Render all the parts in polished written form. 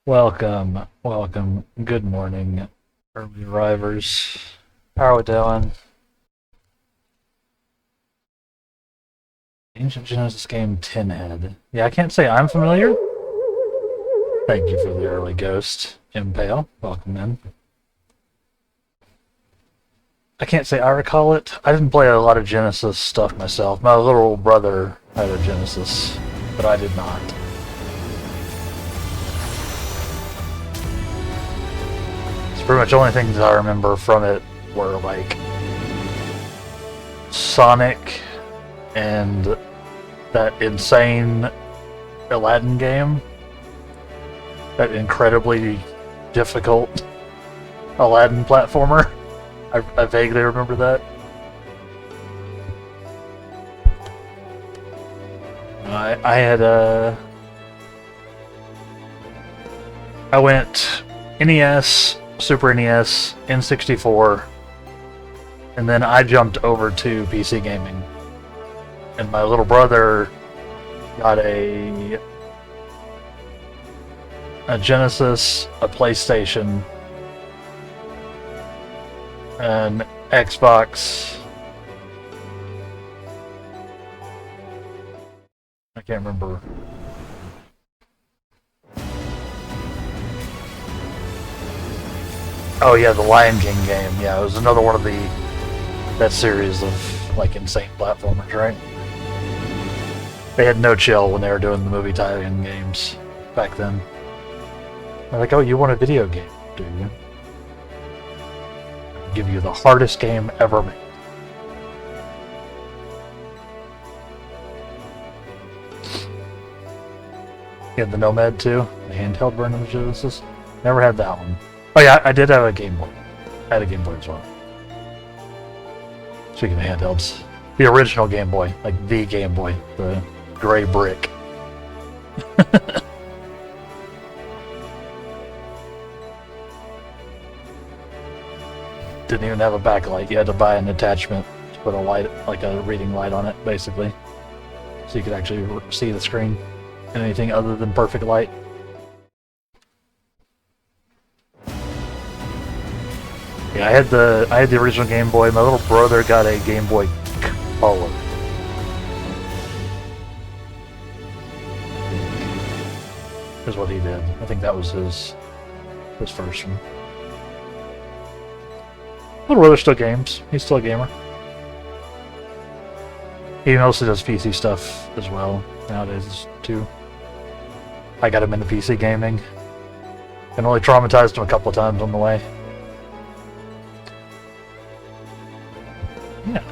Welcome. Good morning, early arrivers. How are we doing? Ancient Genesis game Tinhead. Yeah, I can't say I'm familiar. Thank you for the early ghost. Impale, welcome in. I can't say I recall it. I didn't play a lot of Genesis stuff myself. My little brother had a Genesis, but I did not. It's pretty much the only things I remember from it were like Sonic and that insane Aladdin game. That incredibly difficult Aladdin platformer. I vaguely remember that. I had I went NES, Super NES, N64, and then I jumped over to PC gaming. And my little brother got a Genesis, a PlayStation, an Xbox. I can't remember. Oh yeah, the Lion King game. Yeah, it was another one of that series of like insane platformers, right? They had no chill when they were doing the movie tie-in games back then. They're like, oh, you want a video game, do you? I'll give you the hardest game ever made. You had the Nomad too, the handheld version of Genesis. Never had that one. Oh yeah, I did have a Game Boy. I had a Game Boy as well. Speaking of handhelds, the original Game Boy, like the Game Boy, the gray brick. Didn't even have a backlight. You had to buy an attachment to put a light, like a reading light on it, basically, so you could actually see the screen and anything other than perfect light. Yeah, I had the original Game Boy. My little brother got a Game Boy Color. Is what he did. I think that was his first one. Little brother still games. He's still a gamer. He mostly does PC stuff as well nowadays too. I got him into PC gaming and only traumatized him a couple of times on the way. Yeah.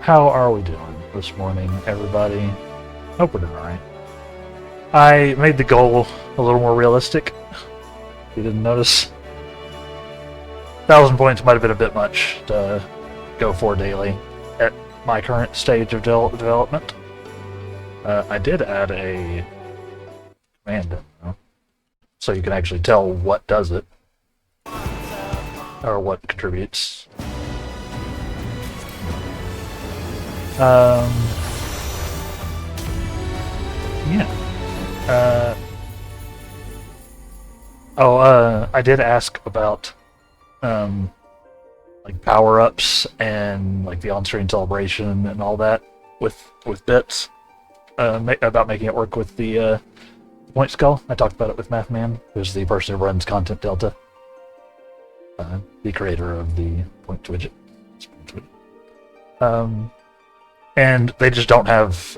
How are we doing this morning, everybody? Hope we're doing alright. I made the goal a little more realistic. If you didn't notice. 1,000 points might have been a bit much to go for daily at my current stage of development. I did add a command in, though, so you can actually tell what does it. Or what contributes. Yeah. I did ask about like power-ups and like the on-screen celebration and all that with bits. About making it work with the point skull. I talked about it with Mathman, who's the person who runs Content Delta. The creator of the point widget. And they just don't have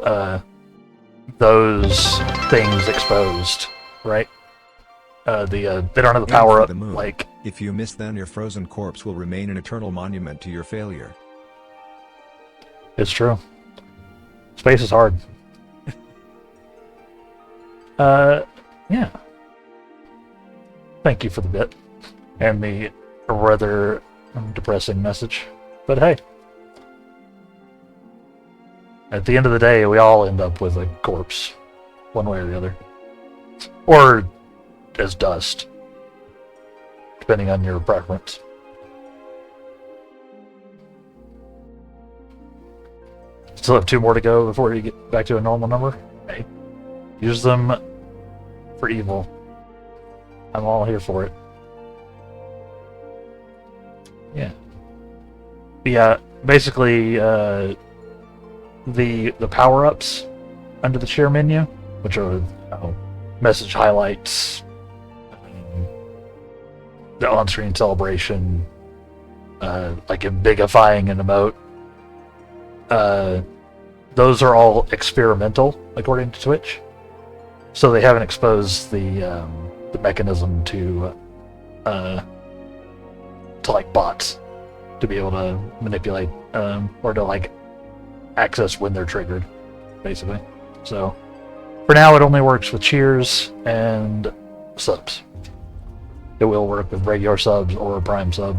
those things exposed, right? They don't have the power up. Like, if you miss, then your frozen corpse will remain an eternal monument to your failure. It's true. Space is hard. Yeah. Thank you for the bit and the rather depressing message, but hey, at the end of the day, we all end up with a corpse, one way or the other, or as dust, depending on your preference. Still have 2 more to go before you get back to a normal number. Hey, use them for evil. I'm all here for it. Yeah. Yeah, basically, the power-ups under the share menu, which are message highlights, the on-screen celebration, like embigifying an emote. Those are all experimental, according to Twitch. So they haven't exposed the mechanism to like bots to be able to manipulate or to like access when they're triggered, basically. So for now, it only works with cheers and subs. It will work with regular subs or a Prime sub.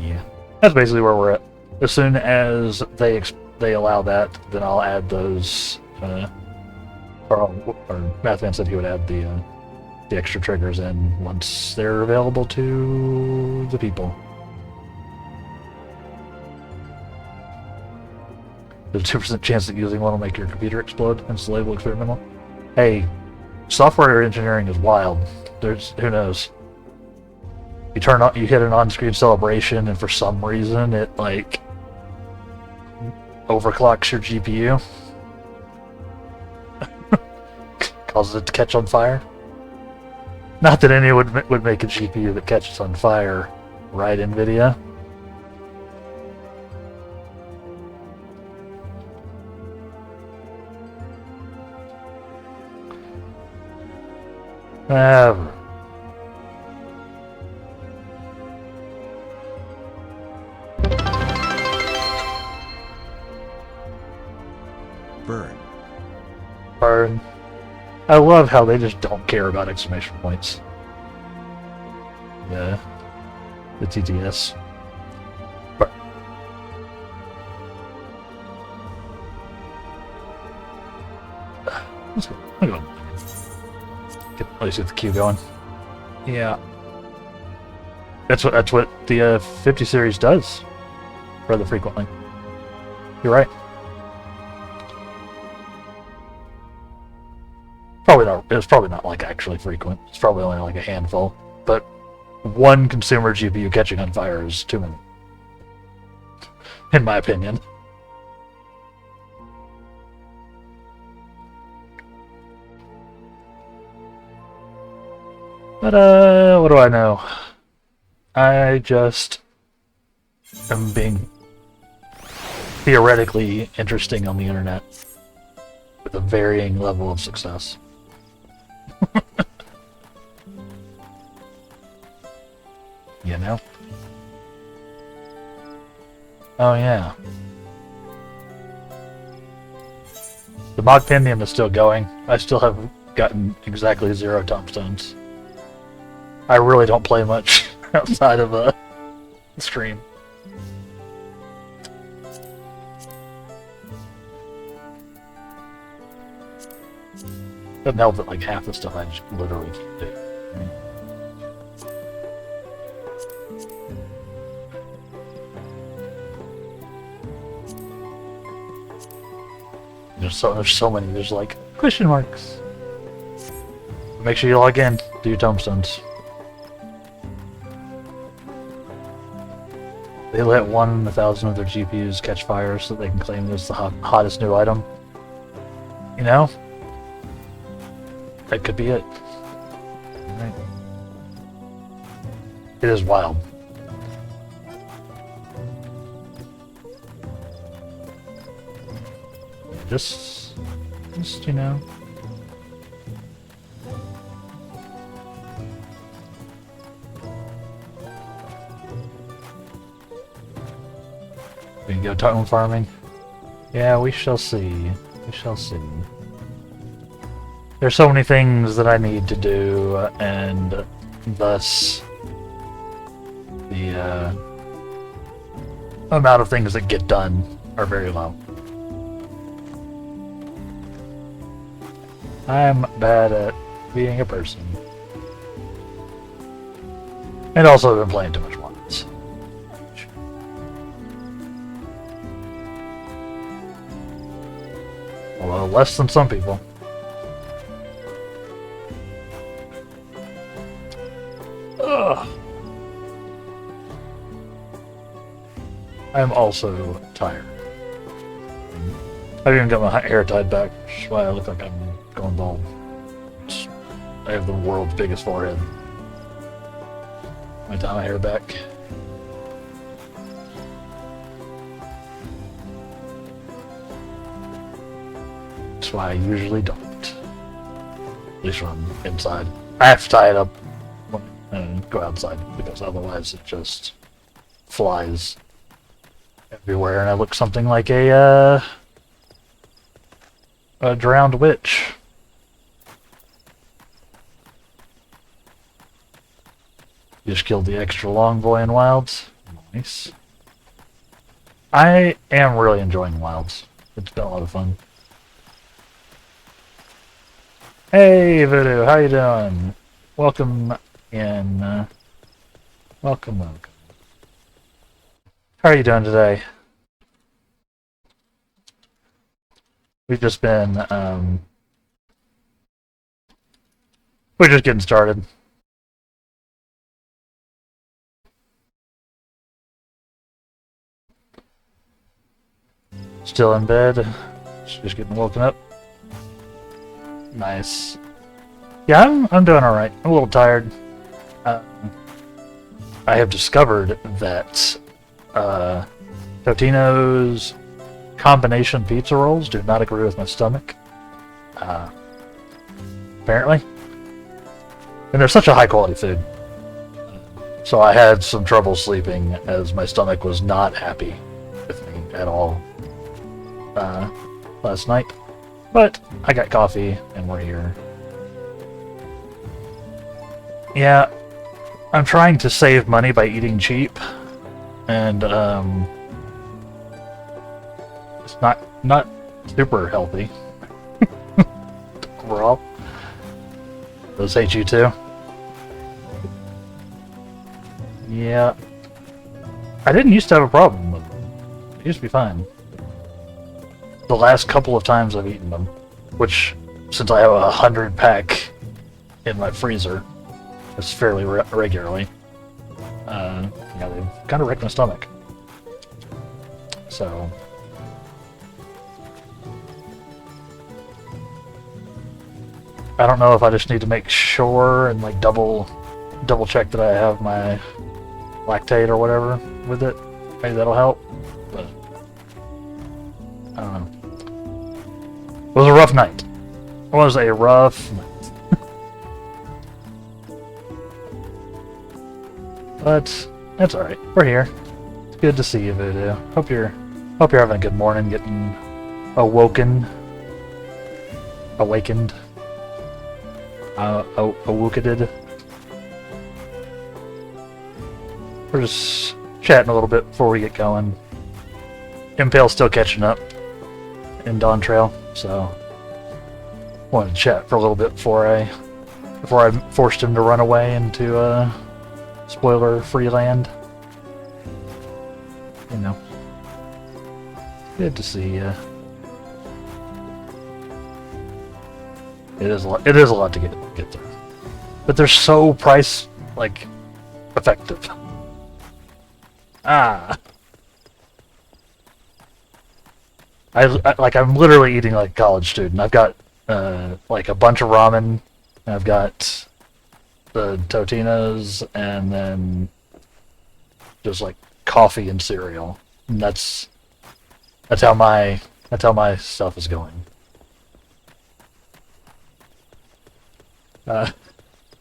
Yeah, that's basically where we're at. As soon as they allow that, then I'll add those. Or Mathman said he would add the extra triggers in once they're available to the people. There's a 2% chance that using one will make your computer explode, and it's labeled experimental. Hey, software engineering is wild. Who knows? You hit an on-screen celebration, and for some reason it like overclocks your GPU, causes it to catch on fire. Not that anyone would make a GPU that catches on fire, right, NVIDIA? Ever. Burn. I love how they just don't care about exclamation points. Yeah. The TTS. Burn. I'm gonna at least get the queue going. Yeah. That's what the 50 series does rather frequently. You're right. It's probably not like actually frequent. It's probably only like a handful. But one consumer GPU catching on fire is too many, in my opinion. But what do I know? I just am being theoretically interesting on the internet with a varying level of success. You know? Oh yeah. The mod Pendium is still going. I still have gotten exactly 0 tombstones. I really don't play much outside of a stream. Doesn't help that like half the stuff I just literally can't do. There's so many. There's like question marks. Make sure you log in. Do your tombstones. They let 1 in 1,000 of their GPUs catch fire so they can claim it's the hottest new item. You know? That could be it. Right. It is wild. Just you know. We can go totem farming. Yeah, we shall see. We shall see. There's so many things that I need to do, and thus the amount of things that get done are very low. I'm bad at being a person. And also I've been playing too much once. Although less than some people. Ugh. I'm also tired. I've even got my hair tied back, which is why I look like I'm going bald. I have the world's biggest forehead. I tie my hair back. That's why I usually don't. At least when I'm inside. I have to tie it up and go outside, because otherwise it just flies everywhere and I look something like a drowned witch. You just killed the extra long boy in Wilds. Nice. I am really enjoying Wilds. It's been a lot of fun. Hey Voodoo, how you doing? Welcome in. Welcome. How are you doing today? We've just been, we're just getting started. Still in bed, just getting woken up. Nice. Yeah, I'm doing all right. I'm a little tired. I have discovered that Totino's combination pizza rolls do not agree with my stomach. Apparently. And they're such a high quality food. So I had some trouble sleeping as my stomach was not happy with me at all last night. But I got coffee and we're here. Yeah, I'm trying to save money by eating cheap. And it's not super healthy overall. Those hate you too. Yeah, I didn't used to have a problem with them. It used to be fine. The last couple of times I've eaten them, which since I have a 100-pack in my freezer, it's fairly regularly. Yeah, they've kind of wrecked my stomach. So I don't know if I just need to make sure and like double check that I have my lactate or whatever with it. Maybe that'll help. But I don't know. It was a rough night. It was a rough night. But that's alright. We're here. It's good to see you, Voodoo. Hope you're having a good morning, getting awakened. Awoketed. We're just chatting a little bit before we get going. Impale's still catching up in Dawntrail, so wanted to chat for a little bit before I forced him to run away into spoiler-free land. You know, good to see you. It is a lot to get through, but they're so price effective. I'm literally eating like a college student. I've got like a bunch of ramen. I've got the Totinos, and then just like coffee and cereal. And that's how my stuff is going.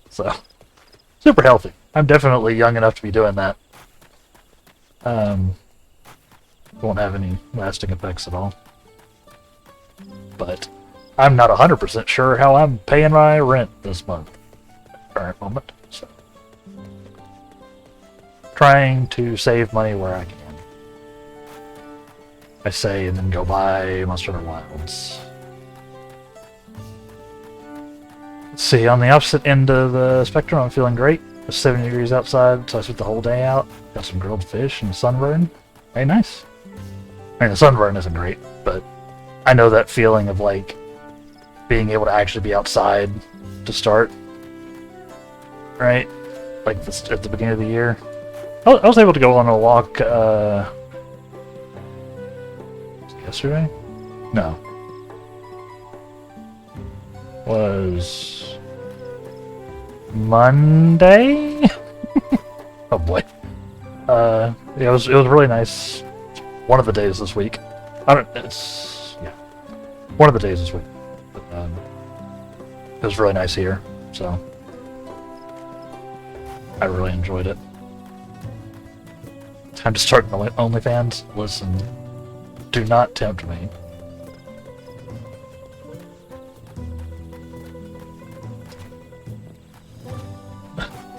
So super healthy. I'm definitely young enough to be doing that. Won't have any lasting effects at all. But I'm not 100% sure how I'm paying my rent this month at the current moment. So trying to save money where I can. I say and then go buy Monster Hunter Wilds. Let's see, on the opposite end of the spectrum, I'm feeling great. It's 70 degrees outside, so I spent the whole day out. Got some grilled fish and sunburn. Very nice. I mean, the sunburn isn't great, but I know that feeling of like being able to actually be outside to start, right? Like this, at the beginning of the year. I was able to go on a walk yesterday? No. Was Monday? Oh boy. Yeah, it was really nice. One of the days this week. Yeah. One of the days this week. But, it was really nice here, so I really enjoyed it. Time to start OnlyFans? Listen, do not tempt me.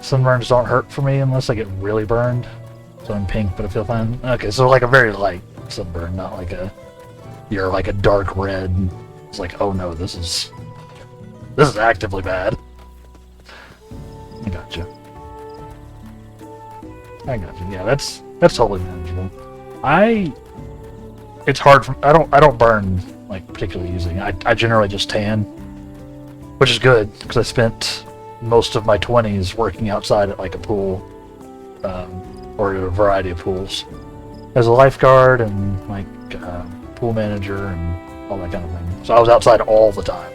Sunburns don't hurt for me unless I get really burned. So I'm pink, but I feel fine. Okay, so like a very light sunburn, not like you're like a dark red. It's like, oh no, this is actively bad. I gotcha. Yeah, that's totally manageable. It's hard for I don't burn like particularly easily. I generally just tan, which is good because I spent most of my 20s working outside at like a pool, or a variety of pools, as a lifeguard and like pool manager and all that kind of thing. So I was outside all the time.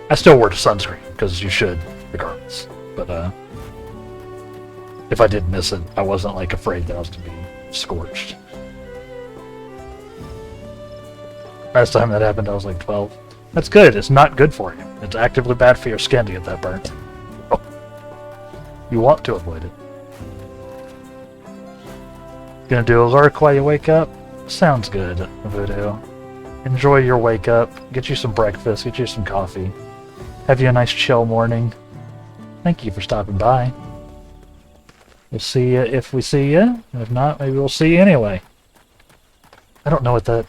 I still wore sunscreen because you should, regardless. But if I did miss it, I wasn't like afraid that I was gonna be scorched. Last time that happened, I was like 12. That's good. It's not good for you. It's actively bad for your skin to get that burnt. Oh. You want to avoid it. Gonna do a lurk while you wake up? Sounds good, Voodoo. Enjoy your wake up. Get you some breakfast. Get you some coffee. Have you a nice chill morning. Thank you for stopping by. We'll see you if we see you. If not, maybe we'll see you anyway. I don't know what that...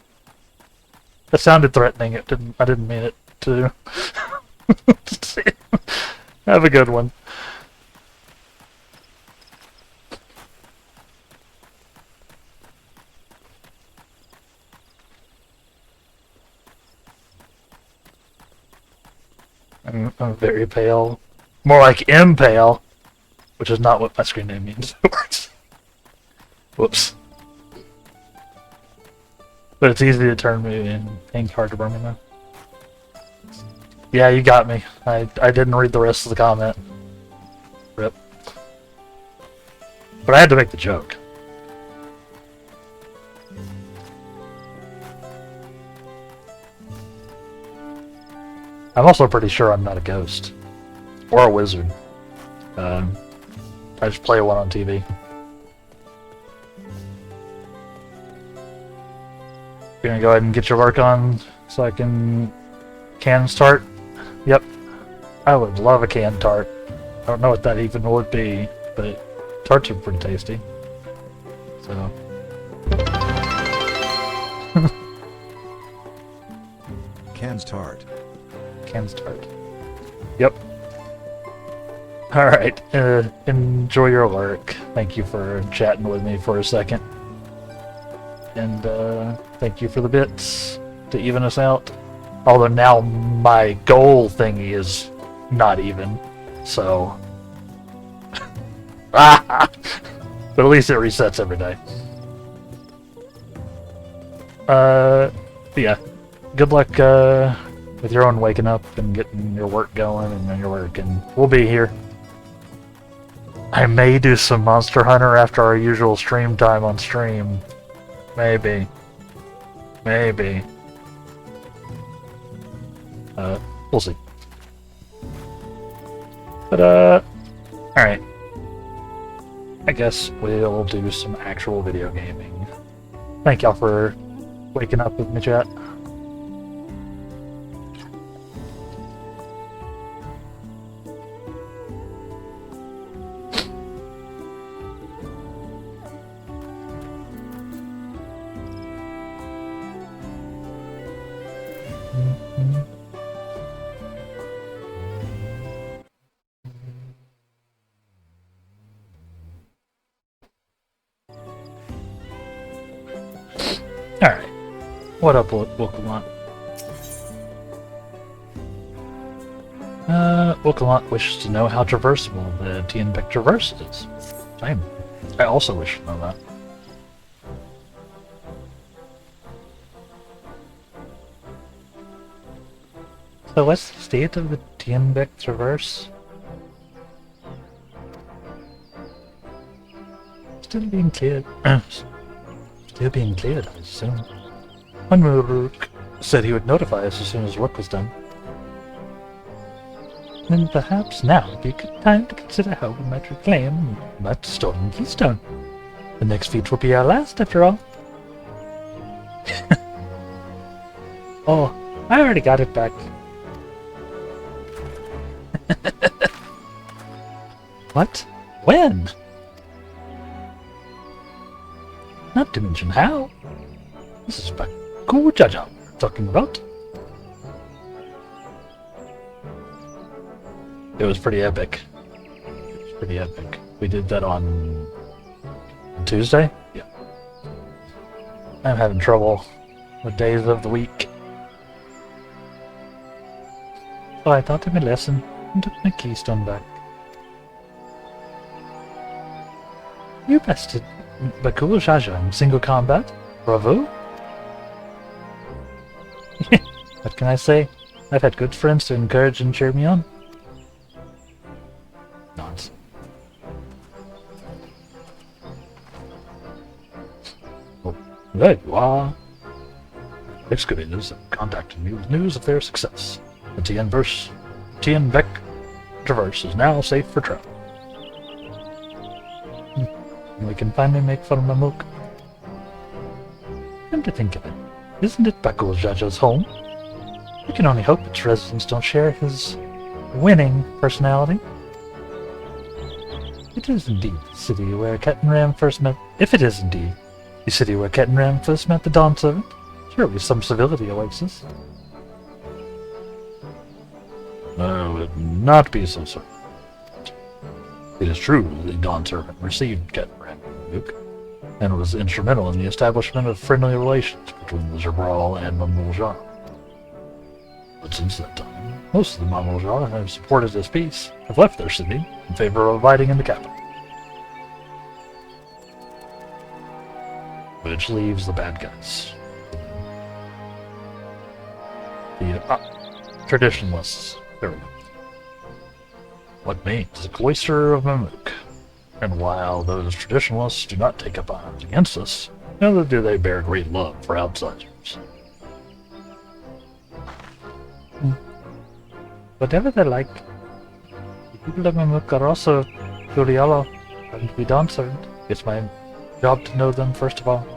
That sounded threatening. I didn't mean it to. Have a good one. I'm very pale. More like impale, which is not what my screen name means. Whoops. But it's easy to turn me in pink, hard to burn me now. Yeah, you got me. I didn't read the rest of the comment. Rip. But I had to make the joke. I'm also pretty sure I'm not a ghost. Or a wizard. I just play one on TV. You're gonna go ahead and get your work on so I can tart? Yep. I would love a canned tart. I don't know what that even would be, but tarts are pretty tasty. So. Canned tart. Canned tart. Yep. Alright, enjoy your work. Thank you for chatting with me for a second. And thank you for the bits to even us out. Although now my goal thingy is not even, so... But at least it resets every day. Yeah. Good luck with your own waking up and getting your work going and your work, and we'll be here. I may do some Monster Hunter after our usual stream time on stream. Maybe. Maybe. We'll see. But, alright. I guess we'll do some actual video gaming. Thank y'all for waking up with me, chat. Alright. What up, Wokalant? Wokalant wishes to know how traversable the Tianbeck Traverse is. I also wish to know that. So what's the state of the Tianbeck Traverse? Still being cleared. Still being cleared, I assume. Unmuruk said he would notify us as soon as work was done. Then perhaps now would be a good time to consider how we might reclaim that stolen keystone. The next feat will be our last, after all. Oh, I already got it back. What? When? Not to mention how. This is Baku Jaja we're talking about. It was pretty epic. We did that on Tuesday? Yeah. I'm having trouble with days of the week. So I thought of my lesson and took my keystone back. You bested Bakul Jaja in single combat. Bravo! What can I say? I've had good friends to encourage and cheer me on. Nonsense. Oh, there you are. Excavators have contacted me with news of their success. The Tianbeck Traverse is now safe for travel. We can finally make fun of Mamook. Come to think of it, isn't it Bakul Jaja's home? We can only hope its residents don't share his winning personality. It is indeed the city where Ketenram first met. If it is indeed the city where Ketenram first met the Dawn Servant, surely some civility awaits us. I would not be so certain. It is true the Dawn Servant received Ketenram Luke, and was instrumental in the establishment of friendly relations between the Jabral and Mamuljar. But since that time, most of the Mamuljar have supported this peace, have left their city in favor of abiding in the capital. Which leaves the bad guys. The traditionalists. There we go. What means the cloister of Mamook. And while those traditionalists do not take up arms against us, neither do they bear great love for outsiders. Whatever they're like, the people of Mamook are also Julialo and we Dawn Servant. It's my job to know them first of all.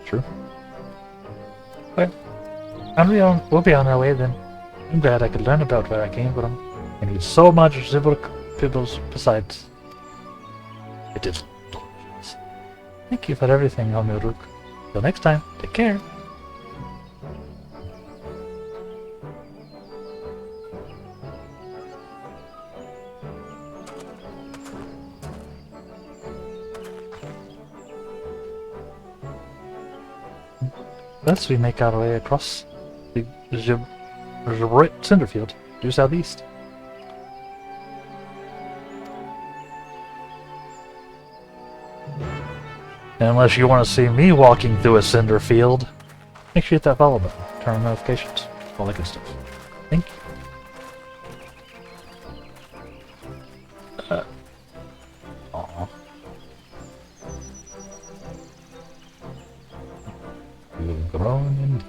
True. Well, we'll be on our way then. I'm glad I could learn about where I came from. I need so much Pibbles besides. It is delicious. Thank you for everything, Almiruk. Till next time, take care. Thus we make our way across the Cinderfield due southeast. And unless you want to see me walking through a cinder field, make sure you hit that follow button, turn on notifications, all that good stuff. Thank you. Aww. You've grown indeed.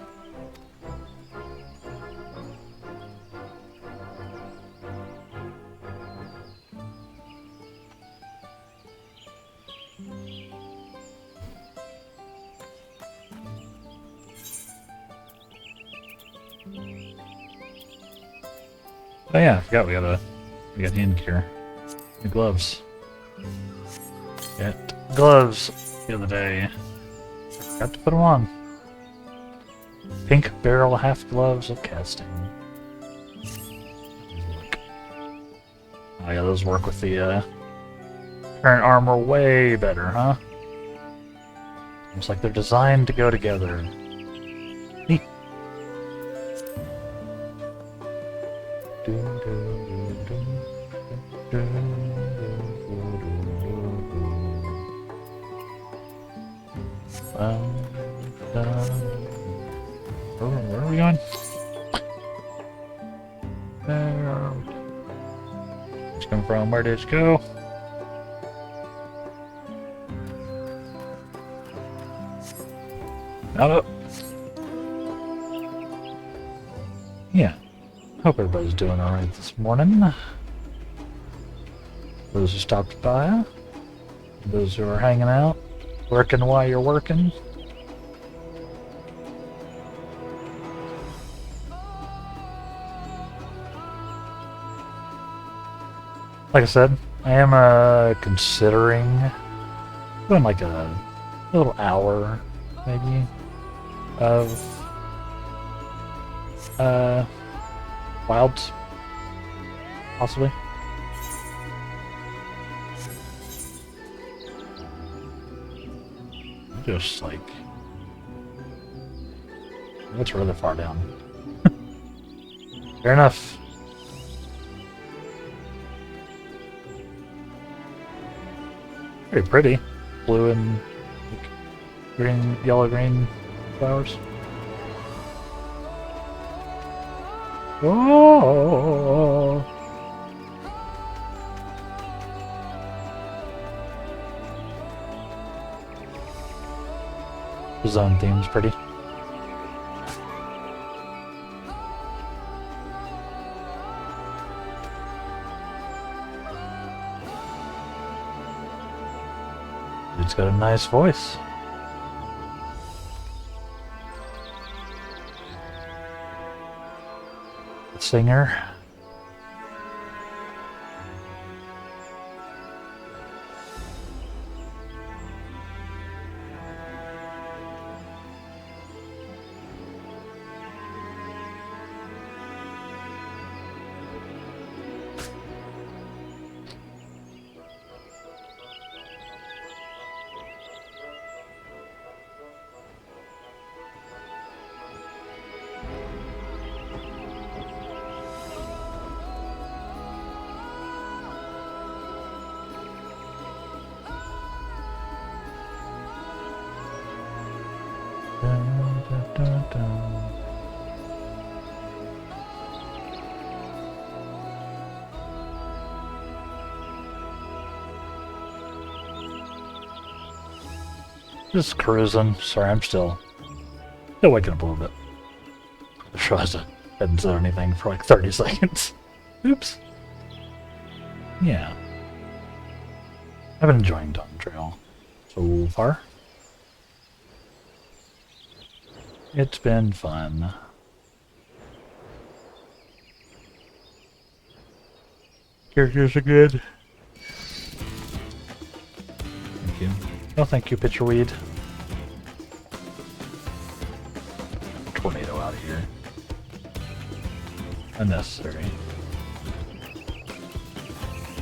Oh yeah, I forgot we got hand gear. The gloves. Got gloves the other day. Forgot to put them on. Pink barrel half gloves of casting. Oh yeah, those work with the Current armor way better, huh? Looks like they're designed to go together. Neat. Where are we going? There. It's come from. Where did it go? Not up. Yeah. Hope everybody's doing alright this morning. Those who stopped by. Those who are hanging out. Working while you're working. Like I said, I am considering doing like a little hour, maybe, of wilds, possibly. Just like, it's really far down. Fair enough. Very pretty. Blue and like, green, yellow, green flowers. Oh! The zone theme's pretty. It's got a nice voice. The singer. Just cruising. Sorry, I'm still waking up a little bit. I just realized I hadn't said anything for like 30 seconds. Oops. Yeah. I've been enjoying Dawntrail so far. It's been fun. Characters are good. Thank you. No, thank you, Pitcherweed. Tornado out here. Unnecessary.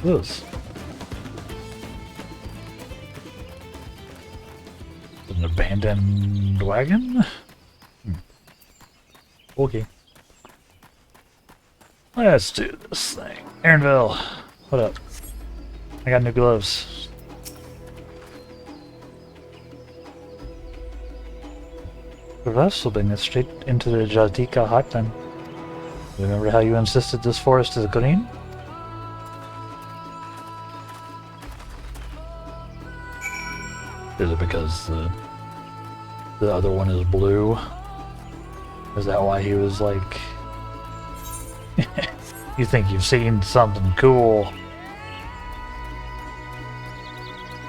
This. An abandoned wagon? Okay. Let's do this thing. Aaronville, what up? I got new gloves. The rest will bring us straight into the Jadika Heartland. Remember how you insisted this forest is green? Is it because the other one is blue? Is that why he was like... You think you've seen something cool?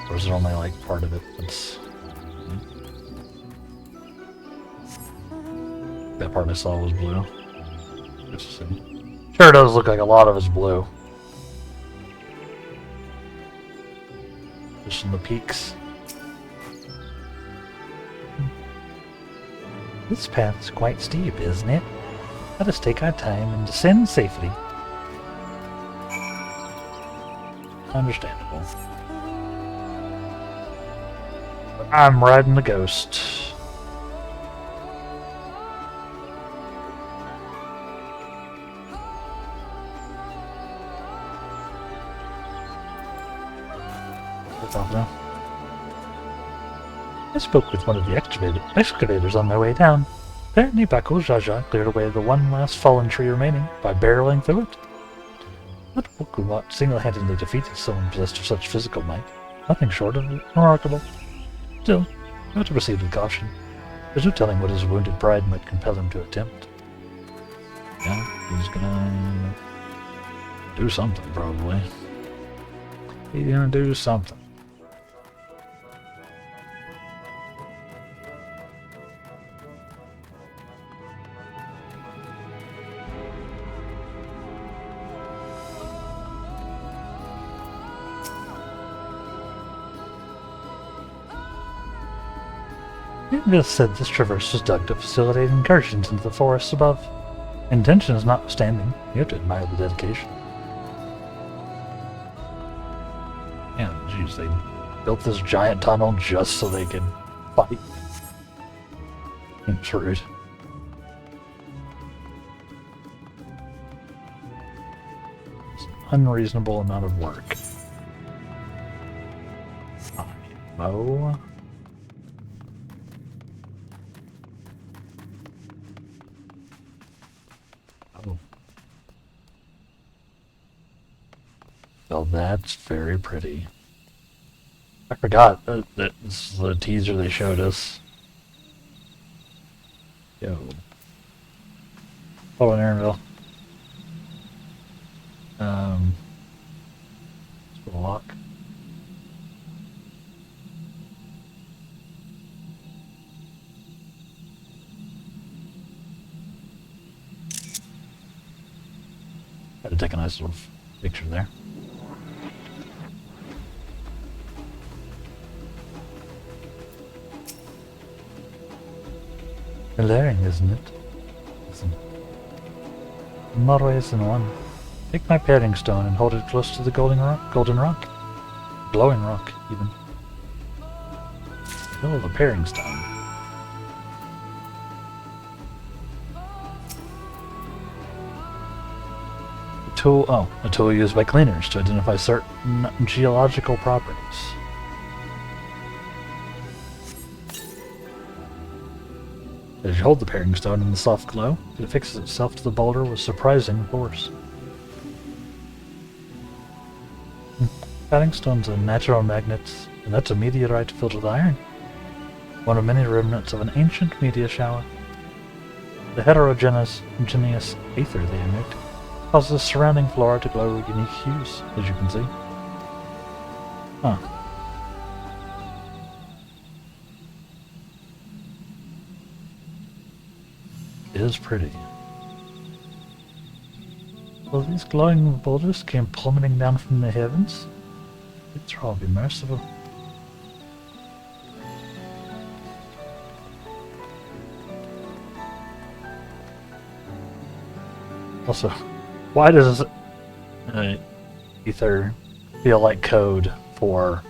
Or is it only like part of it that's... That part I saw was blue. Sure does look like a lot of it's blue. Just in the peaks. This path is quite steep, isn't it? Let us take our time and descend safely. Understandable. I'm riding the ghost. That's off now. I spoke with one of the excavators on my way down. Apparently Baku Jaja cleared away the one last fallen tree remaining by barreling through it. Not Wokuwa single-handedly defeated someone possessed of such physical might. Nothing short of remarkable. Still, you have to proceed with caution. There's no telling what his wounded pride might compel him to attempt. Yeah, he's gonna do something, probably. He's gonna do something. It said this traverse was dug to facilitate incursions into the forests above. Intention is notwithstanding, you have to admire the dedication. Yeah, jeez, they built this giant tunnel just so they could fight. Seems rude. It's an unreasonable amount of work. Mow. Oh. Well, that's very pretty. I forgot that this is the teaser they showed us. Yo. Hold on, Aaronville. Let's walk. Had to take a nice little picture there. Alluring, isn't it? Listen. More ways than one. Take my pairing stone and hold it close to the golden rock. Glowing rock, even. Oh, the pairing stone. A tool used by cleaners to identify certain geological properties. As you hold the pairing stone in the soft glow, it affixes itself to the boulder with surprising force. Pairing stone's a natural magnet, and that's a meteorite filled with iron. One of many remnants of an ancient meteor shower. The heterogeneous ether they emit causes the surrounding flora to glow with unique hues, as you can see. Huh. It is pretty. Well, these glowing boulders came plummeting down from the heavens. It's all be merciful. Also, why does ether feel like code for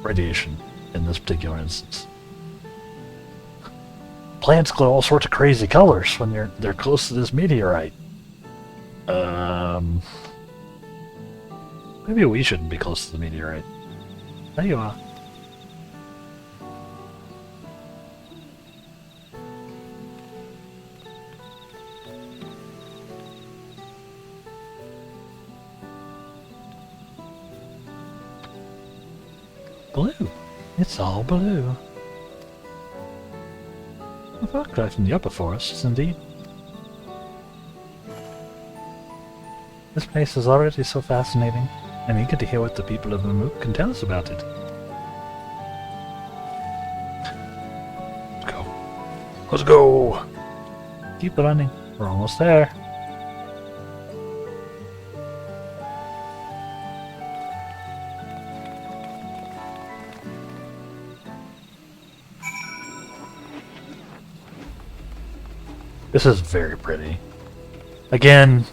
radiation in this particular instance? Plants glow all sorts of crazy colors when they're close to this meteorite. Maybe we shouldn't be close to the meteorite. There you are. Blue. It's all blue. A far cry from the upper forests, indeed. This place is already so fascinating. I'm eager to hear what the people of Mook can tell us about it. Let's go. Let's go! Keep running. We're almost there. This is very pretty. Again,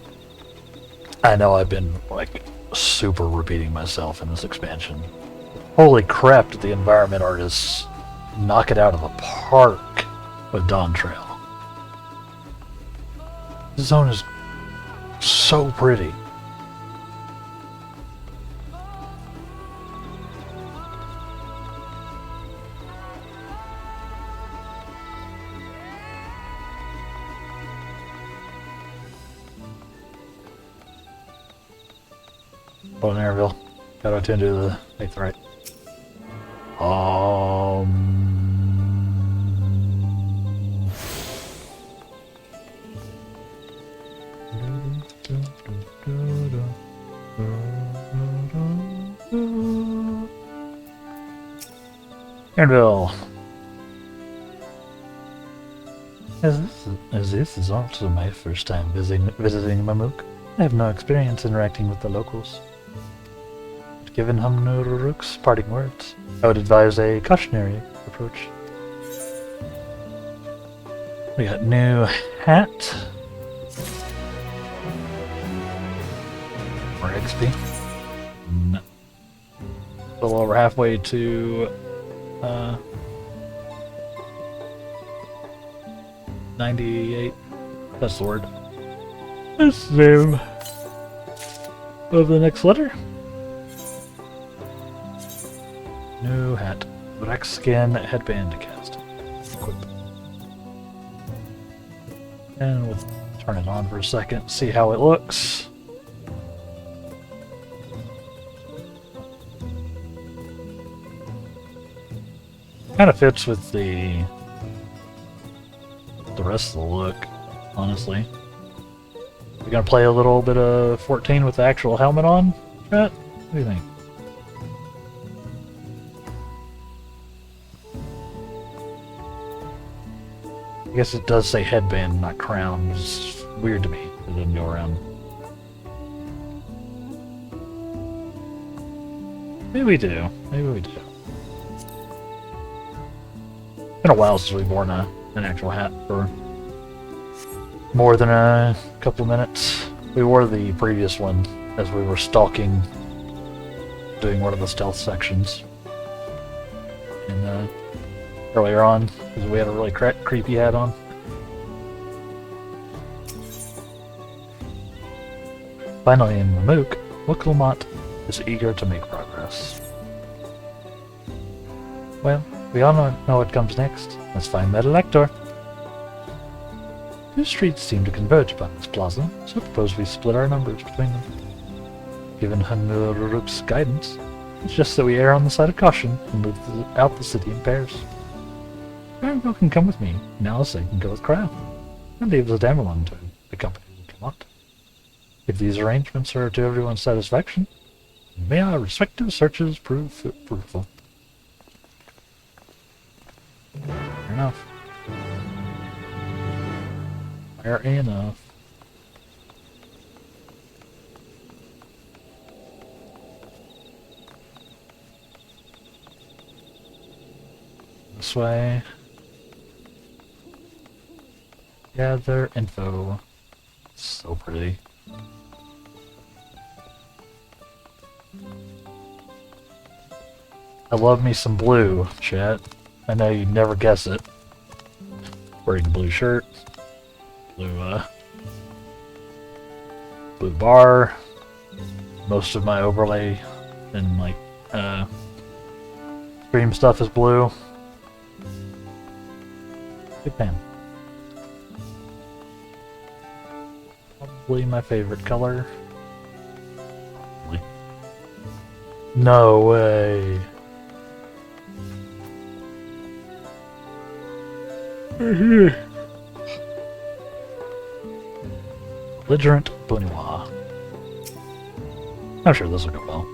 I know I've been, like, super repeating myself in this expansion. Holy crap, did the environment artists knock it out of the park with Dawntrail. This zone is so pretty. Oh, Narville. Gotta attend to the 8th right. Narville. As this is also my first time visiting Mamuk, I have no experience interacting with the locals. Given Hamnuruk's parting words, I would advise a cautionary approach. We got new hat. More XP. No. A little over halfway to 98. That's the word. That's the name of the next letter. New hat. Black skin headband to cast. Equip. And we'll turn it on for a second, see how it looks. Kind of fits with the rest of the look, honestly. We're gonna play a little bit of 14 with the actual helmet on, Chat? What do you think? I guess it does say headband, not crown. It's weird to me. It doesn't go around. Maybe we do. Maybe we do. It's been a while since we've worn an actual hat for more than a couple minutes. We wore the previous one as we were stalking, doing one of the stealth sections. And earlier on, because we had a really creepy hat on. Finally, in Mamuk, Wuklamot is eager to make progress. Well, we all know what comes next. Let's find that elector. Two streets seem to converge upon this plaza, so I propose we split our numbers between them. Given Hanuruk's guidance, it's just that we err on the side of caution and move out the city in pairs. Granville can come with me, and Alice can go with Crow, and leave the Damelon to accompany Clement. If these arrangements are to everyone's satisfaction, may our respective searches prove fruitful. Fair enough. Fair enough. This way. Gather info. So pretty. I love me some blue, chat. I know you'd never guess it. Wearing a blue shirt. Blue bar. Most of my overlay and like stream stuff is blue. Big fan. Probably my favorite color. Probably. No way. Belligerent Boniois. I'm sure this will go well.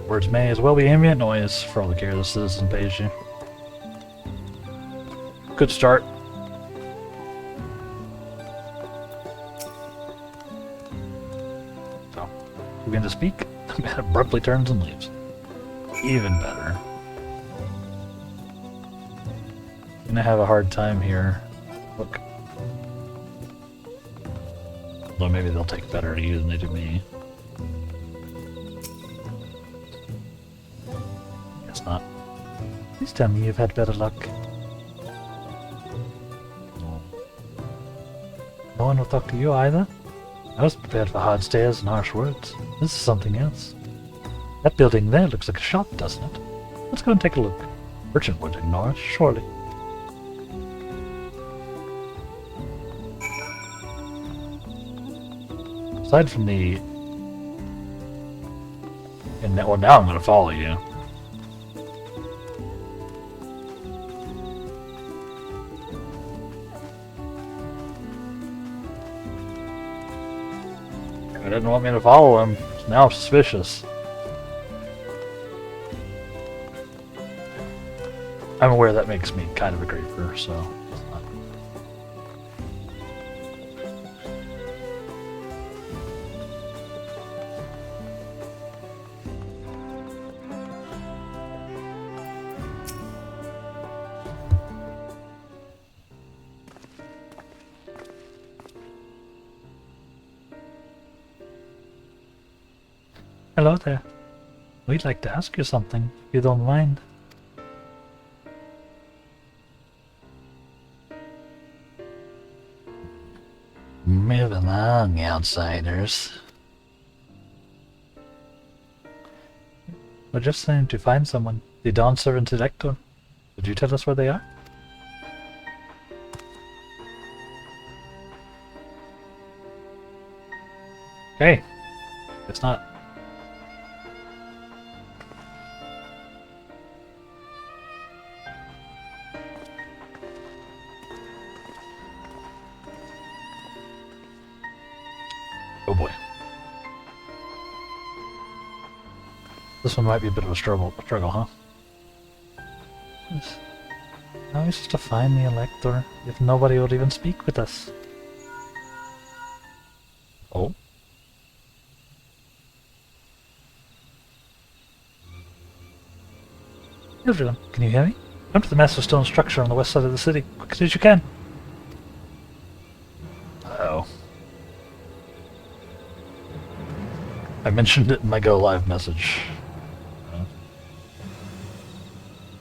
Words may as well be ambient noise for all the care the citizen pays you. Good start. So, we begin to speak. The man abruptly turns and leaves. Even better. Gonna have a hard time here. Look. Although maybe they'll take better to you than they do me. not. Please tell me you've had better luck. No one will talk to you either? I was prepared for hard stares and harsh words. This is something else. That building there looks like a shop, doesn't it? Let's go and take a look. Merchant would ignore us, surely. Aside from the... well, now I'm going to follow you. I didn't want me to follow him, so now I'm suspicious. I'm aware that makes me kind of a creeper, so... it's not. Hello there. We'd like to ask you something, if you don't mind. Move along, outsiders. We're just trying to find someone. The Dawn Servant Elector. Could you tell us where they are? Okay. It's not. Oh boy. This one might be a bit of a struggle, huh? How is it to find the Elector if nobody would even speak with us? Oh? Everyone, can you hear me? Come to the massive stone structure on the west side of the city, quick as you can. Uh-oh. I mentioned it in my go live message.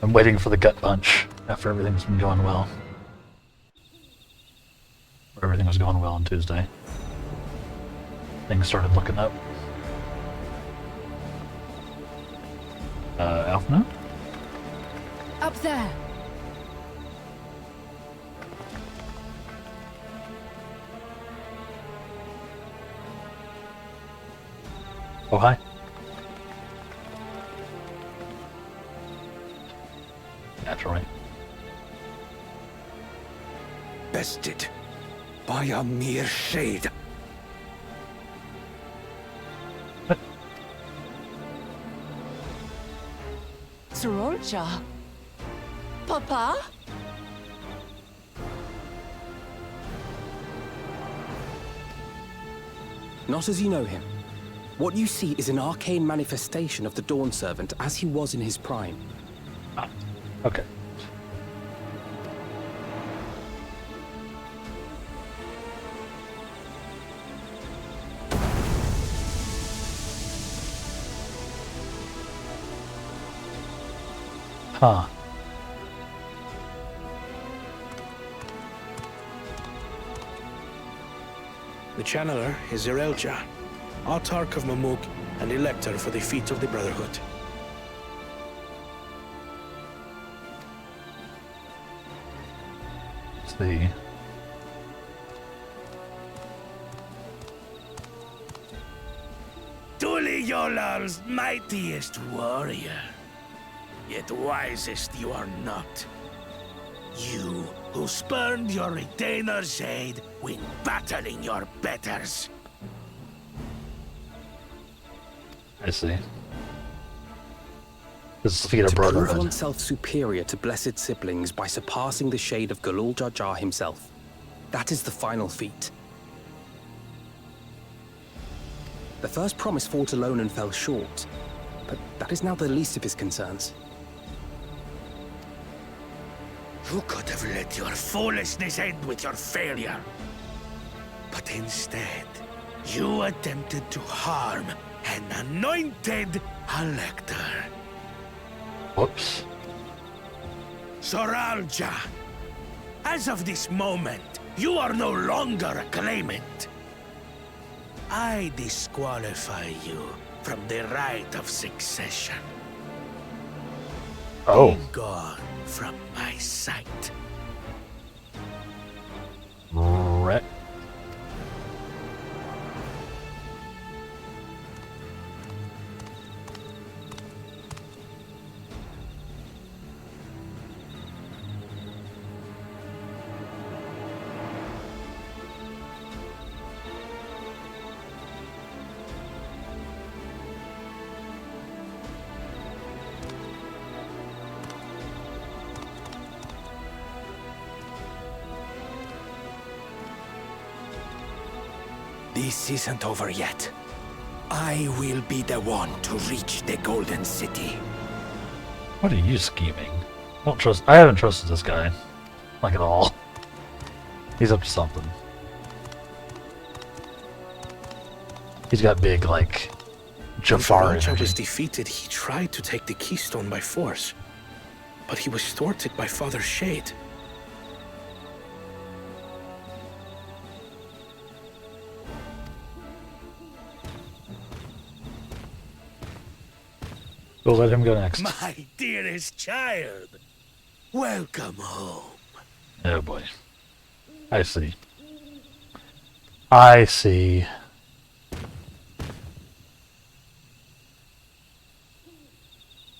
I'm waiting for the gut punch after everything's been going well. Everything was going well on Tuesday. Things started looking up. Alphna? Up there! Oh, hi. Naturally. Bested by a mere shade. What? Sorolcha? Papa? Not as you know him. What you see is an arcane manifestation of the Dawn Servant as he was in his prime. Ah, okay. Huh. The channeler is Zerelja, Autarch of Mamuk and Elector for the feet of the Brotherhood. It's the... Duli Yolal's mightiest warrior, yet wisest you are not. You who spurned your retainer's aid when battling your betters. I see. This is the feet of To prove Brotherhood. oneself superior to blessed siblings by surpassing the shade of Galul Jar Jar himself. That is the final feat. The first promise fought alone and fell short, but that is now the least of his concerns. You could have let your foolishness end with your failure. But instead, you attempted to harm an anointed Elector. Whoops. Soralja, as of this moment, you are no longer a claimant. I disqualify you from the right of succession. Oh. Be gone from my sight. Right. This isn't over yet. I will be the one to reach the Golden City. What are you scheming? I haven't trusted this guy. Like at all. He's up to something. He's got big, like, Jafar When Dawntrail energy. was defeated, he tried to take the keystone by force. But he was thwarted by Father Shade. We'll let him go next. My dearest child, welcome home. Oh boy. I see. I see.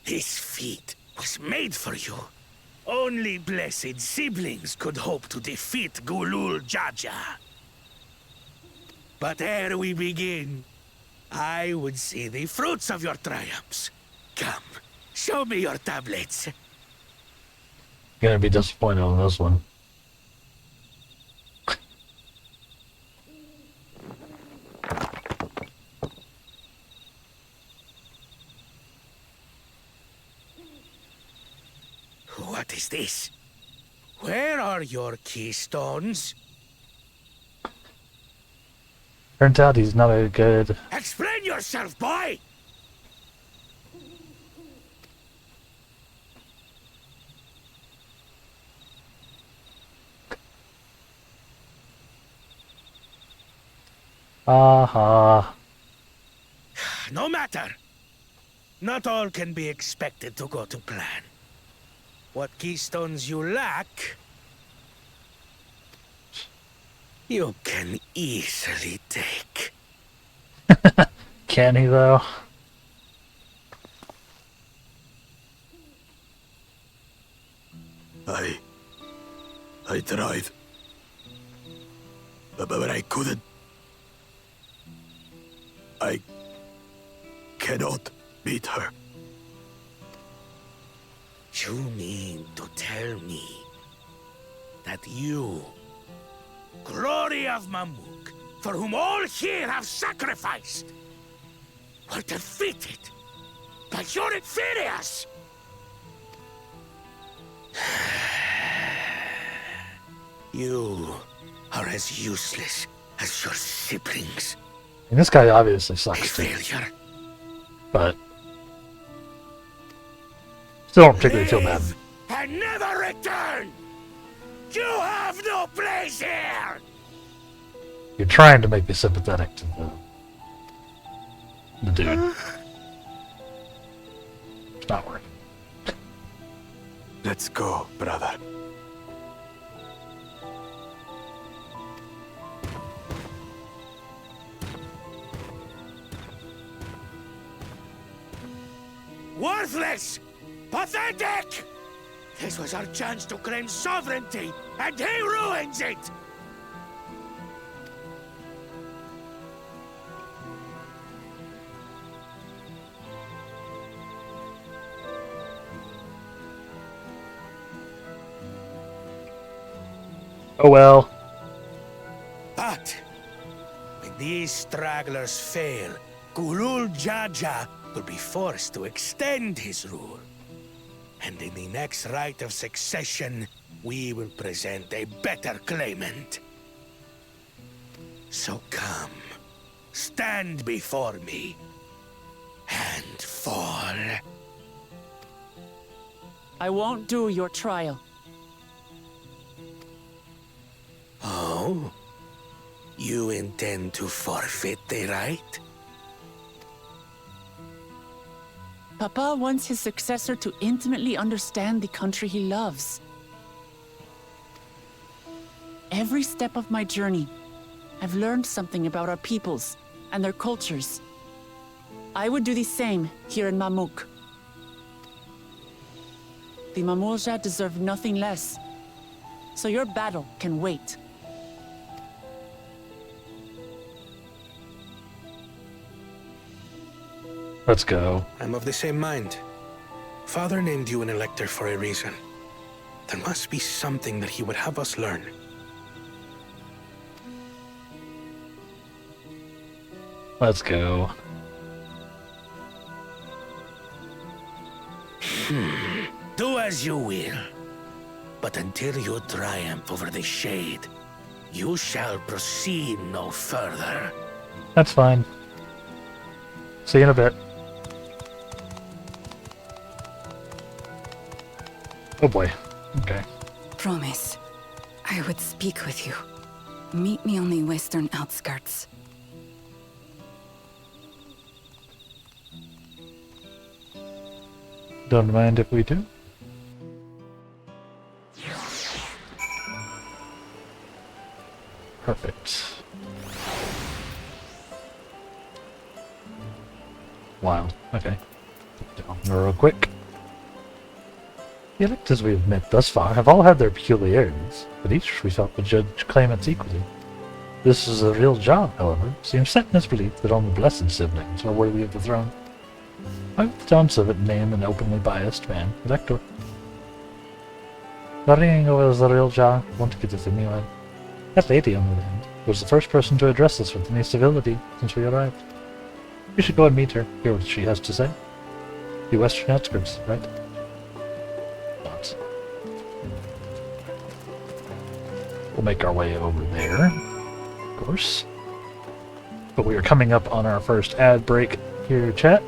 This feat was made for you. Only blessed siblings could hope to defeat Gulul Jaja. But ere we begin, I would see the fruits of your triumphs. Come, show me your tablets. Gonna be disappointed on this one. What is this? Where are your keystones? Turns out he's not a good... Explain yourself, boy! Aha. No matter. Not all can be expected to go to plan. What keystones you lack, you can easily take. Can he, though? I tried. But I couldn't. I cannot beat her. You mean to tell me that you, glory of Mamuk, for whom all here have sacrificed, were defeated by your inferiors? You are as useless as your siblings. And this guy obviously A sucks too, failure. but... Still don't particularly feel bad. Leave and never return! You have no place here! You're trying to make me sympathetic to the dude. It's not working. Let's go, brother. Worthless! Pathetic! This was our chance to claim sovereignty, and he ruins it! Oh well. But when these stragglers fail, Gulul Jaja will be forced to extend his rule. And in the next rite of succession, we will present a better claimant. So come, stand before me, and fall. I won't do your trial. Oh? You intend to forfeit the right? Papa wants his successor to intimately understand the country he loves. Every step of my journey, I've learned something about our peoples and their cultures. I would do the same here in Mamuk. The Mamulja deserve nothing less, so your battle can wait. Let's go. I'm of the same mind. Father named you an elector for a reason. There must be something that he would have us learn. Let's go. Do as you will. But until you triumph over the Shade, you shall proceed no further. That's fine. See you in a bit. Oh boy. Okay. Promise. I would speak with you. Meet me on the western outskirts. Don't mind if we do. Perfect. Wow. Okay. Down real quick. The electors we have met thus far have all had their peculiarities, but each we felt would judge claimants equally. This is a real job, however, seems set in his belief that only blessed siblings are worthy of the throne. I with the chance of it name an openly biased man, elector. Laringo is the real job, won't get it anyway. That lady, on the other hand, was the first person to address us with any civility since we arrived. We should go and meet her, hear what she has to say. The western outskirts, right? Not. We'll make our way over there, of course. But we are coming up on our first ad break here, chat.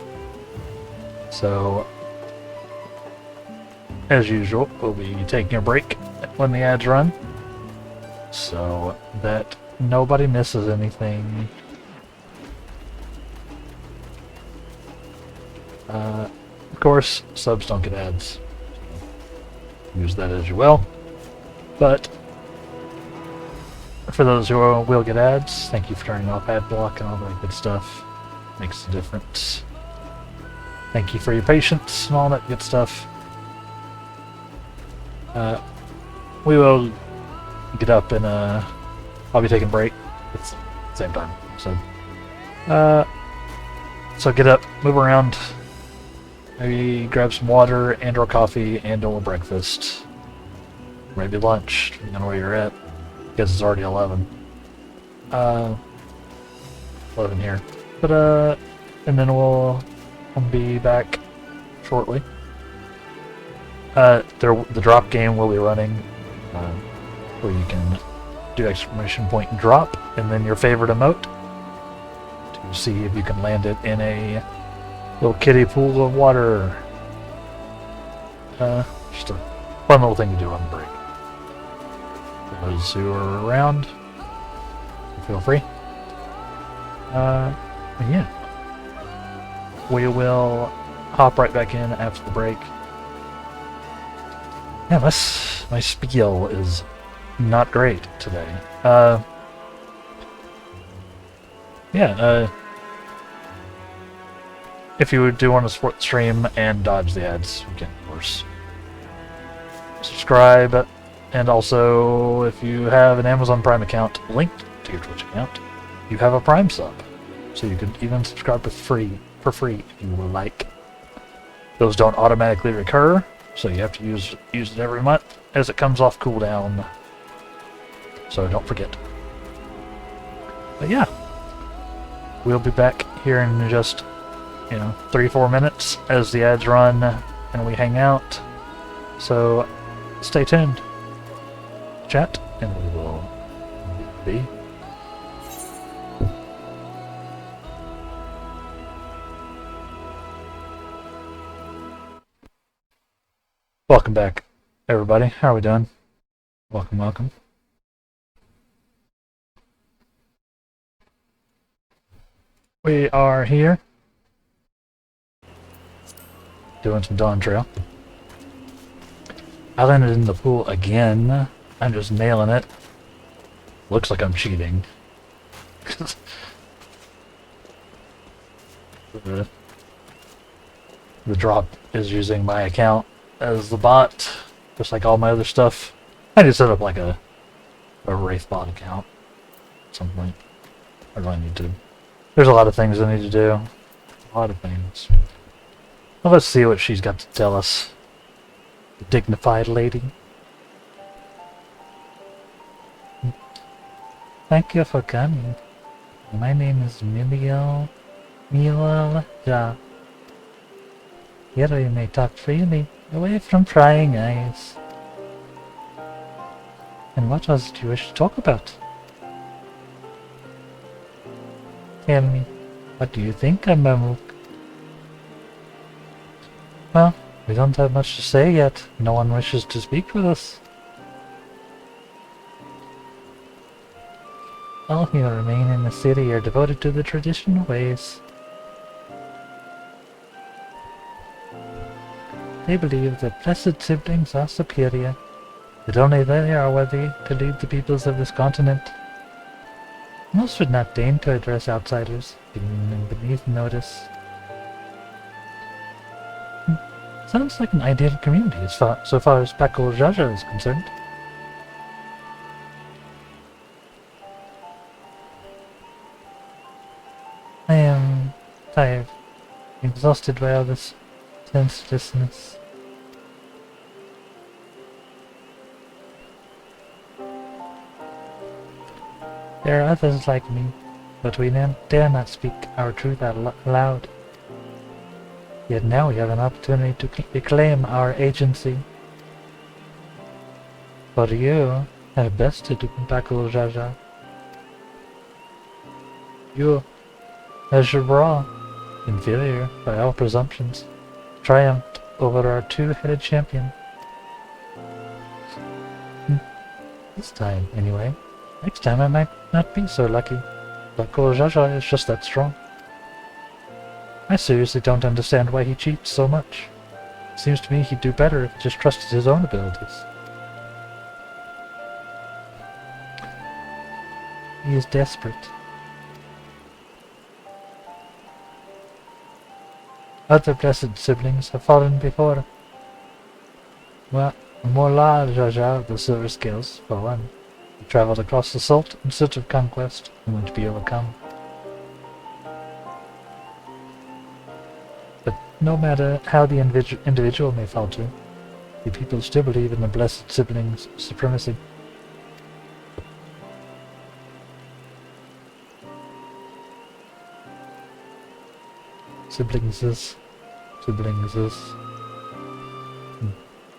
So, as usual, we'll be taking a break when the ads run, so that nobody misses anything. Of course, subs don't get ads. Use that as you will. But for those who will get ads, thank you for turning off ad block and all that good stuff. Makes a difference. Thank you for your patience and all that good stuff. We will get up and I'll be taking a break at the same time. So get up, move around, maybe grab some water and or coffee and or breakfast. Maybe lunch, depending on where you're at. Because it's already 11. 11 here. But and then we'll be back shortly. The drop game will be running, where you can do exclamation point and drop, and then your favorite emote to see if you can land it in a little kiddie pool of water. Just a fun little thing to do on the break. For those who are around, feel free. Yeah. We will hop right back in after the break. Yeah, my spiel is not great today. If you do want to support the stream and dodge the ads, you can, of course, subscribe. And also, if you have an Amazon Prime account linked to your Twitch account, you have a Prime sub. So you can even subscribe for free if you would like. Those don't automatically recur, so you have to use it every month as it comes off cooldown. So don't forget. But yeah, we'll be back here in just 3-4 minutes as the ads run and we hang out. So stay tuned, chat, and we will be. Welcome back, everybody. How are we doing? Welcome, welcome. We are here doing some Dawntrail. I landed in the pool again. I'm just nailing it. Looks like I'm cheating. the drop is using my account as the bot, just like all my other stuff. I need to set up like a Wraith bot account at some point. I really need to. There's a lot of things I need to do. A lot of things. Well, let's see what she's got to tell us. The dignified lady. Thank you for coming. My name is Milal Ja. Here you may talk freely, away from prying eyes. And what was it you wish to talk about? Tell me, what do you think, Mamuk? Well, we don't have much to say yet. No one wishes to speak with us. All who remain in the city are devoted to the traditional ways. They believe that blessed siblings are superior, that only they are worthy to lead the peoples of this continent. Most would not deign to address outsiders, leaving them beneath notice. Sounds like an ideal community so far as Pakul Jaja is concerned. I am tired, exhausted by all this senselessness. There are others like me, but we dare not speak our truth out loud. Yet now we have an opportunity to reclaim our agency. For you have bested Pakul Jaja. You, as Jabra, inferior by all presumptions, triumphed over our two-headed champion. This time, anyway. Next time I might not be so lucky. Pakul Jaja is just that strong. I seriously don't understand why he cheats so much. Seems to me he'd do better if he just trusted his own abilities. He is desperate. Other blessed siblings have fallen before. Well, Mola Jaja of the Silver Scales, for one. He traveled across the salt in search of conquest and went to be overcome. But no matter how the individual may falter, the people still believe in the blessed siblings' supremacy. Siblings is.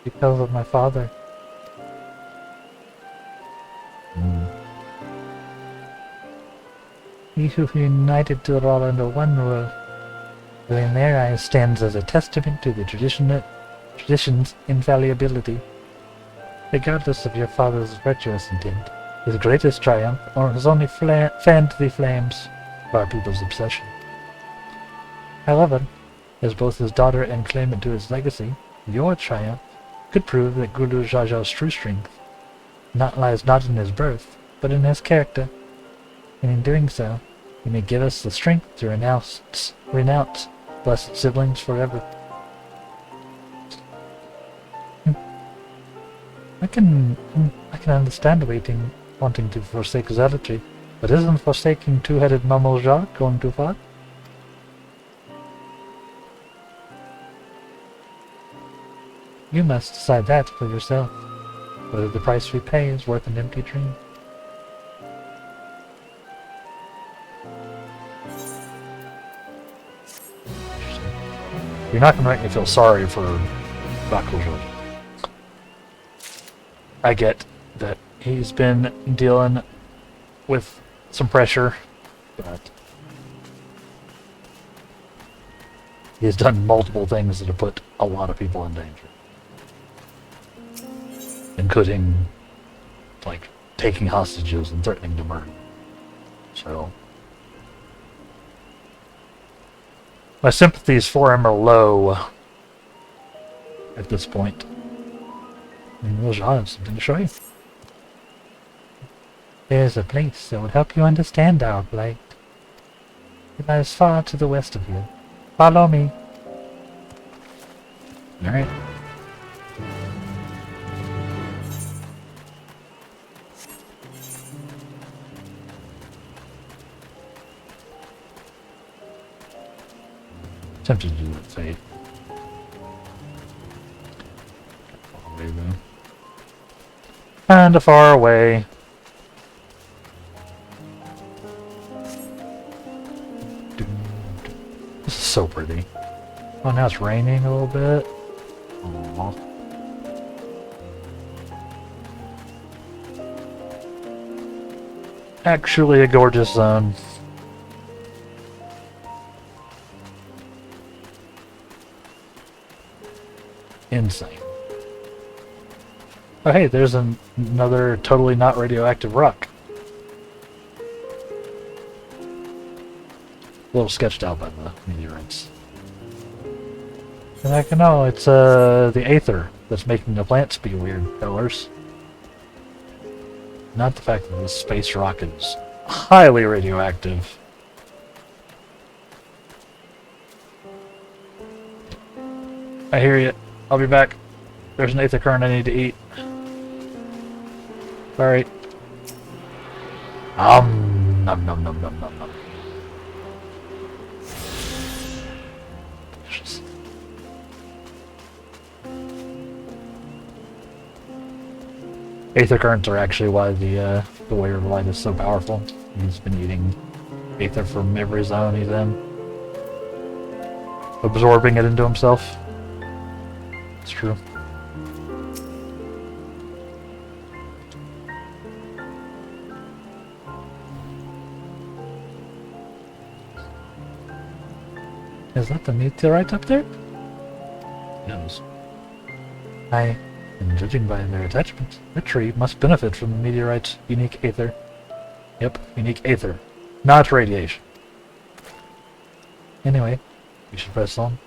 Because of my father. He who united to all under one rule, who in their eyes stands as a testament to the tradition's infallibility. Regardless of your father's virtuous intent, his greatest triumph has only fanned the flames of our people's obsession. However, as both his daughter and claimant to his legacy, your triumph could prove that Guru Jaja's true strength lies not in his birth, but in his character, and in doing so, he may give us the strength to renounce blessed siblings forever. I can understand wanting to forsake zealotry, but isn't forsaking two-headed Mamulja going too far? You must decide that for yourself, whether the price we pay is worth an empty dream. You're not going to make me feel sorry for Bakujo. I get that he's been dealing with some pressure, but he has done multiple things that have put a lot of people in danger. including, like, taking hostages and threatening to murder. So, my sympathies for him are low at this point. And we'll have something to show you. There's a place that will help you understand our plight. It lies far to the west of you. Follow me. Alright. Tempted to do that fate. Kinda far away. This is so pretty. Oh, now it's raining a little bit. Aww. Actually a gorgeous zone. Insane. Oh hey, there's another totally not radioactive rock. A little sketched out by the meteorites. And I can know it's the aether that's making the plants be weird colors. Not the fact that this space rocket is highly radioactive. I hear you. I'll be back. There's an aether current I need to eat. Sorry. Nom nom nom nom nom nom. Delicious. Aether currents are actually why the Warrior of Light is so powerful. He's been eating aether from every zone he's in, absorbing it into himself. It's true. Is that the meteorite up there? Yes. And judging by their attachment, the tree must benefit from the meteorite's unique aether. Yep, unique aether. Not radiation. Anyway, we should press on.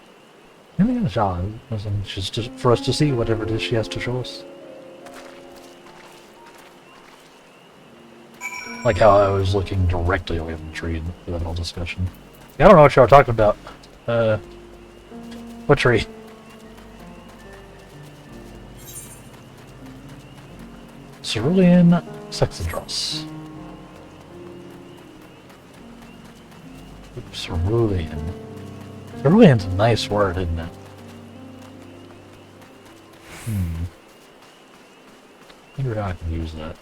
Just for us to see whatever it is she has to show us. Like how I was looking directly away from the tree for that whole discussion. I don't know what y'all are talking about. What tree? Cerulean Sexadros. Cerulean. Cerulean's a nice word, isn't it? I wonder how I can use that.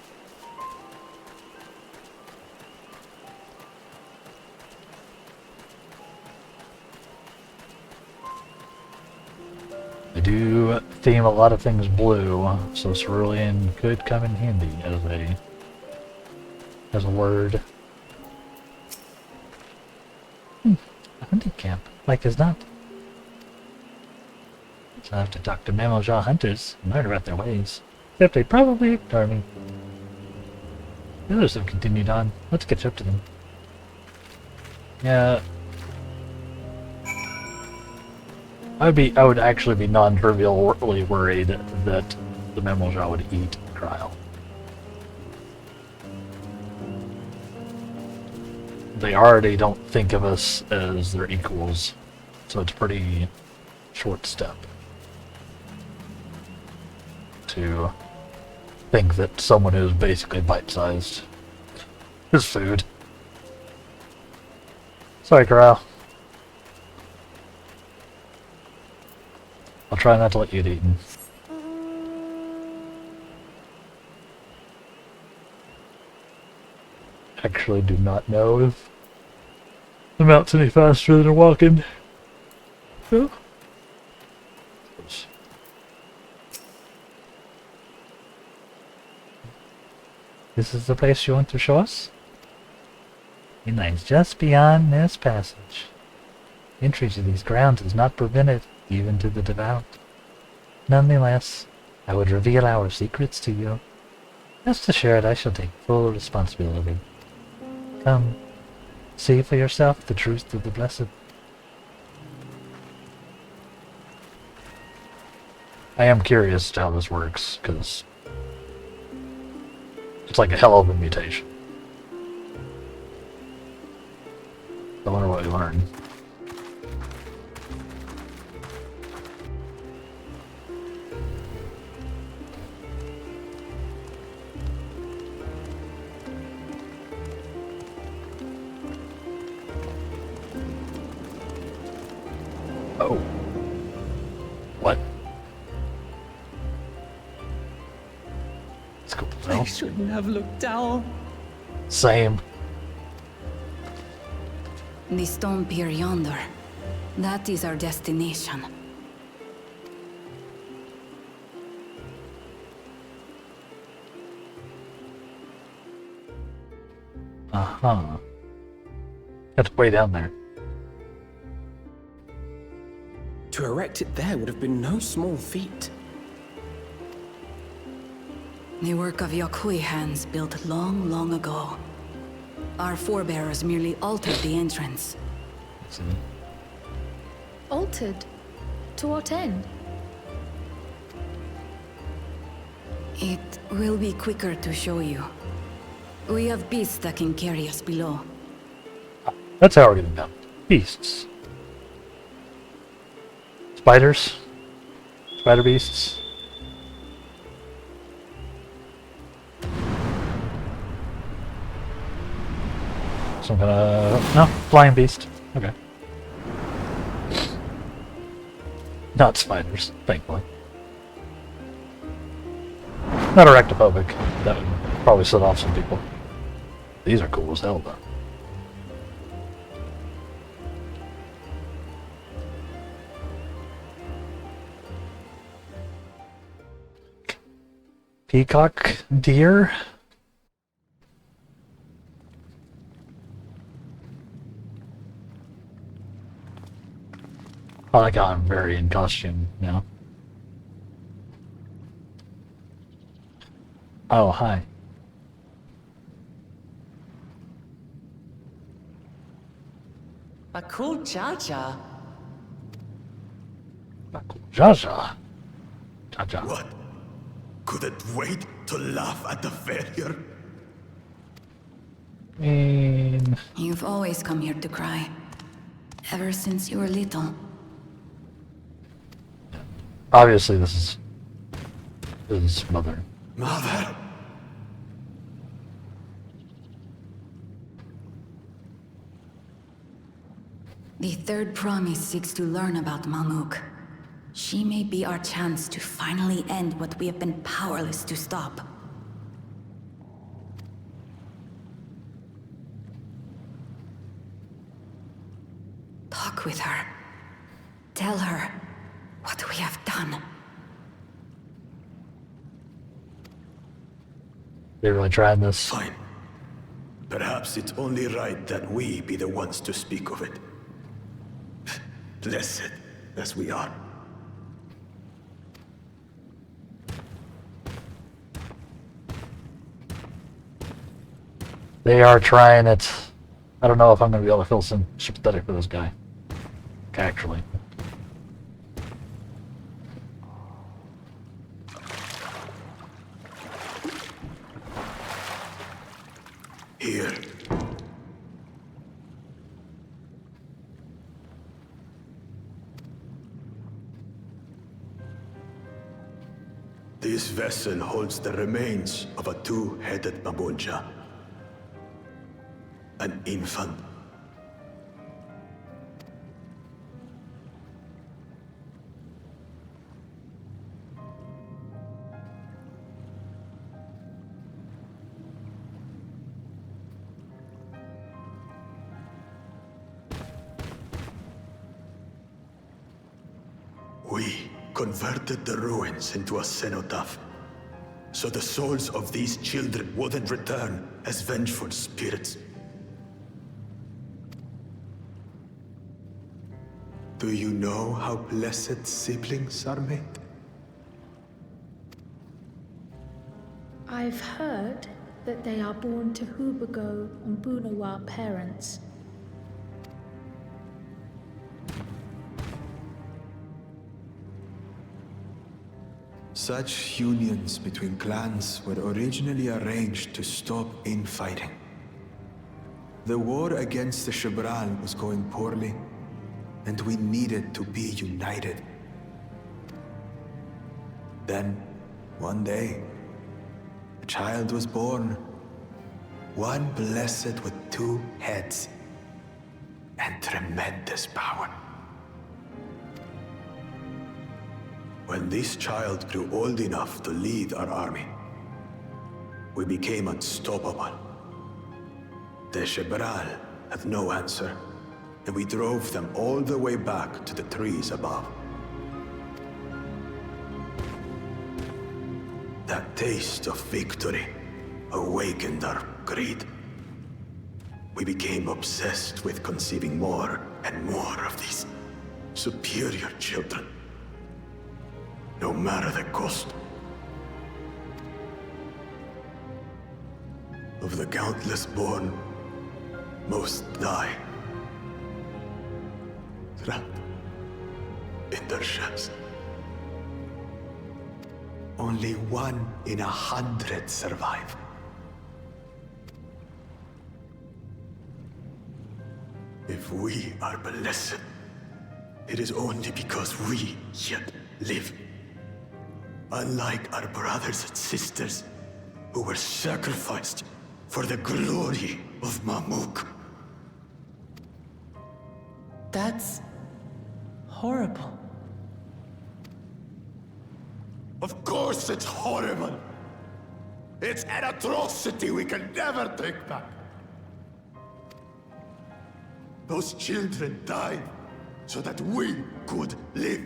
I do theme a lot of things blue, so cerulean could come in handy as a word. A hunting camp, like as not. So I have to talk to mammal jaw hunters and learn about their ways. Except they probably ignore me. The others have continued on. Let's catch up to them. Yeah. I would actually be non-trivially worried that the mammal jaw would eat Trial. They already don't think of us as their equals, so it's a pretty short step to think that someone who's basically bite-sized is food. Sorry, Corral. I'll try not to let you get eaten. Actually do not know if the mount's any faster than walking. Oh. This is the place you want to show us? It lies just beyond this passage. Entry to these grounds is not permitted, even to the devout. Nonetheless, I would reveal our secrets to you. Rest assured, I shall take full responsibility. Come, see for yourself the truth of the blessed. I am curious to how this works, because it's like a hell of a mutation. I wonder what we learn. Oh. What? It's cool. I shouldn't have looked down. Same. The stone pier yonder. That is our destination. Uh-huh. That's way down there. To erect it there would have been no small feat. The work of Yokhui hands built long, long ago. Our forebears merely altered the entrance. Altered? To what end? It will be quicker to show you. We have beasts that can carry us below. That's how we're getting down. Beasts. Spiders. Spider beasts. Some kind of... No, flying beast. Okay. Not spiders, thankfully. Not arachnophobic. That would probably set off some people. These are cool as hell, though. Peacock deer? Oh, I got him very in costume now. Oh, hi. A cool Jaja. Jaja. Jaja. What? Couldn't wait to laugh at the failure? I mean... You've always come here to cry. Ever since you were little. Obviously, this is his mother. Mother? The third promise seeks to learn about Malmuk. She may be our chance to finally end what we have been powerless to stop. Talk with her. Tell her what we have done. They really trying this. Fine. Perhaps it's only right that we be the ones to speak of it. Blessed as we are. They are trying it. I don't know if I'm going to be able to feel some sympathetic for this guy. Actually. Here. This vessel holds the remains of a two-headed Mabonja. An infant. We converted the ruins into a cenotaph, so the souls of these children wouldn't return as vengeful spirits. Do you know how blessed siblings are made? I've heard that they are born to Hubago and Bunawa parents. Such unions between clans were originally arranged to stop infighting. The war against the Shibral was going poorly, and we needed to be united. Then, one day, a child was born. One blessed with 2 heads and tremendous power. When this child grew old enough to lead our army, we became unstoppable. The Shibral had no answer, and we drove them all the way back to the trees above. That taste of victory awakened our greed. We became obsessed with conceiving more and more of these superior children, no matter the cost. Of the countless born, most die, trapped in their shells. Only 1 in 100 survive. If we are blessed, it is only because we yet live. Unlike our brothers and sisters, who were sacrificed for the glory of Mamuk. That's horrible. Of course it's horrible. It's an atrocity we can never take back. Those children died so that we could live.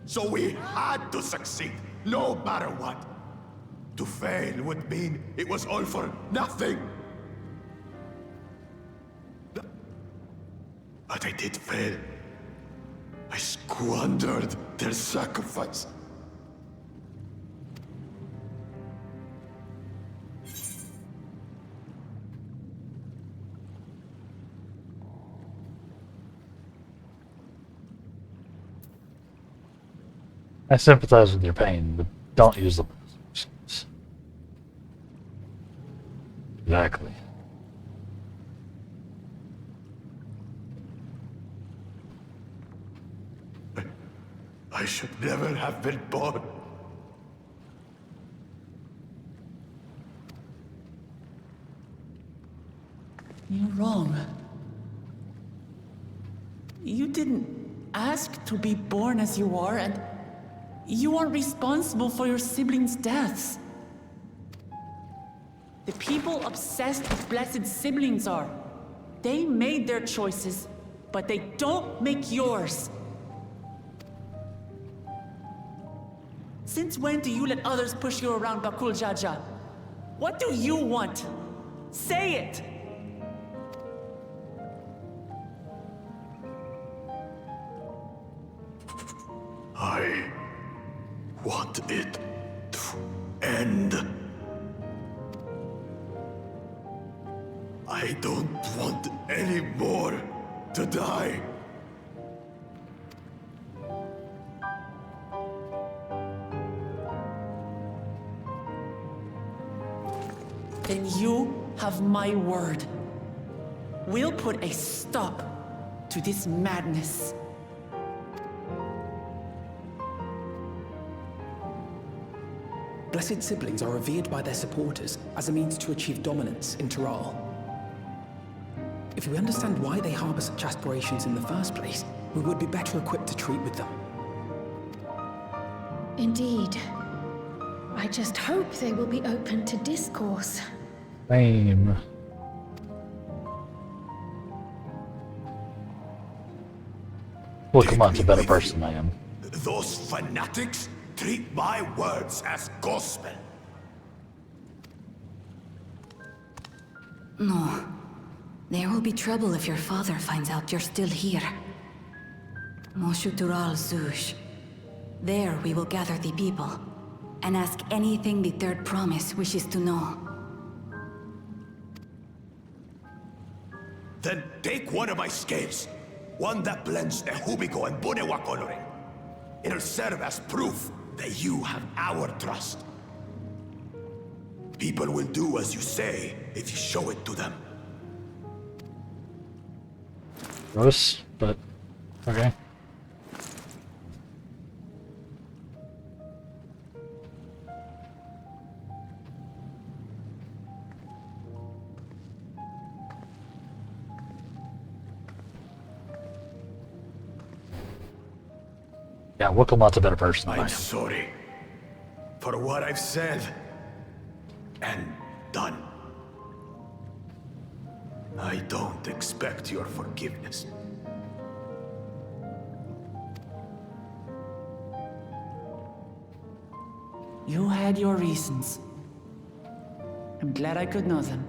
So we had to succeed, no matter what. To fail would mean it was all for nothing. But I did fail. I squandered their sacrifice. I sympathize with your pain, but don't use them. Exactly. I should never have been born. You're wrong. You didn't ask to be born as you are, and you aren't responsible for your siblings' deaths. The people obsessed with blessed siblings are. They made their choices, but they don't make yours. Since when do you let others push you around Bakul Jaja? What do you want? Say it! I want it to end. I don't want any more to die. Then you have my word. We'll put a stop to this madness. Blessed siblings are revered by their supporters as a means to achieve dominance in Taral. If we understand why they harbor such aspirations in the first place, we would be better equipped to treat with them. Indeed. I just hope they will be open to discourse. Same. Look, I'm a better person I am. Those fanatics treat my words as gospel. No. There will be trouble if your father finds out you're still here. Moshutural Zush. There we will gather the people. and ask anything the Third Promise wishes to know. Then take one of my scales. One that blends the Hubico and Bunewa coloring. It'll serve as proof that you have our trust. People will do as you say if you show it to them. Gross, but okay. Yeah, Wickelmot's a better person than I I'm am. sorry for what I've said and done. I don't expect your forgiveness. You had your reasons. I'm glad I could know them.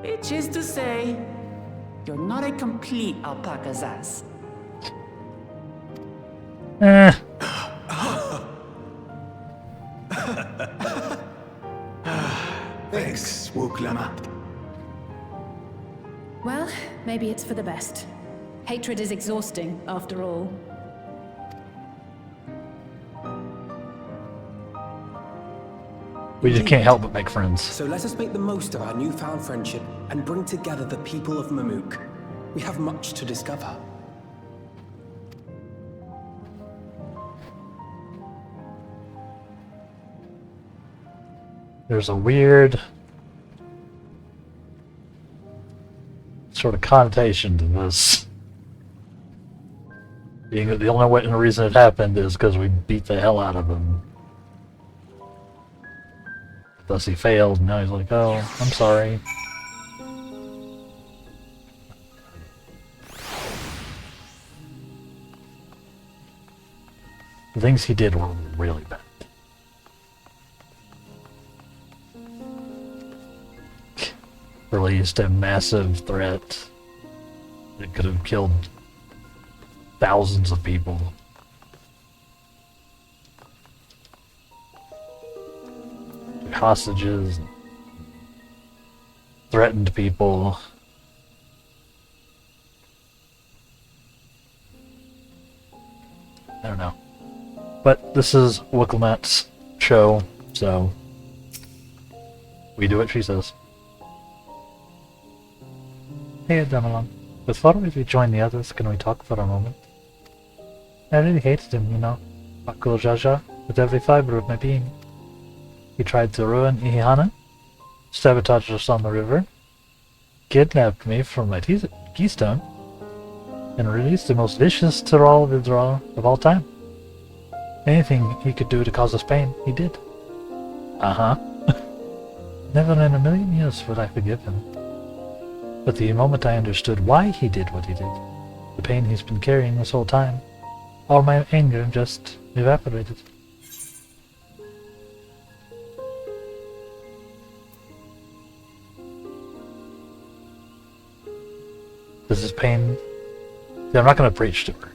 Which is to say, you're not a complete alpaca's ass. Eh, Thanks, Wuklama. Well, maybe it's for the best. Hatred is exhausting, after all. we just can't help but make friends. So let us make the most of our newfound friendship and bring together the people of Mamuk. We have much to discover. There's a weird sort of connotation to this. Being that the only reason it happened is because we beat the hell out of him. Thus he failed, and now he's like, oh, I'm sorry. The things he did were really bad. Released a massive threat that could have killed thousands of people. Took hostages, threatened people. I don't know. But this is Wickelmat's show, so we do what she says. Hey, Damelon. Before we join the others, can we talk for a moment? I really hated him, you know. Bakul Jaja, with every fiber of my being. He tried to ruin Ihana, sabotaged us on the river, kidnapped me from my keystone, and released the most vicious Tyrol withdrawal of all time. Anything he could do to cause us pain, he did. Uh-huh. Never in a million years would I forgive him. But the moment I understood why he did what he did, the pain he's been carrying this whole time, all my anger just evaporated. Does this pain... See, I'm not going to preach to her.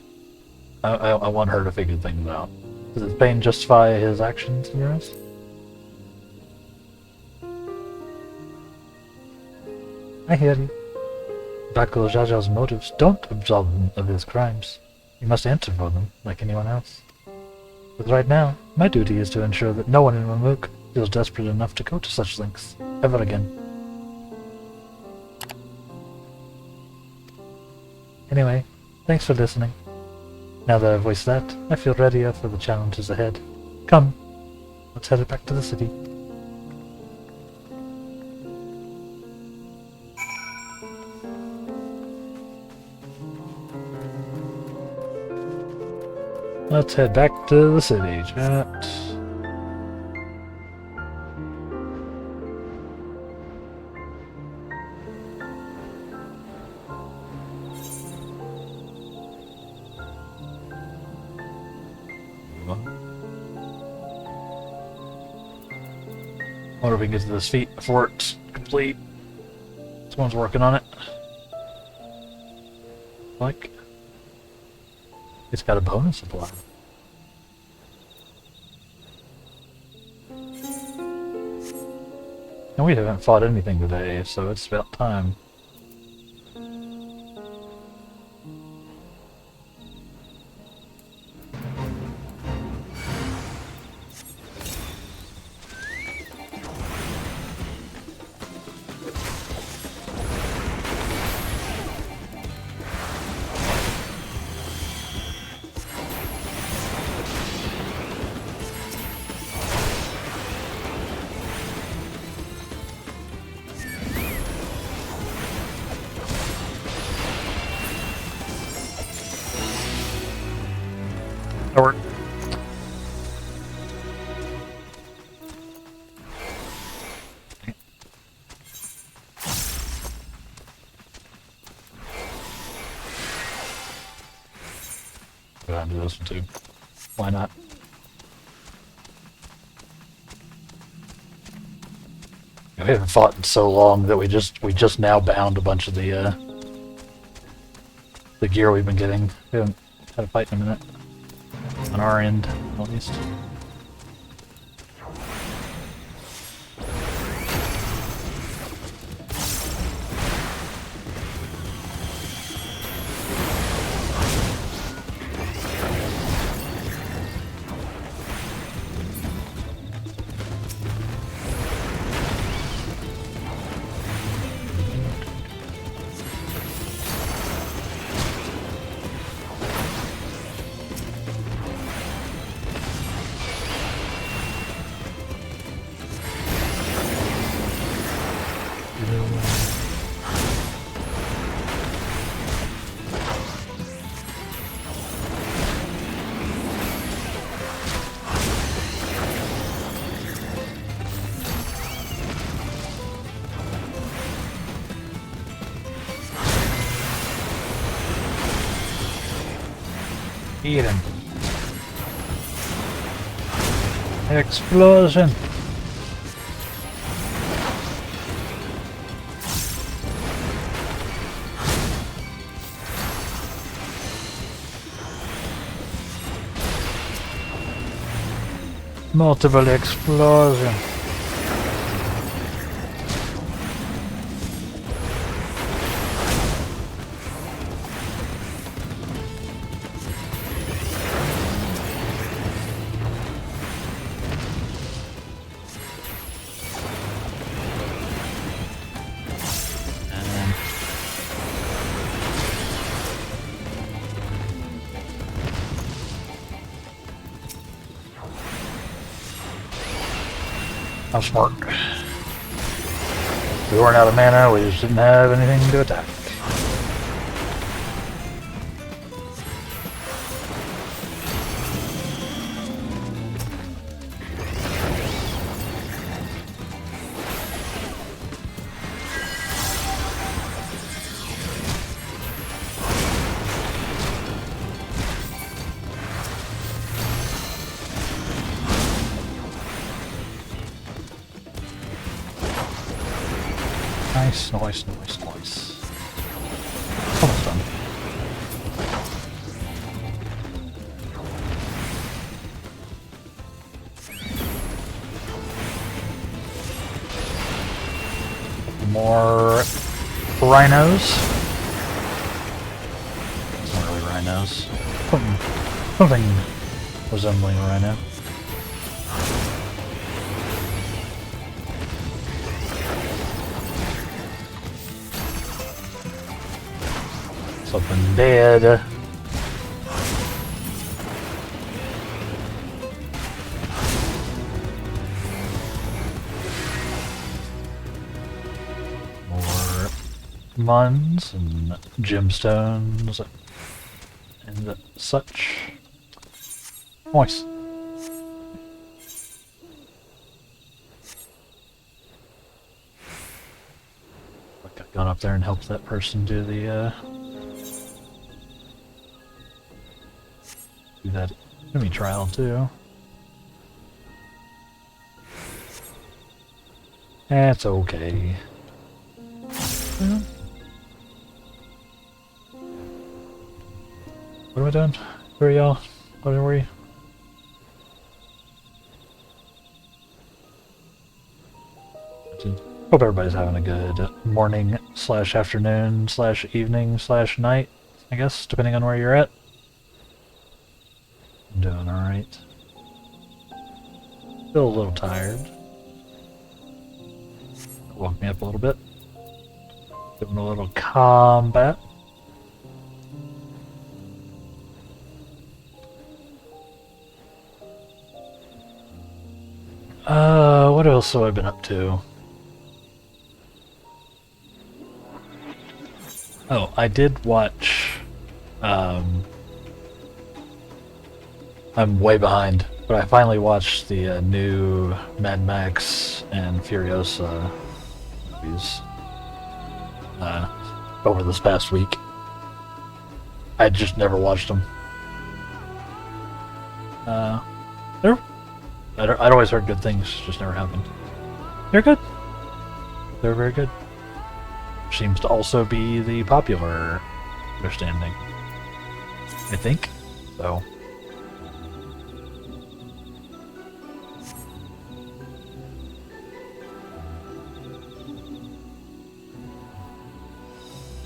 I want her to figure things out. Does this pain justify his actions in your eyes? I hear you. Bakul Jaja's motives don't absolve him of his crimes. He must answer for them, like anyone else. But right now, my duty is to ensure that no one in Mamuk feels desperate enough to go to such lengths, ever again. Anyway, thanks for listening. Now that I've voiced that, I feel readier for the challenges ahead. Come, let's head back to the city. Let's head back to the city, chat. wonder if we can get to this feat before it's complete. Someone's working on it. Like, it's got a bonus supply. And we haven't fought anything today, so it's about time. Or go down to this one too. Why not? We haven't fought in so long that we just now bound a bunch of the gear we've been getting. We haven't had a fight in a minute. On our end, at least. Eat him. Explosion. Multiple explosion. How smart. We weren't out of mana, we just didn't have anything to attack. Nice, nice, nice, nice. Almost done. More rhinos. It's not really rhinos. Something resembling a rhino. Something dead. More muns and gemstones and such. Nice. Like I've gone up there and helped that person do the do that enemy trial too. That's okay. Well, what am I doing? Where are y'all? What are we? Hope everybody's having a good morning slash afternoon slash evening slash night, I guess, depending on where you're at. I'm doing alright. Still a little tired. Woke me up a little bit. Doing a little combat. What else have I been up to? Oh, I did watch, I'm way behind, but I finally watched the new Mad Max and Furiosa movies over this past week. I just never watched them. I'd always heard good things, just never happened. They're good. They're very good. Seems to also be the popular understanding, I think. So,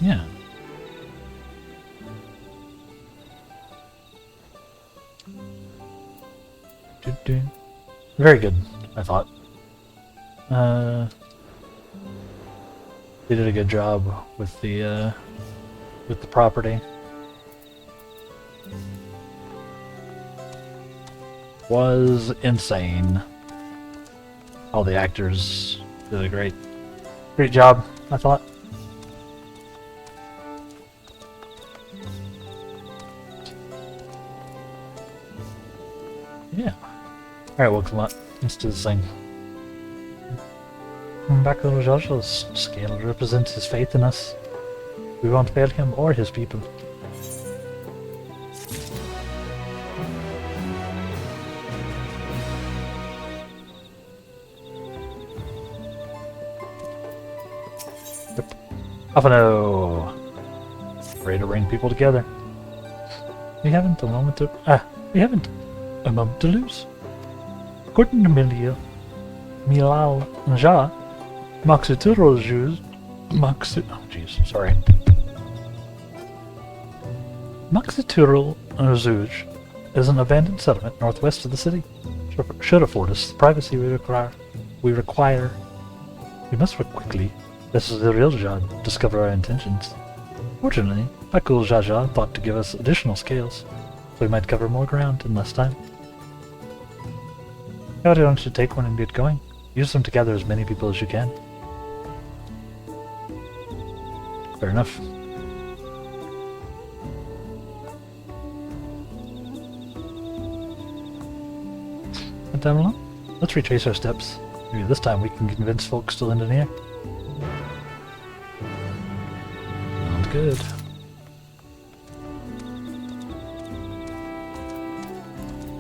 yeah. Very good, I thought. They did a good job with the property. Was insane. All the actors did a great job, I thought. Yeah. Alright, welcome up. Let's do this thing. Back on Jojo's scale represents his faith in us. We won't fail him or his people. Yep. Afano! Ready to bring people together. We haven't a moment to lose. According to Milal Nja, Maxituro Jews. Maxituro Zuj is an abandoned settlement northwest of the city. Should afford us the privacy we require. We must work quickly. This is the real job to discover our intentions. Fortunately, Bakul Jaja thought to give us additional scales, so we might cover more ground in less time. How long should take one and get going? Use them to gather as many people as you can. Fair enough. And time alone? Let's retrace our steps. Maybe this time we can convince folks to lend an ear. Sounds good.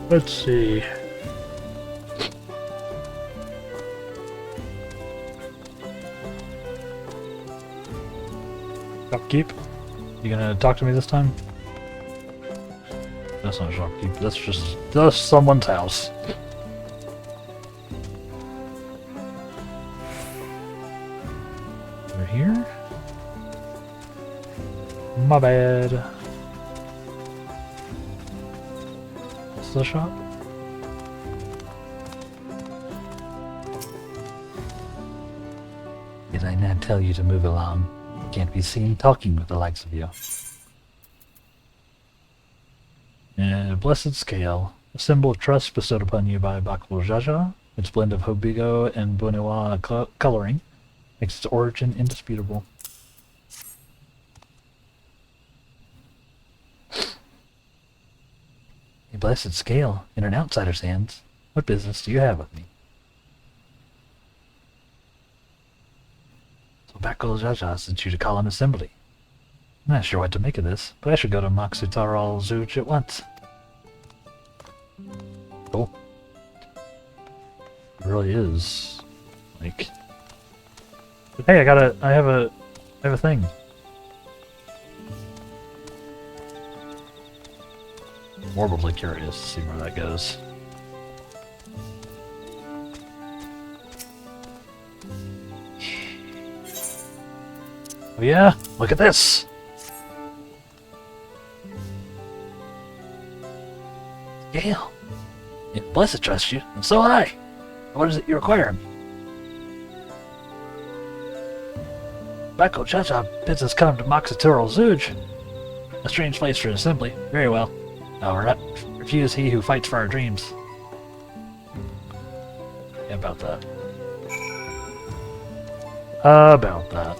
Let's see. Shopkeep? You gonna talk to me this time? That's not shopkeep, that's just someone's house. Over here? My bad. This is the shop? Did I not tell you to move along? Can't be seen talking with the likes of you. Blessed Scale, a symbol of trust bestowed upon you by Bakul Jaja. Its blend of Hobigo and Bunewa coloring makes its origin indisputable. A blessed scale in an outsider's hands. What business do you have with me? So Bakul Jaja sent you to call an assembly. I'm not sure what to make of this, but I should go to Maxutaral Zuj at once. Cool. It really is, like, Hey, I have a thing. Morbidly curious to see where that goes. Oh yeah, look at this! Gale! Yeah, blessed trust you, and so I! What is it you require of me? Bako Chacha bids us come to Moxituro Zuj. A strange place for an assembly. Very well. However, refuse he who fights for our dreams. Yeah, about that. About that.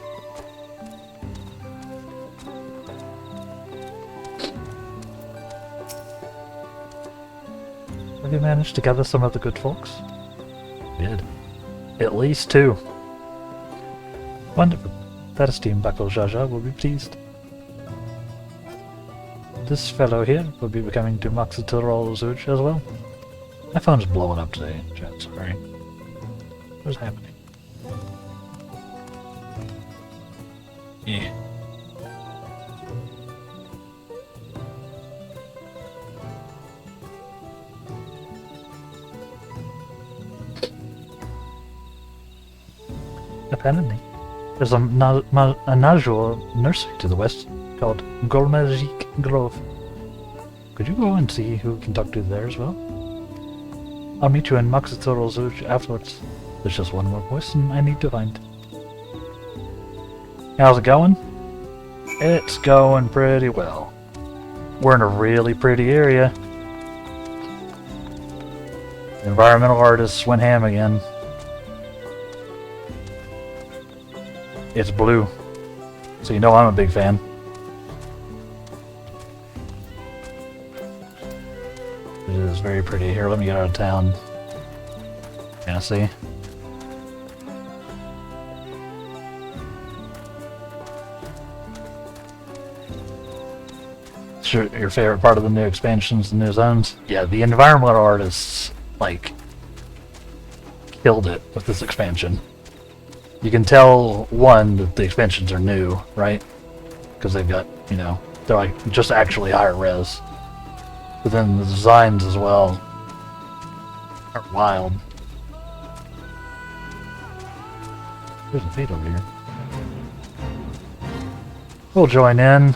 Have you managed to gather some of the good folks? Did. At least 2. Wonderful. That esteemed Bako Jaja will be pleased. This fellow here will be becoming to Moxituro Zuj as well. My phone's blowing up today, chat, sorry. What's happening? Yeah. Apparently, there's a Najua nursery to the west called Golmazik Grove. Could you go and see who we can talk to there as well? I'll meet you in Moxituro Zuj afterwards. There's just one more person I need to find. How's it going? It's going pretty well. We're in a really pretty area. The environmental artists went ham again. It's blue, so you know I'm a big fan. It is very pretty. Here, let me get out of town. Yeah, see? Sure, your favorite part of the new expansions and new zones? Yeah, the environmental artists, like, killed it with this expansion. You can tell, one, that the expansions are new, right? Because they've got, you know, they're like just actually higher res. But then the designs as well are wild. There's a fate over here. We'll join in.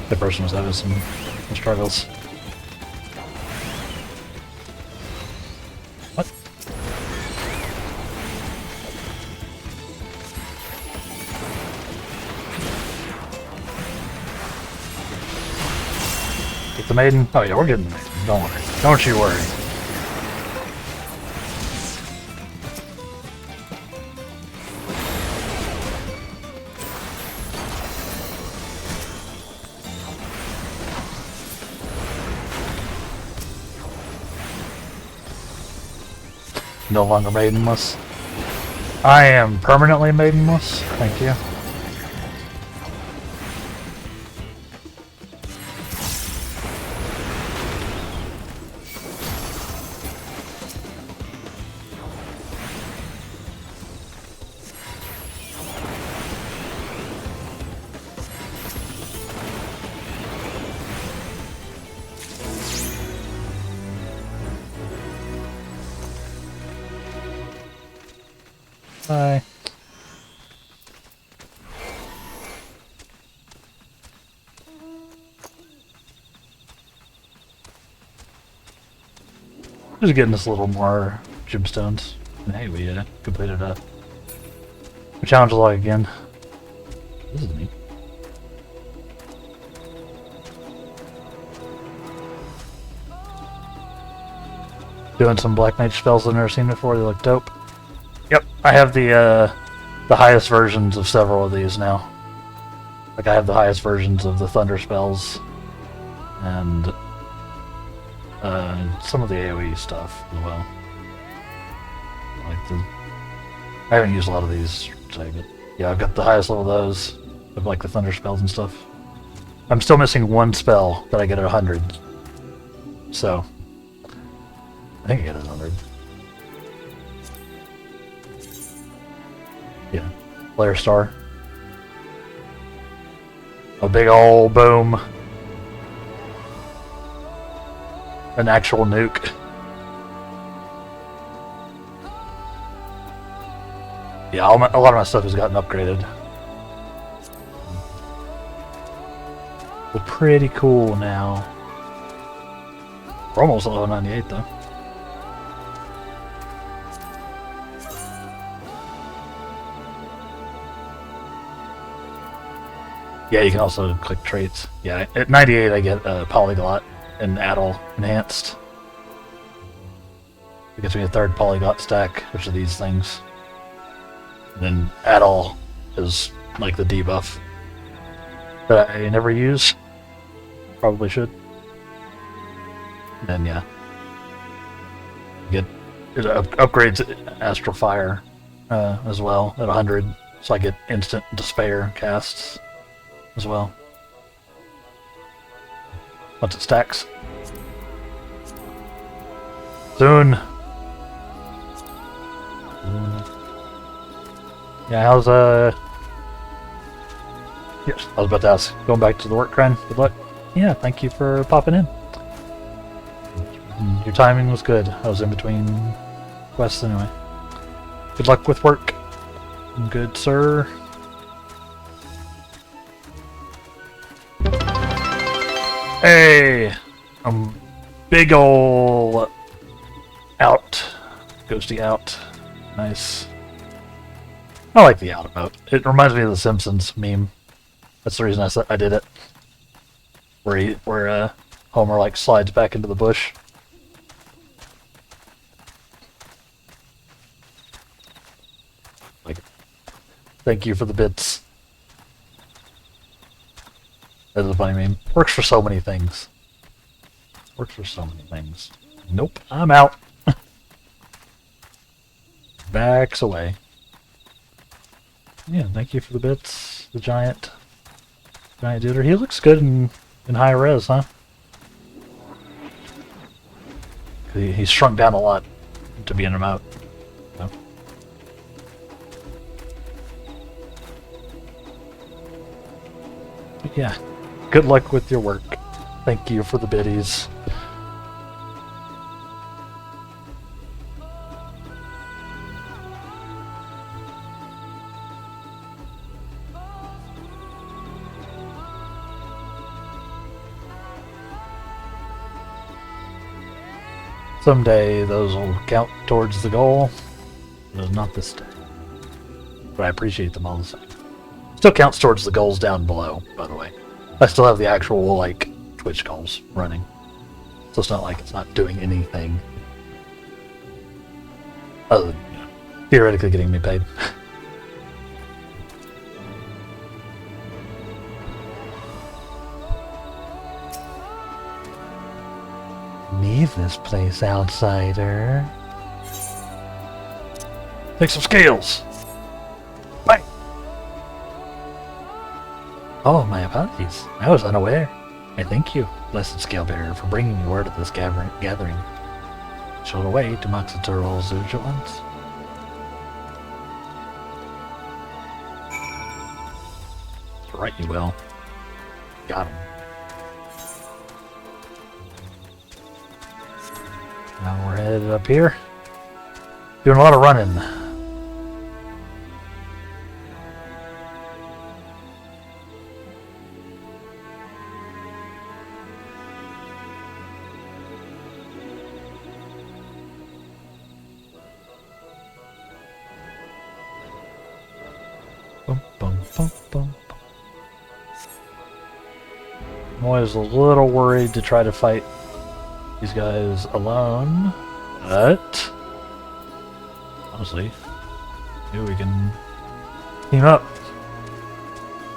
The person was having some struggles. What? Get the maiden? Oh yeah, we're getting the maiden. Don't worry. Don't you worry. No longer maidenless. I am permanently maidenless. Thank you. Bye. Just getting us a little more gemstones. And hey, we completed a challenge log again. This is neat. Doing some Black Mage spells I've never seen before. They look dope. Yep, I have the highest versions of several of these now. Like I have the highest versions of the thunder spells and some of the AoE stuff as well. I haven't used a lot of these today, but yeah, I've got the highest level of those of like the thunder spells and stuff. I'm still missing one spell that I get at 100, so I think I get it at 100. Yeah, Flare Star. A big ol' boom. An actual nuke. Yeah, a lot of my stuff has gotten upgraded. We're pretty cool now. We're almost at level 98 though. Yeah, you can also click traits. Yeah, at 98 I get Polyglot and Addle enhanced. It gets me a third Polyglot stack, which are these things. And then Addle is like the debuff that I never use. Probably should. And then yeah, it upgrades Astral Fire as well at 100, so I get instant Despair casts as well once it stacks. Soon. Yeah, how's yes, I was about to ask. Going back to the work grind. Good luck. Yeah, thank you for popping in. Your timing was good. I was in between quests anyway. Good luck with work. Good, sir. Hey! Big ol' out. Ghosty out. Nice. I like the out emote. It reminds me of the Simpsons meme. That's the reason I did it. Where Homer like slides back into the bush. Like, thank you for the bits. That's a funny meme. Works for so many things. Works for so many things. Nope, I'm out. Backs away. Yeah, thank you for the bits. The giant duder. He looks good in high res, huh? He's shrunk down a lot to be in a mount. So. But yeah, good luck with your work. Thank you for the biddies. Someday those will count towards the goal, but not this day. But I appreciate them all the same. Still counts towards the goals down below, by the way. I still have the actual, like, Twitch goals running. So it's not like it's not doing anything. Other than, you know, theoretically getting me paid. Leave this place, outsider. Take some scales. Bye. Oh, my apologies. I was unaware. I thank you, blessed scale bearer, for bringing me word of this gathering. Show the way to Moxatural's vigilance. Right, you will. Got him. Now we're headed up here. Doing a lot of running. Bum, bum, bum, bum. I'm always a little worried to try to fight these guys alone, but honestly, maybe we can team up,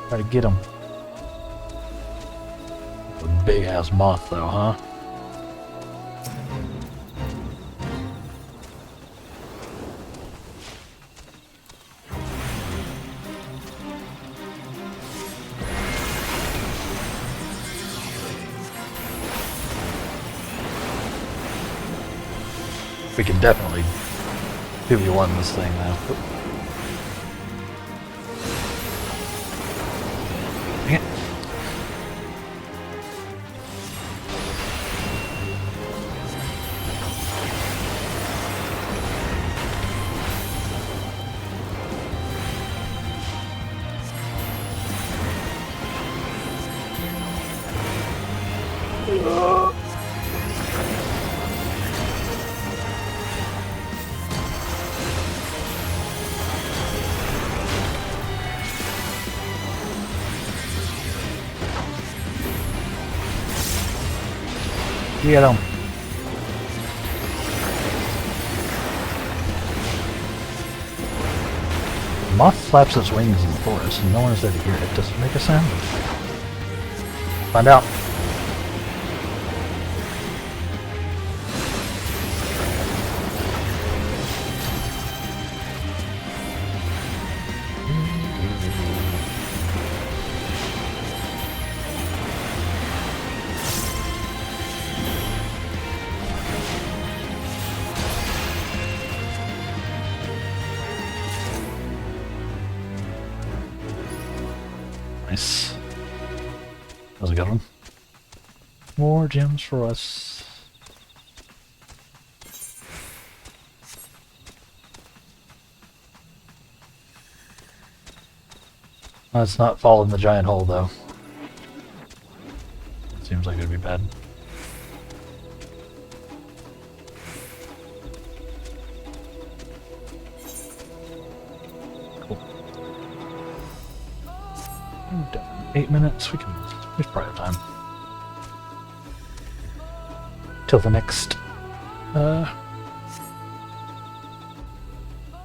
try to get them. big ass moth though, huh? We can definitely 2v1 this thing now. Dang it. Get him. Moth flaps its wings in the forest and no one is there to hear it. Does it make a sound? Find out. Nice. That was a good one. More gems for us. Let's not fall in the giant hole, though. Seems like it'd be bad. Done. 8 minutes. We've probably have time till the next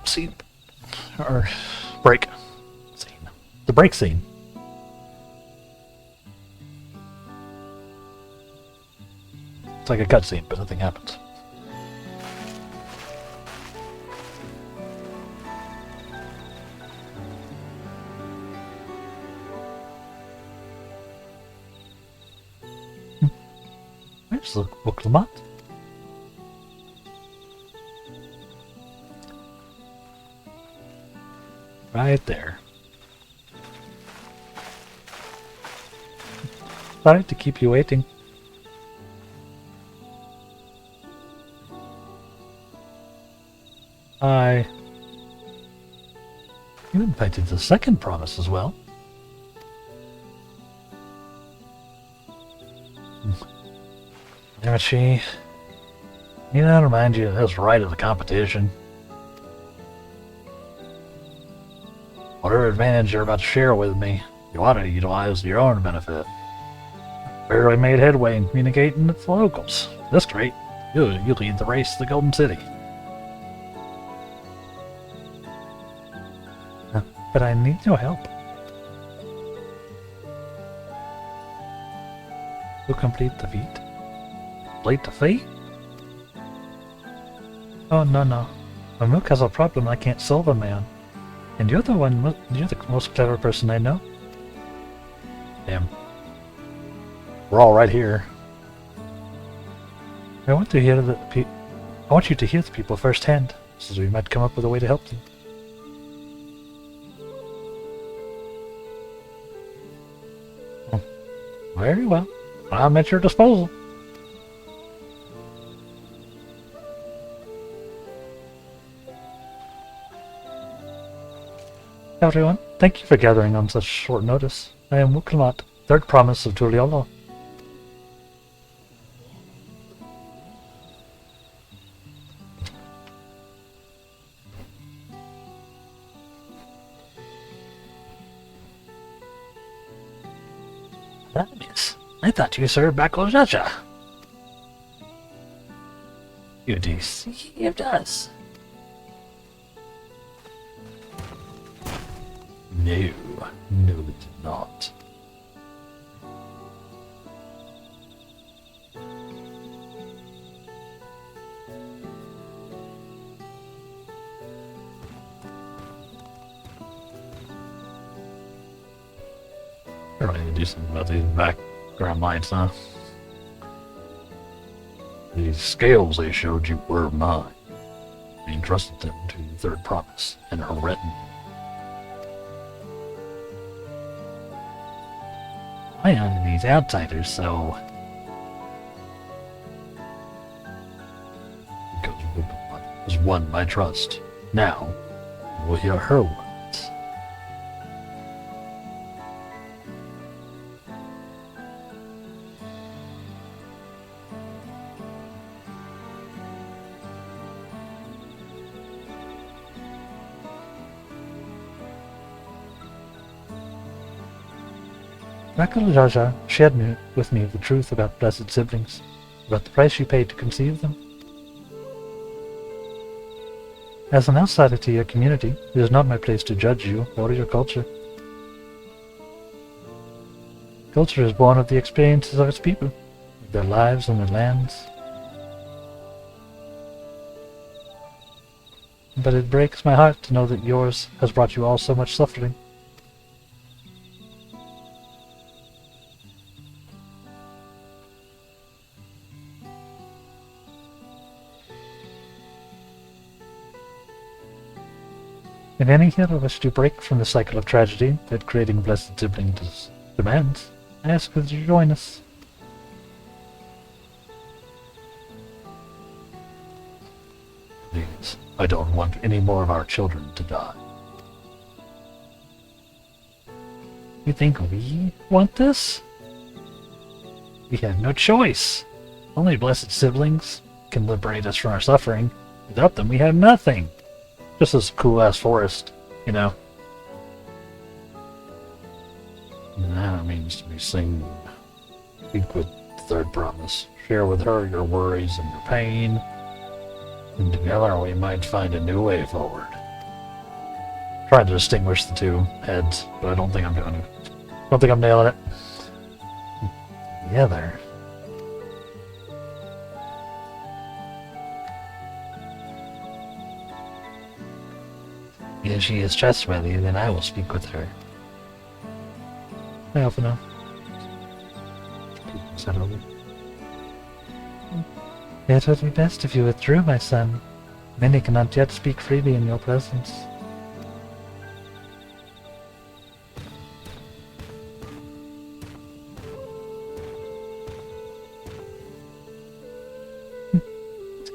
scene or break scene. The break scene. It's like a cutscene, but nothing happens. Where's the Oklamat? Right there. Sorry to keep you waiting. You invited the second promise as well. Damn it, she. You know, remind you, that was right of the competition. Whatever advantage you're about to share with me, you ought to utilize to your own benefit. Barely made headway in communicating with the locals. That's great. You lead the race to the Golden City. But I need your help. To complete the feat. Complete the feat? Oh, no. Mamuk has a problem I can't solve, man. And you're the most clever person I know. Damn. We're all right here. I want you to hear the people firsthand, so we might come up with a way to help them. Very well. I'm at your disposal. Everyone, thank you for gathering on such short notice. I am Wuklamat, third promise of Tuliolo. That is. I thought you served Bakojaja. You deceived us. No, it did not. Really need to do something about these background lights, huh? These scales they showed you were mine. I entrusted them to the Third Promise and her retinue. I own these outsiders, so... Because Woodbine has won my trust. Now, you will hear her words. Rakalajaja shared with me the truth about blessed siblings, about the price you paid to conceive them. As an outsider to your community, it is not my place to judge you or your culture. Culture is born of the experiences of its people, of their lives and their lands. But it breaks my heart to know that yours has brought you all so much suffering. If any hero wishes to break from the cycle of tragedy that creating blessed siblings demands, I ask that you join us. Please, I don't want any more of our children to die. You think we want this? We have no choice. Only blessed siblings can liberate us from our suffering. Without them, we have nothing. Just this cool-ass forest, you know. And that means to be seen. Speak with the Third Promise. Share with her your worries and your pain. And together we might find a new way forward. Trying to distinguish the two heads, but I don't think I'm doing it. I don't think I'm nailing it. Together. If she is trustworthy, then I will speak with her. I often know. It would be best if you withdrew, my son. Many cannot yet speak freely in your presence.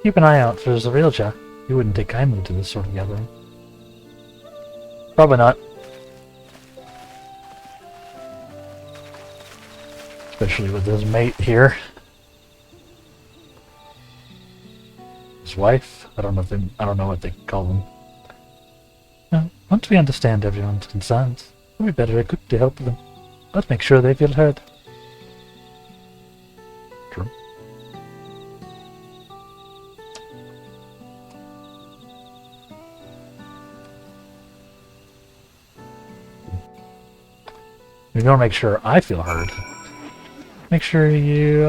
Keep an eye out for Zarilja. You wouldn't take kindly to this sort of gathering. Probably not. Especially with his mate here. His wife? I don't know what they call them. Now, once we understand everyone's concerns, we'll be better equipped to help them. Let's make sure they feel heard. True. If you want to make sure I feel heard, make sure you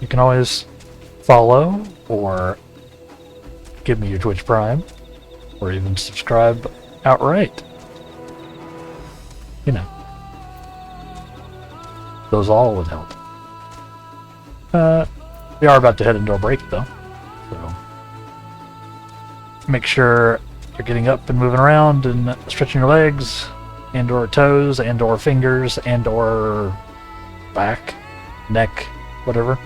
can always follow or give me your Twitch Prime or even subscribe outright. You know, those all would help. We are about to head into a break though, so make sure you're getting up and moving around and stretching your legs and or toes and or fingers and or back, neck, whatever.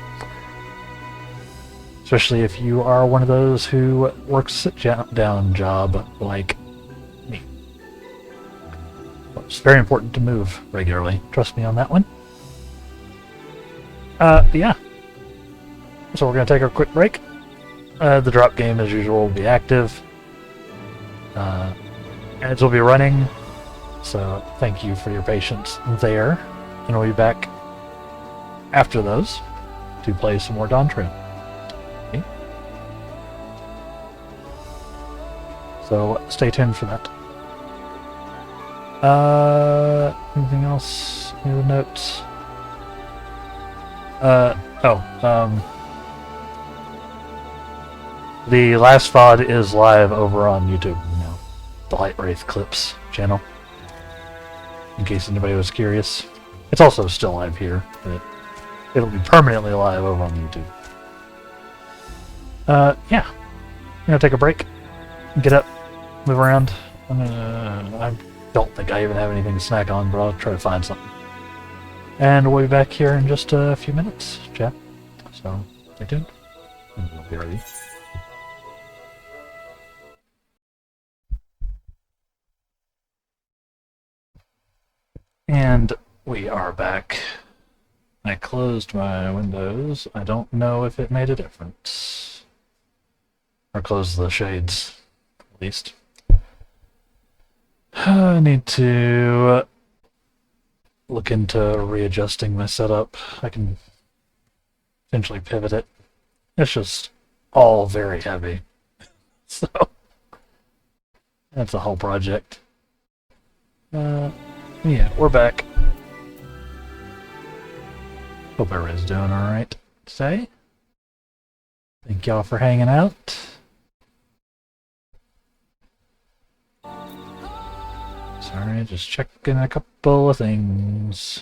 Especially if you are one of those who works a sit-down job like me. Well, it's very important to move regularly. Trust me on that one. But yeah. So we're going to take a quick break. The drop game, as usual, will be active. Ads will be running. So thank you for your patience there. And we'll be back after those to play some more Dawntrail. Okay. So stay tuned for that. Anything else? Any other notes? The last VOD is live over on YouTube now. The Light Wraith Clips channel. in case anybody was curious. It's also still live here, but it'll be permanently live over on YouTube. Yeah. I'm gonna take a break, get up, move around. I don't think I even have anything to snack on, but I'll try to find something. And we'll be back here in just a few minutes, chat. So, stay tuned. And we'll be ready. And we are back. I closed my windows. I don't know if it made a difference. Or closed the shades, at least. I need to look into readjusting my setup. I can eventually pivot it. It's just all very heavy. So, that's a whole project. Yeah, we're back. Hope everybody's doing alright today. Thank y'all for hanging out. Sorry, just checking a couple of things.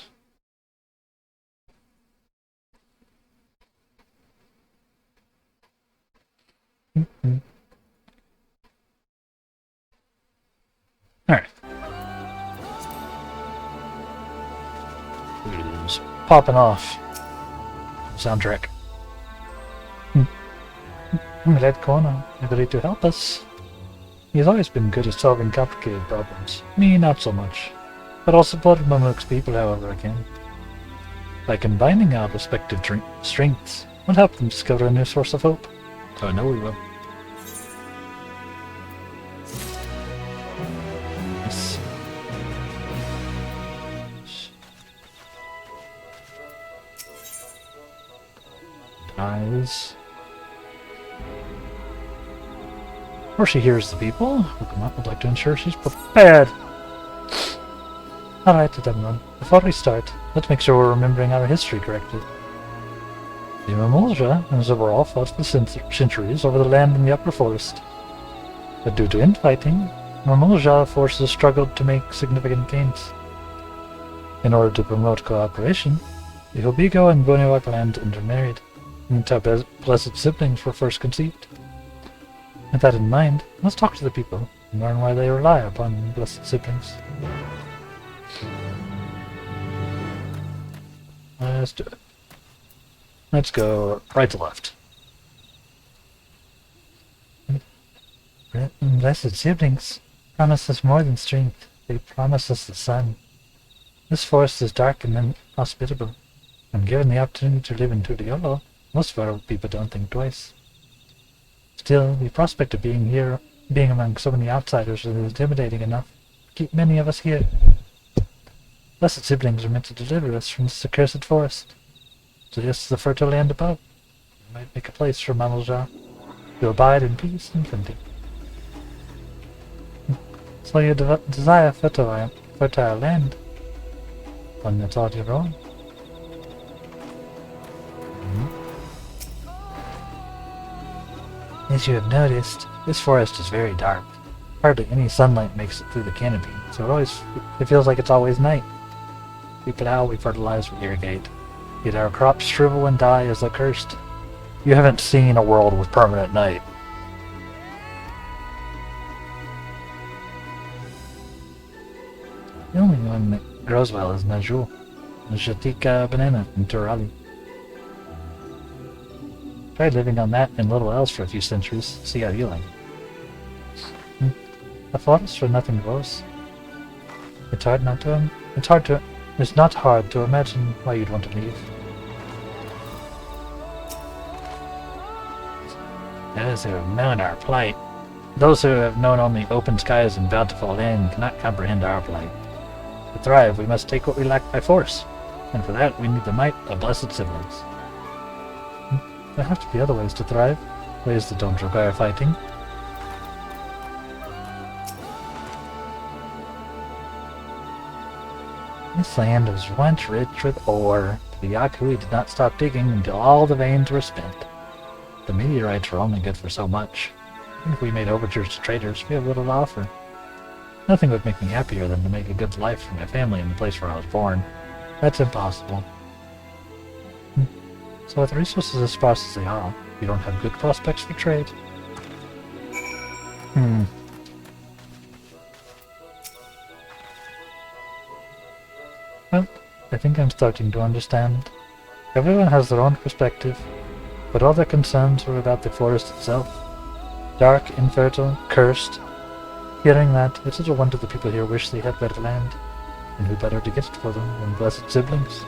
Alright. Who's popping off? Soundtrack. Red Corner, ready to help us. He's always been good at solving complicated problems. Me, not so much. But I'll support Mamook's people however I can. By combining our respective strengths, we'll help them discover a new source of hope. So I know we will. Yes. Eyes. Or she hears the people who come up. Would like to ensure she's prepared. Alright, everyone. Before we start, let's make sure we're remembering our history correctly. The Mamulja and Zabaral fought for centuries over the land in the upper forest. But due to infighting, Mamulja forces struggled to make significant gains. In order to promote cooperation, the Hobigo and Boniwak land intermarried, and the blessed siblings were first conceived. With that in mind, let's talk to the people and learn why they rely upon blessed siblings. Let's do it. Let's go right to left. Blessed siblings promise us more than strength. They promise us the sun. This forest is dark and inhospitable. When given the opportunity to live in Tuliolo, most of our people don't think twice. Still, the prospect of being among so many outsiders is intimidating enough to keep many of us here. Blessed siblings are meant to deliver us from this accursed forest. To this the fertile land above. We might make a place for Mamulja to abide in peace and plenty. So you desire fertile land, one that's all your own. As you have noticed, this forest is very dark. Hardly any sunlight makes it through the canopy, so it feels like it's always night. We plow, we fertilize, we irrigate. Yet our crops shrivel and die as accursed. You haven't seen a world with permanent night. The only one that grows well is Najul, the Jatika banana in Turali. Tried living on that and little else for a few centuries, see how you like it. A forest where nothing grows. It's not hard to imagine why you'd want to leave. Those who have known our plight, those who have known only open skies and bountiful land cannot comprehend our plight. To thrive, we must take what we lack by force, and for that we need the might of blessed siblings. There have to be other ways to thrive, ways that don't require fighting. This land was once rich with ore. The Yakui did not stop digging until all the veins were spent. The meteorites were only good for so much. Even if we made overtures to traders, we have little to offer. Nothing would make me happier than to make a good life for my family in the place where I was born. That's impossible. So with resources as sparse as they are, you don't have good prospects for trade. Well, I think I'm starting to understand. Everyone has their own perspective, but all their concerns were about the forest itself. Dark, infertile, cursed. Hearing that, it's little wonder the people here wish they had better land, and who better to get it for them than blessed siblings.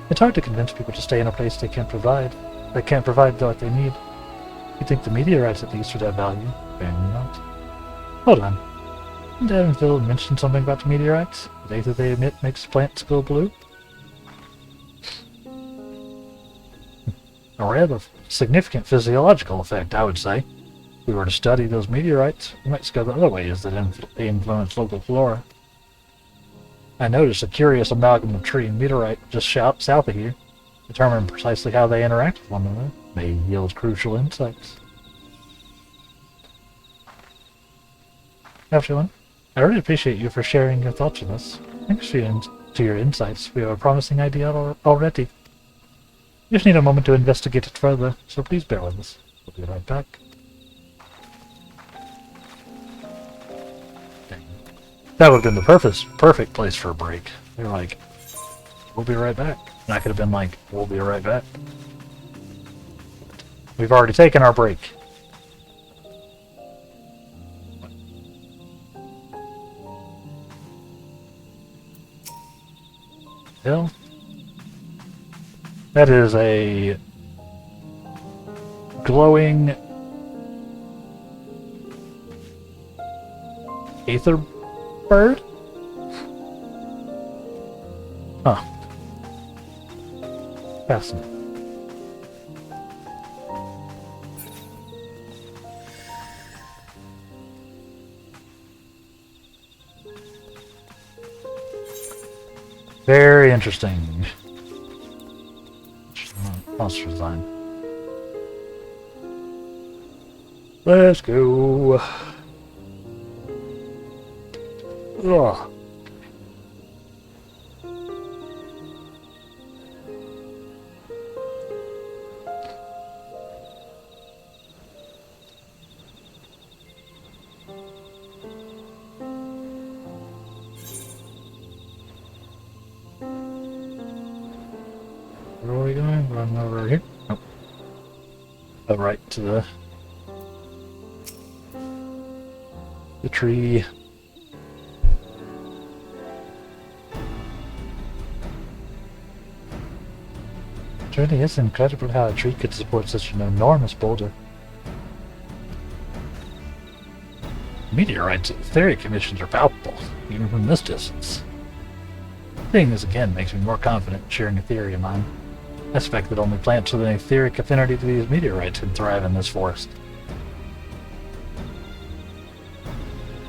It's hard to convince people to stay in a place they can't provide what they need. You'd think the meteorites at least would have value, apparently not. Hold on. Didn't Phil mention something about the meteorites? The ether they emit makes plants go blue? A rather significant physiological effect, I would say. If we were to study those meteorites, we might discover other ways that they influence local flora. I noticed a curious amalgam of tree and meteorite just south of here. Determine precisely how they interact with one another may yield crucial insights. Everyone, I really appreciate you for sharing your thoughts with us. Thanks to your insights. We have a promising idea already. We just need a moment to investigate it further, so please bear with us. We'll be right back. Dang. That would have been the perfect place for a break. They were like, we'll be right back. And I could have been like, we'll be right back. We've already taken our break. Hell? That is a glowing aether bird? Huh. Fascinating. Very interesting. Monster design. Let's go. Ugh. Where are we going? We're over here. Nope. Oh, right to the tree. It really is incredible how a tree could support such an enormous boulder. Meteorites' etheric emissions are palpable, even from this distance. Seeing this again makes me more confident in sharing a theory of mine. I suspect that only plants with an etheric affinity to these meteorites can thrive in this forest.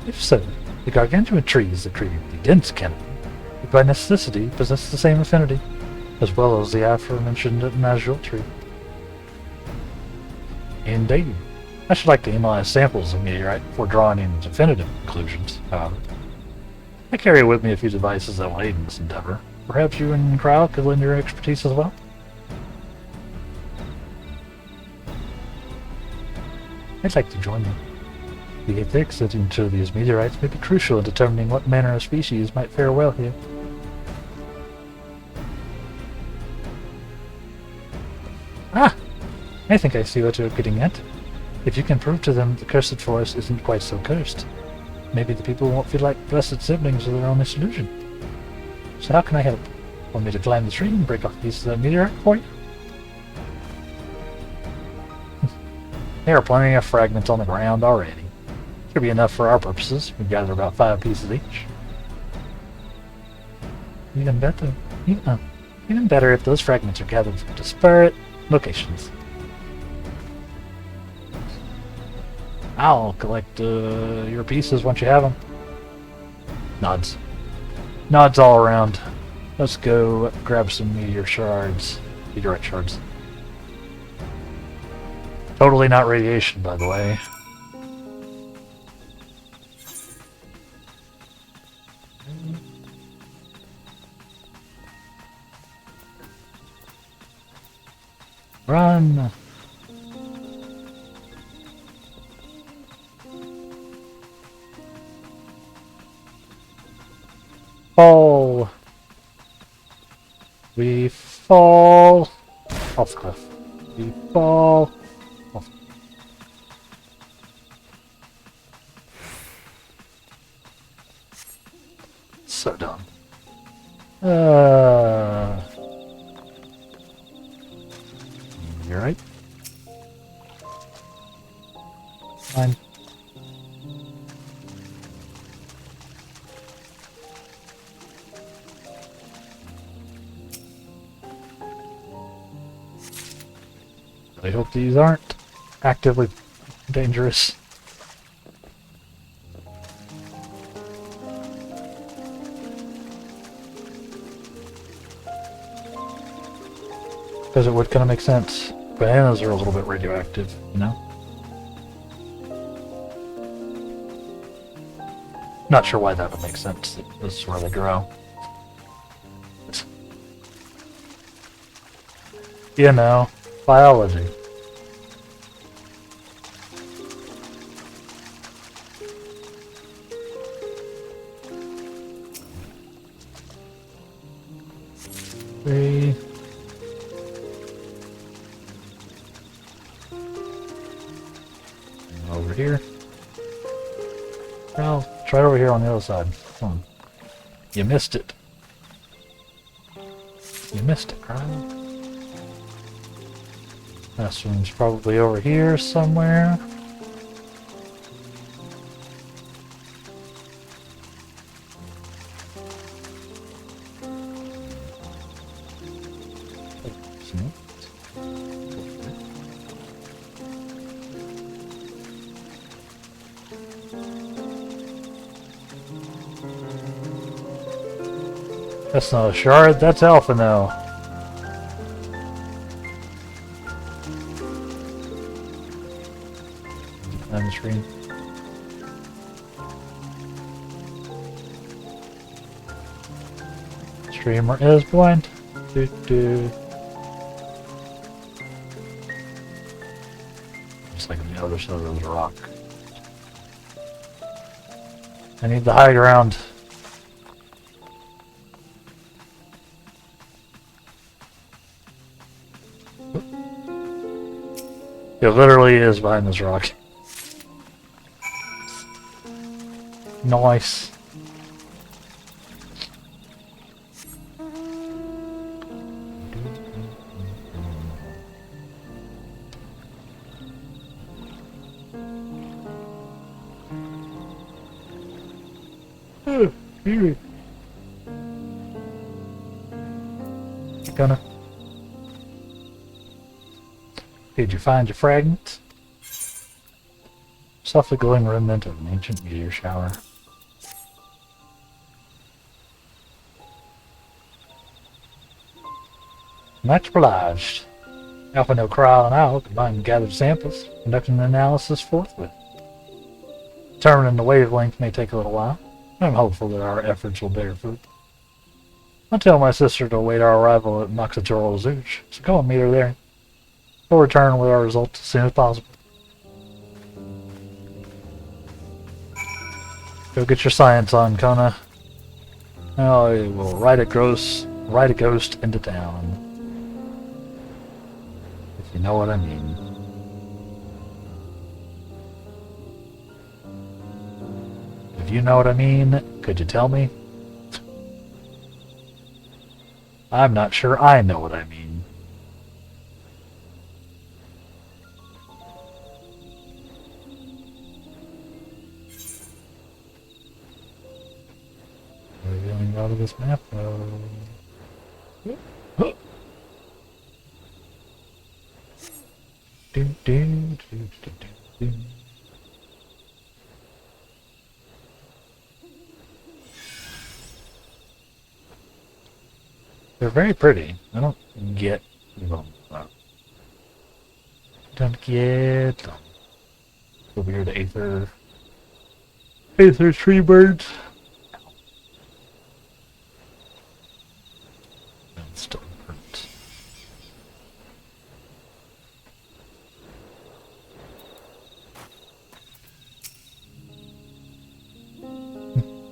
If so, the gargantuan trees that create the dense canopy would by necessity possess the same affinity, as well as the aforementioned Najul tree. Indeed. I should like to analyze samples of meteorite before drawing any definitive conclusions, however. I carry with me a few devices that will aid in this endeavor. Perhaps you and Krau could lend your expertise as well? I'd like to join you. The etheric signature of these meteorites may be crucial in determining what manner of species might fare well here. Ah! I think I see what you're getting at. If you can prove to them the cursed forest isn't quite so cursed, maybe the people won't feel like blessed siblings of their only solution. So how can I help? Want me to climb the tree and break off pieces of that meteorite for you? There are plenty of fragments on the ground already. Should be enough for our purposes. We gather about 5 pieces each. Even better if those fragments are gathered from disparate locations. I'll collect your pieces once you have them. Nods. Nods all around. Let's go grab some meteorite shards. Totally not radiation, by the way. Run! Fall! We fall off the cliff. We fall off. So dumb. You're right. Fine. I hope these aren't actively dangerous. Because it would kind of make sense. Bananas are a little bit radioactive, you know? Not sure why that would make sense. This is where they grow. You know, biology. Three. Over here. Well, try it over here on the other side. Come on. You missed it. You missed it, Kyle. Last one's probably over here somewhere. That's not a shard, that's Alpha now. On the screen. Streamer is blind. Doo -doo. Just like on the other side of the rock. I need the high ground. It literally is behind this rock. Nice. Gonna. Did you find your fragments? Softly glowing remnant of an ancient meteor shower. Much obliged. Alpha no Corral and I will combine gathered samples, conducting an analysis forthwith. Determining the wavelength may take a little while. I'm hopeful that our efforts will bear fruit. I'll tell my sister to await our arrival at Moxitoro Zooch, so go and meet her there. We'll return with our results as soon as possible. Go get your science on, Kona. I will ride a ghost into town. If you know what I mean. If you know what I mean, could you tell me? I'm not sure I know what I mean. Revealing out of this map. They're very pretty. I don't get them. Don't get them. The weird aether tree birds.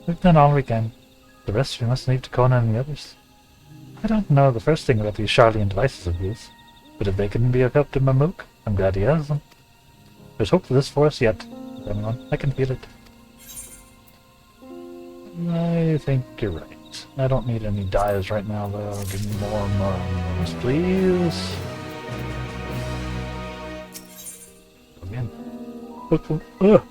We've done all we can. The rest we must leave to Conan and the others. I don't know the first thing about these Charlian devices of his, but if they can be of help to Mamook, I'm glad he has them. There's hope for this forest yet, everyone. I can feel it. I think you're right. I don't need any dyes right now, though. Give me more murmurs, please. Again. Ugh.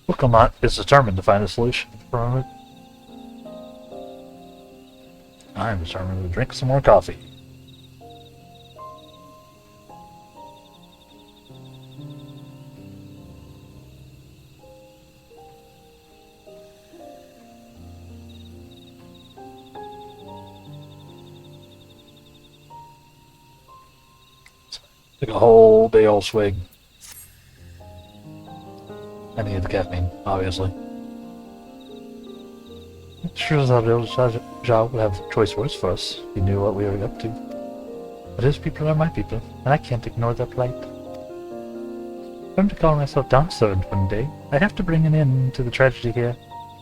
Wilcomont is determined to find a solution for it. I'm determined to drink some more coffee. Took a whole big old swig. I need the caffeine, obviously. Sure as hell Zhao would have choice words for us if he knew what we were up to. But his people are my people, and I can't ignore their plight. If I'm to call myself Dawntrail one day, I have to bring an end to the tragedy here.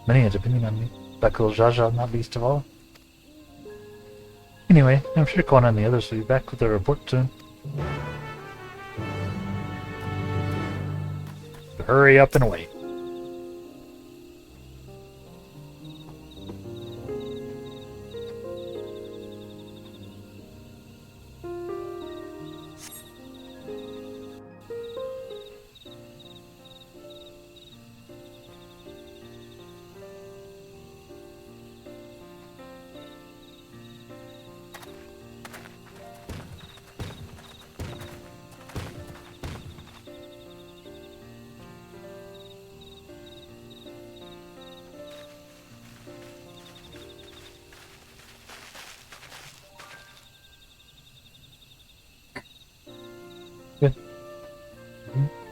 Many are depending on me, Bakul Jaja not least of all. Anyway, I'm sure Conan and the others will be back with their report soon. Hurry up and wait.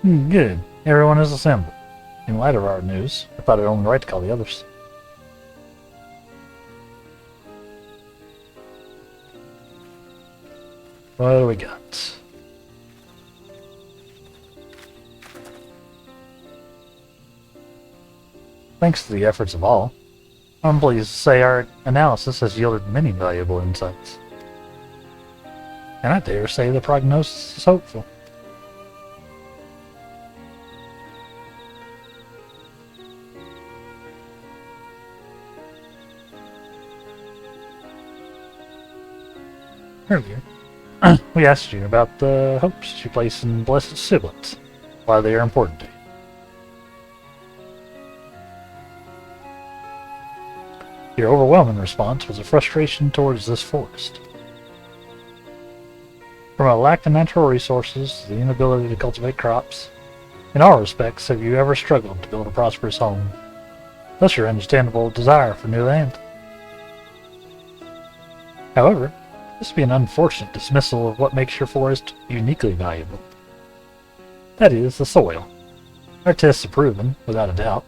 Good. Everyone is assembled. In light of our news, I thought it only right to call the others. What do we got? Thanks to the efforts of all, I'm pleased to say our analysis has yielded many valuable insights. And I dare say the prognosis is hopeful. Earlier, we asked you about the hopes you place in blessed siblings, why they are important to you. Your overwhelming response was a frustration towards this forest. From a lack of natural resources to the inability to cultivate crops, in all respects have you ever struggled to build a prosperous home, thus your understandable desire for new land. However, this would be an unfortunate dismissal of what makes your forest uniquely valuable. That is, the soil. Our tests have proven, without a doubt,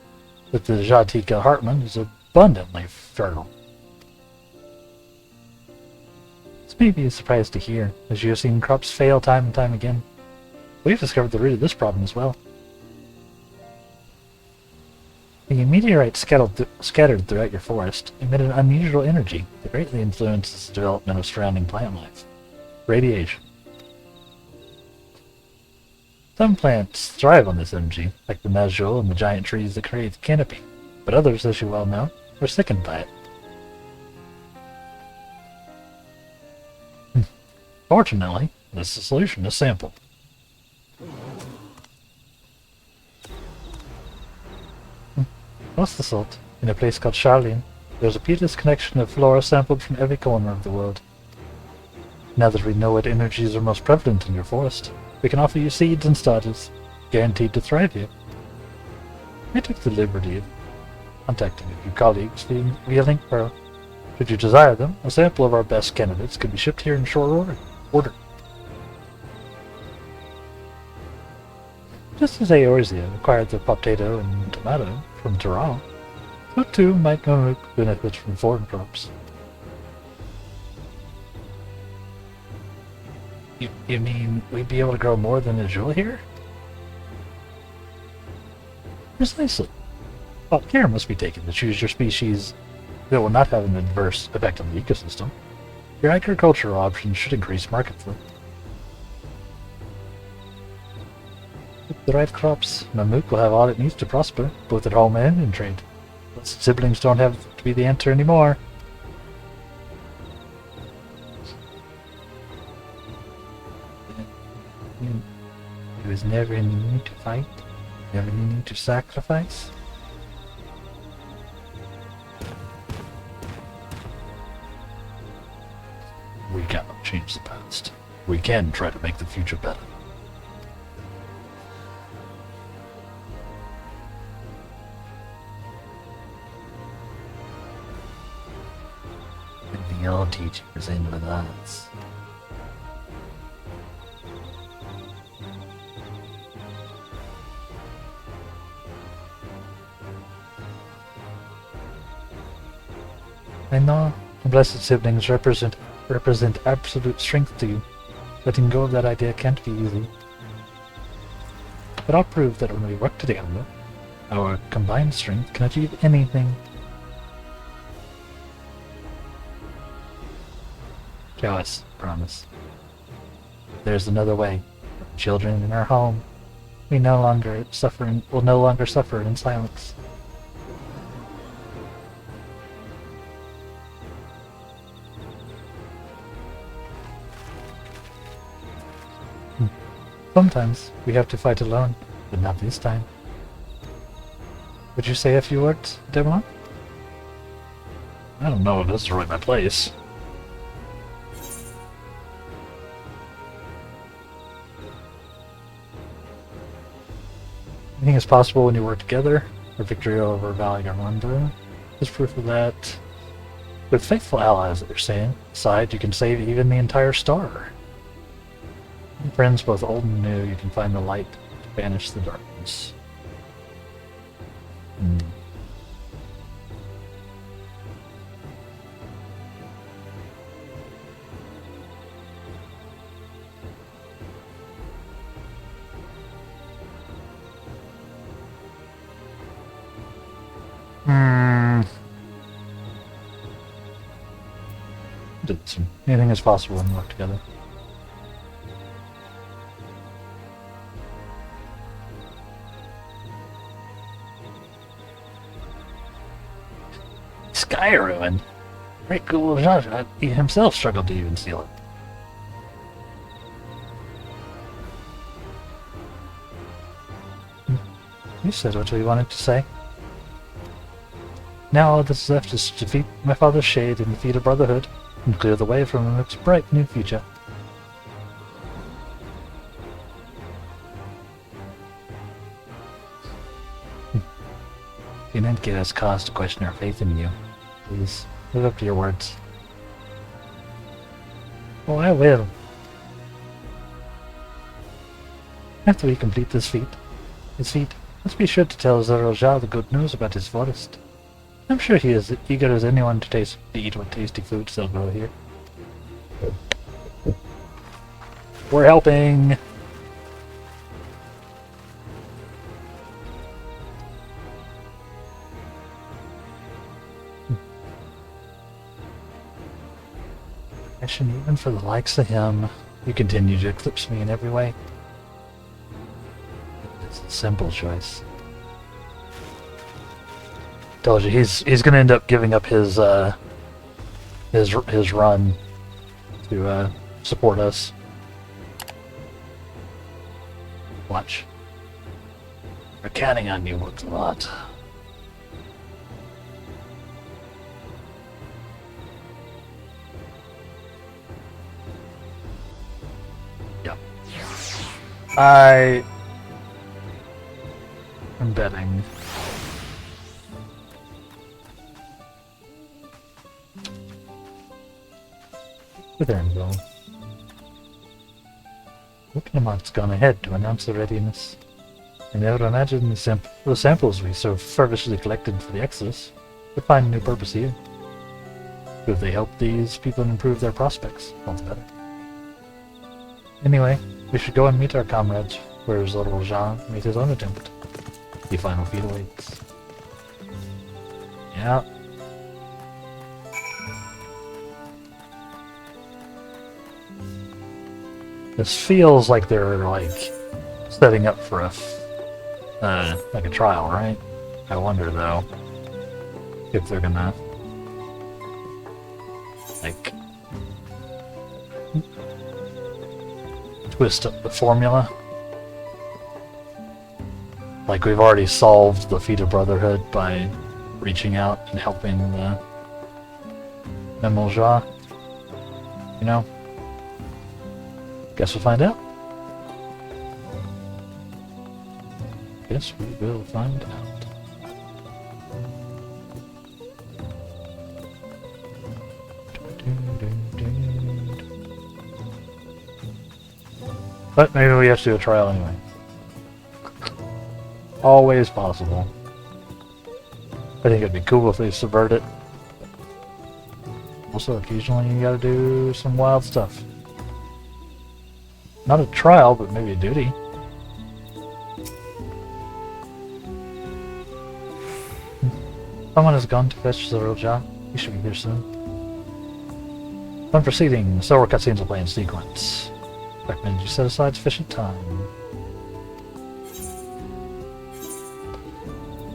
that the Jatika Hartman is abundantly fertile. This may be a surprise to hear, as you have seen crops fail time and time again. We've discovered the root of this problem as well. The meteorite scattered throughout your forest emitted unusual energy that greatly influences the development of surrounding plant life. Radiation. Some plants thrive on this energy, like the Majol and the giant trees that create the canopy, but others, as you well know, are sickened by it. Fortunately, the solution is simple. What's the salt? In a place called Charlian, there's a Featasy connection of flora sampled from every corner of the world. Now that we know what energies are most prevalent in your forest, we can offer you seeds and starters, guaranteed to thrive here. I took the liberty of contacting a few colleagues via link pearl. Should you desire them, a sample of our best candidates could be shipped here in short order. Just as Eorzea acquired the potato and tomato from Tyrol, so too might Mamook benefit from foreign crops. You mean we'd be able to grow more than a jewel here? Precisely. Well, care must be taken to choose your species that will not have an adverse effect on the ecosystem. Your agricultural options should increase market flow. With the right crops, Mamook will have all it needs to prosper, both at home and in trade. Plus, siblings don't have to be the answer anymore. There was never any need to fight, never any need to sacrifice. We cannot change the past. We can try to make the future better. And the old teachers in with us. I know the blessed siblings represent absolute strength to you. Letting go of that idea can't be easy. But I'll prove that when we work together, our combined strength can achieve anything. Show us, promise. There's another way. Children in our home, will no longer suffer in silence. Sometimes we have to fight alone, but not this time. Would you say a few words, Demon? I don't know if this is really my place. Anything is possible when you work together. Our victory over Val Garmondo is proof of that. With faithful allies at your side, you can save even the entire star. Friends both old and new, you can find the light to banish the darkness. Anything is possible when we work together. Sky ruin. Great cool Jaja, he himself struggled to even seal it. You said what you wanted to say. Now all that's left is to defeat my father's shade and defeat a brotherhood, and clear the way for Mamook's bright new future. You didn't give us cause to question our faith in you. Please, live up to your words. Oh, I will. After we complete his feat, let's be sure to tell Zoroja the good news about his forest. I'm sure he is eager as anyone to eat what tasty foods they'll grow here. We're helping! Passion even for the likes of him. You continue to eclipse me in every way. It's a simple choice. Told you he's gonna end up giving up his run to support us. Watch. We're counting on you a lot. Yep. I am betting. With Ernville. Wikinomot's gone ahead to announce the readiness. I never imagined the samples we so fervently collected for the Exodus would find a new purpose here. If they help these people improve their prospects, all the better. Anyway, we should go and meet our comrades, where little Jean made his own attempt. The final feat awaits. Yeah. This feels like they're like setting up for like a trial, right? I wonder though if they're gonna like twist up the formula. Like we've already solved the feat of brotherhood by reaching out and helping the Memolja. You know? Guess we'll find out. Guess we will find out. But maybe we have to do a trial anyway. Always possible. I think it'd be cool if they subvert it. Also, occasionally you gotta do some wild stuff. Not a trial, but maybe a duty. Someone has gone to fetch the Roja. He should be here soon. When proceeding, several cutscenes will play in sequence. Recommend you set aside sufficient time.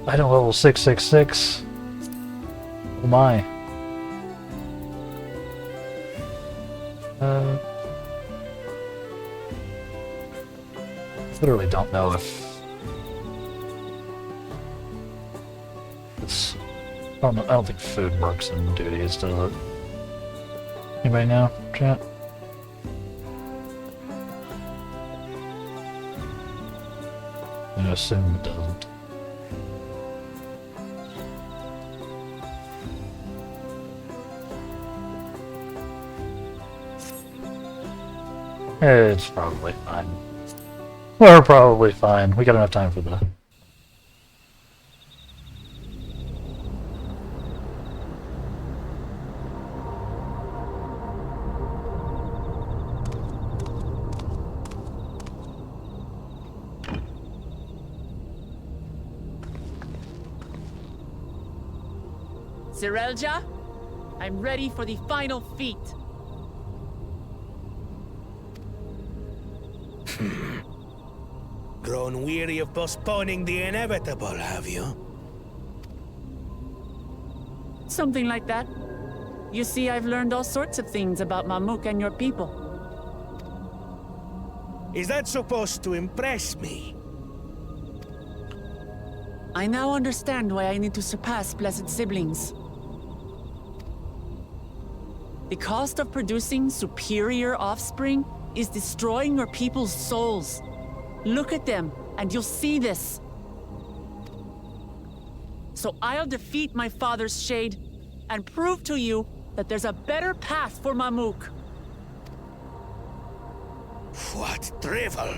Item level 666. Oh my. Literally don't know if it's. I don't think food works in duties, does it? Anybody know, chat? I'm gonna assume it doesn't. It's probably fine. We're probably fine. We got enough time for the... Zerelja, I'm ready for the final feat. Grown weary of postponing the inevitable, have you? Something like that. You see, I've learned all sorts of things about Mamuk and your people. Is that supposed to impress me? I now understand why I need to surpass blessed siblings. The cost of producing superior offspring is destroying your people's souls. Look at them, and you'll see this. So I'll defeat my father's shade, and prove to you that there's a better path for Mamuk. What drivel!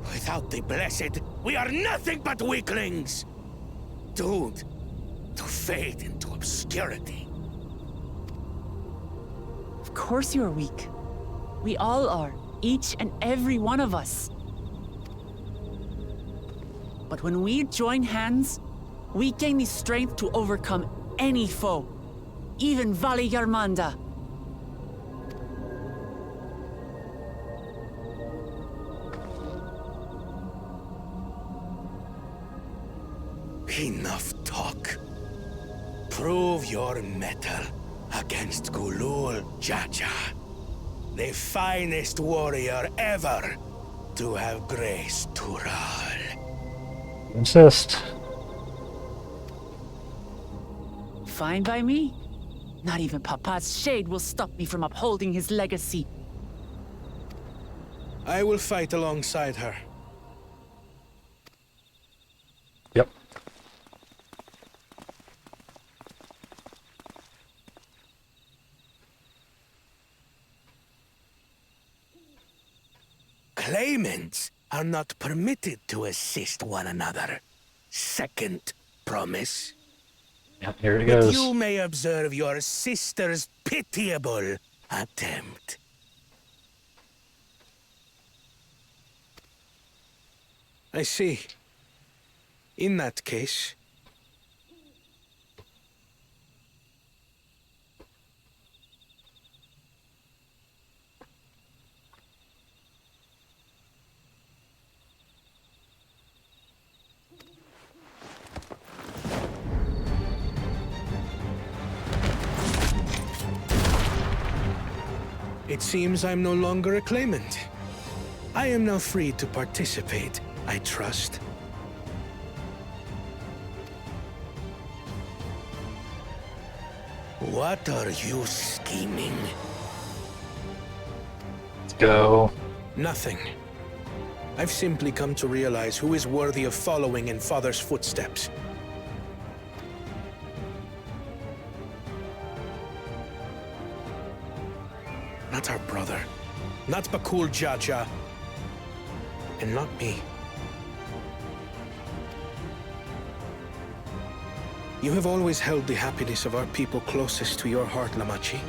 Without the blessed, we are nothing but weaklings! Doomed to fade into obscurity. Of course you're weak. We all are, each and every one of us. But when we join hands, we gain the strength to overcome any foe, even Vali Yarmanda. Enough talk. Prove your mettle against Gulul Jaja, the finest warrior ever to have graced Tural. Insist. Fine by me. Not even Papa's shade will stop me from upholding his legacy. I will fight alongside her. Yep. Claimants are not permitted to assist one another. Second promise. Yep, here it But goes. you may observe your sister's pitiable attempt. I see. In that case... It seems I'm no longer a claimant. I am now free to participate, I trust. What are you scheming? Let's go. Nothing. I've simply come to realize who is worthy of following in Father's footsteps. Not our brother. Not Bakul Jaja. And not me. You have always held the happiness of our people closest to your heart, Lamachi.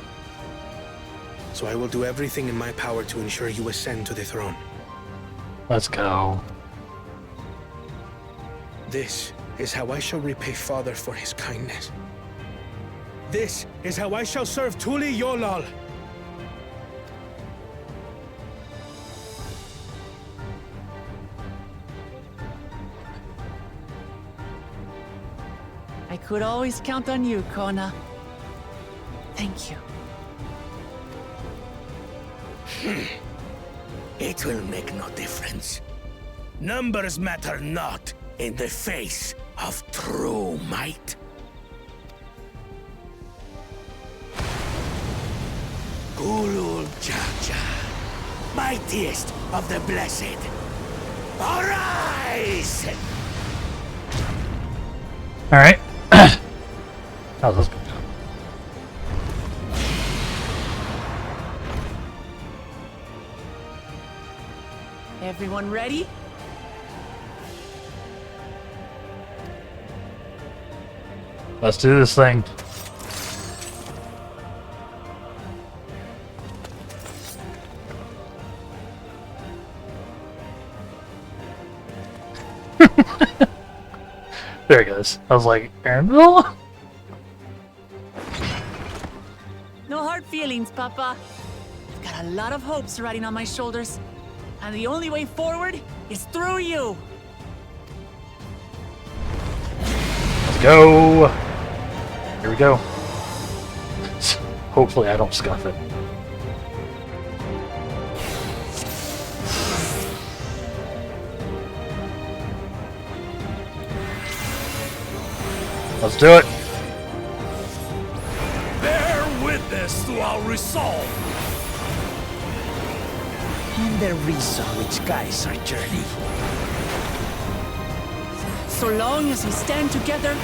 So I will do everything in my power to ensure you ascend to the throne. Let's go. This is how I shall repay Father for his kindness. This is how I shall serve Tuli Yolal. I could always count on you, Kona. Thank you. It will make no difference. Numbers matter not in the face of true might. Gulul Jaja, mightiest of the blessed, arise! All right. How's this going? Everyone ready? Let's do this thing. There it goes. I was like, Aaronville? No hard feelings, Papa. I've got a lot of hopes riding on my shoulders, and the only way forward is through you. Let's go. Here we go. Hopefully I don't scuff it. Let's do it. Bear witness to our resolve. And the reason which guides our journey. So long as we stand together,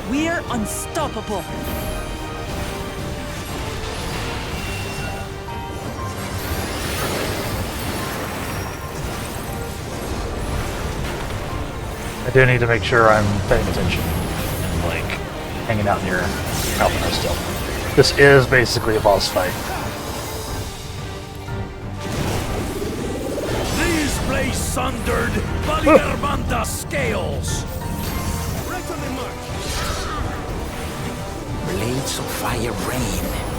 we're unstoppable. I do need to make sure I'm paying attention and like hanging out near Alpha still. This is basically a boss fight. These blades sundered Validermanda scales. Right on the mark. Blades of fire rain.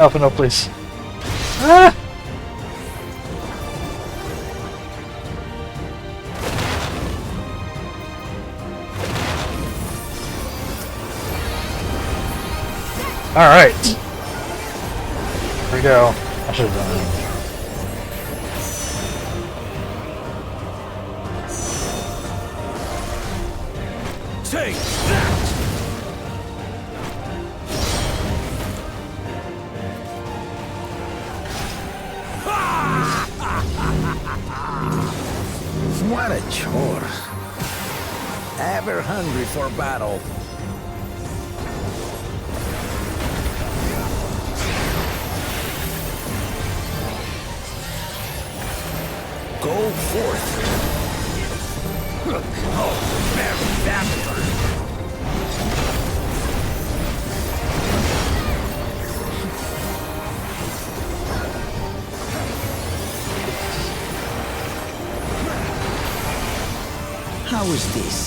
Alpha, no, please. Ah! Alright. Here we go. I should have done that. Take that! What a chore. Ever hungry for battle. Go forth. Oh, very vampire. How is this?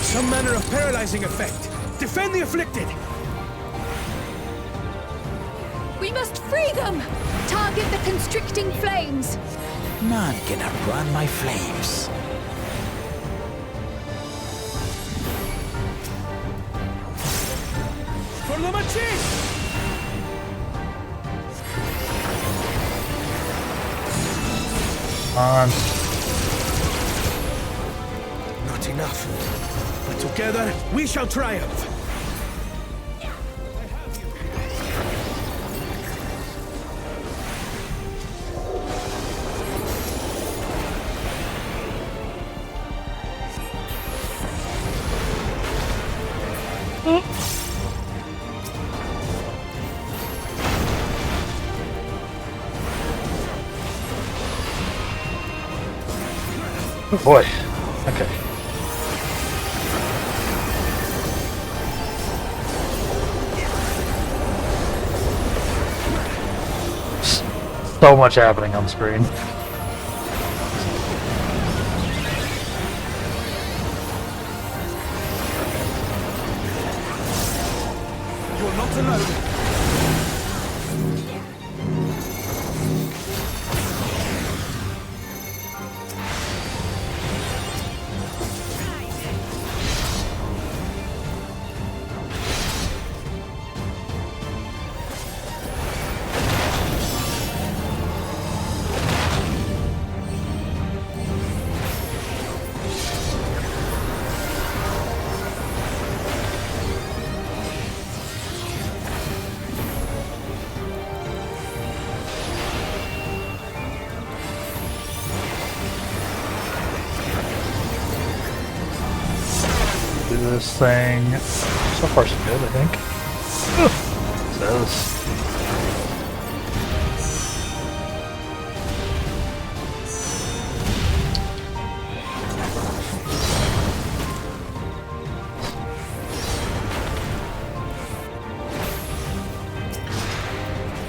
Some manner of paralyzing effect. Defend the afflicted! We must free them! Target the constricting flames! None can outrun my flames. For the machine! On. Not enough. But together, we shall triumph. Oh boy. Okay. So much happening on screen. You're not alone. Do this thing. So far so good, I think. Says.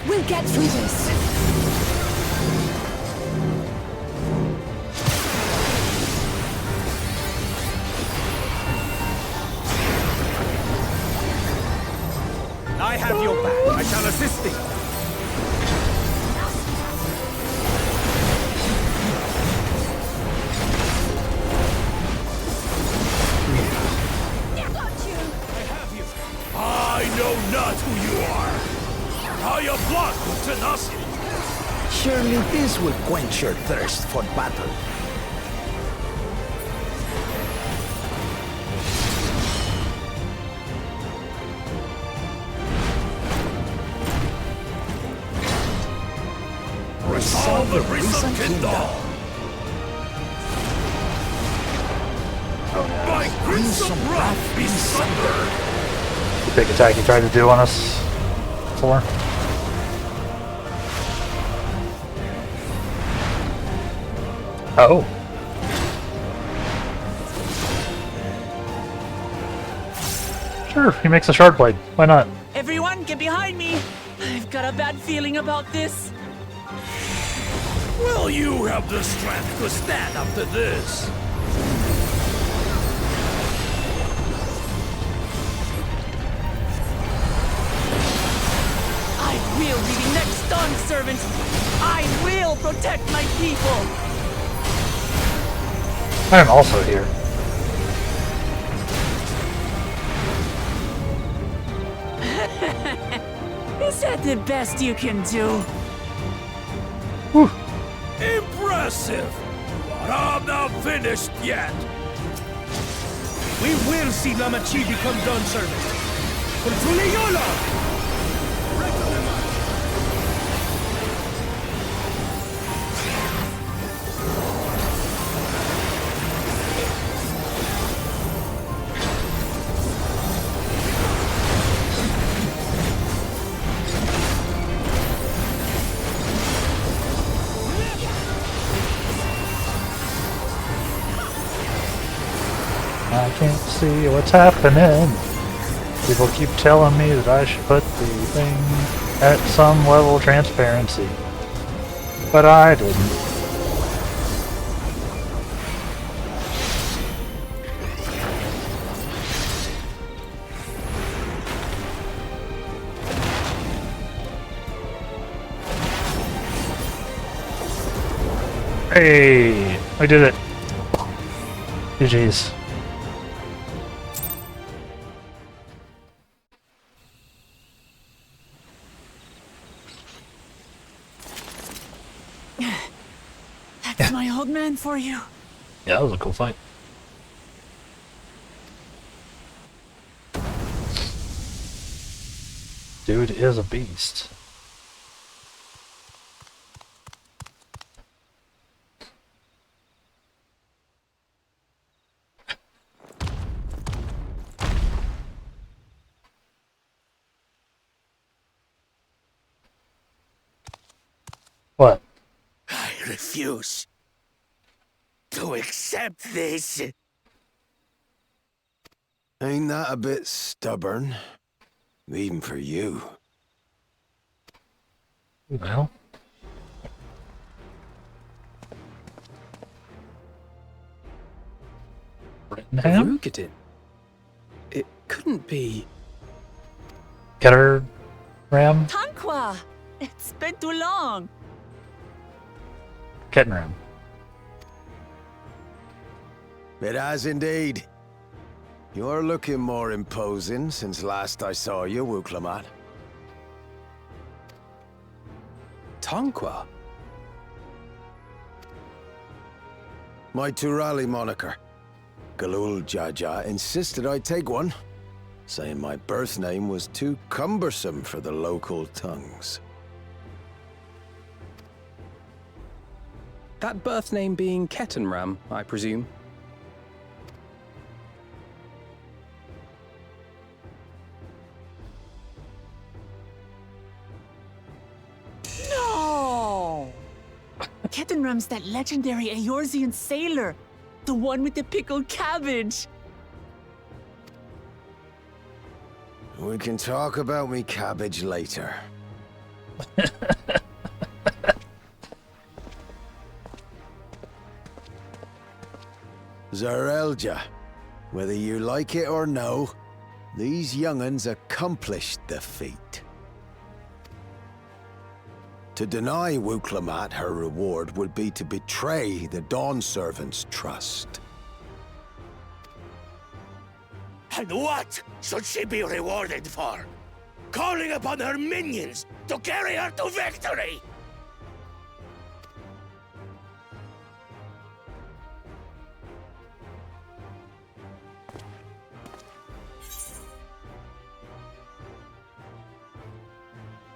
We'll get through this! I have your back. I shall assist thee. I got you! I have you. I know not who you are. I am blocked with tenacity. Surely this will quench your thirst for battle. Resolve the recent kingdom. My crimson wrath be sundered. The big attack he tried to do on us before. Oh. Sure, he makes a shard blade. Why not? Everyone, get behind me! I've got a bad feeling about this. Will you have the strength to stand up to this? I will be the next Dawn servant! I will protect my people! I am also here. Is that the best you can do? Whew. Impressive! But I'm not finished yet. We will see Lamachi become Dawn servant. Control I can't see what's happening. People keep telling me that I should put the thing at some level of transparency. But I didn't. Hey! We did it! GG's. That's my old man for you. Yeah, that was a cool fight. Dude is a beast. What? I refuse to accept this. Ain't that a bit stubborn? Even for you. Well. Brittenham? Rugadin? It couldn't be... Get her, Ram? Tanqua! It's been too long. Getting Ram. It has indeed. You're looking more imposing since last I saw you, Wuklamat. Tanqua? My Turali moniker. Galul Jaja insisted I take one, saying my birth name was too cumbersome for the local tongues. That birth name being Ketenram, I presume? No! Ketenram's that legendary Eorzean sailor. The one with the pickled cabbage. We can talk about me cabbage later. Zarelja, whether you like it or no, these young'uns accomplished the feat. To deny Wuklamat her reward would be to betray the Dawn Servant's trust. And what should she be rewarded for? Calling upon her minions to carry her to victory!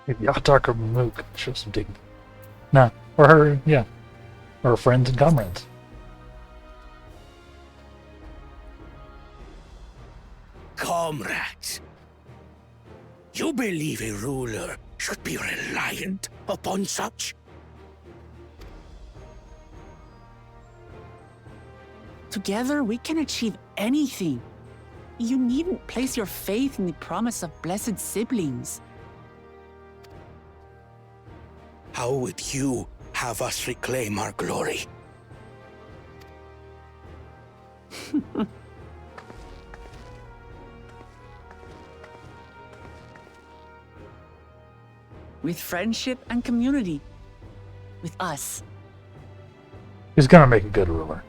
Maybe Atak or Mook show some dignity. Nah, or her, yeah. Or her friends and comrades. Comrades, you believe a ruler should be reliant upon such? Together, we can achieve anything. You needn't place your faith in the promise of blessed siblings. How would you have us reclaim our glory? With friendship and community. With us. He's gonna make a good ruler.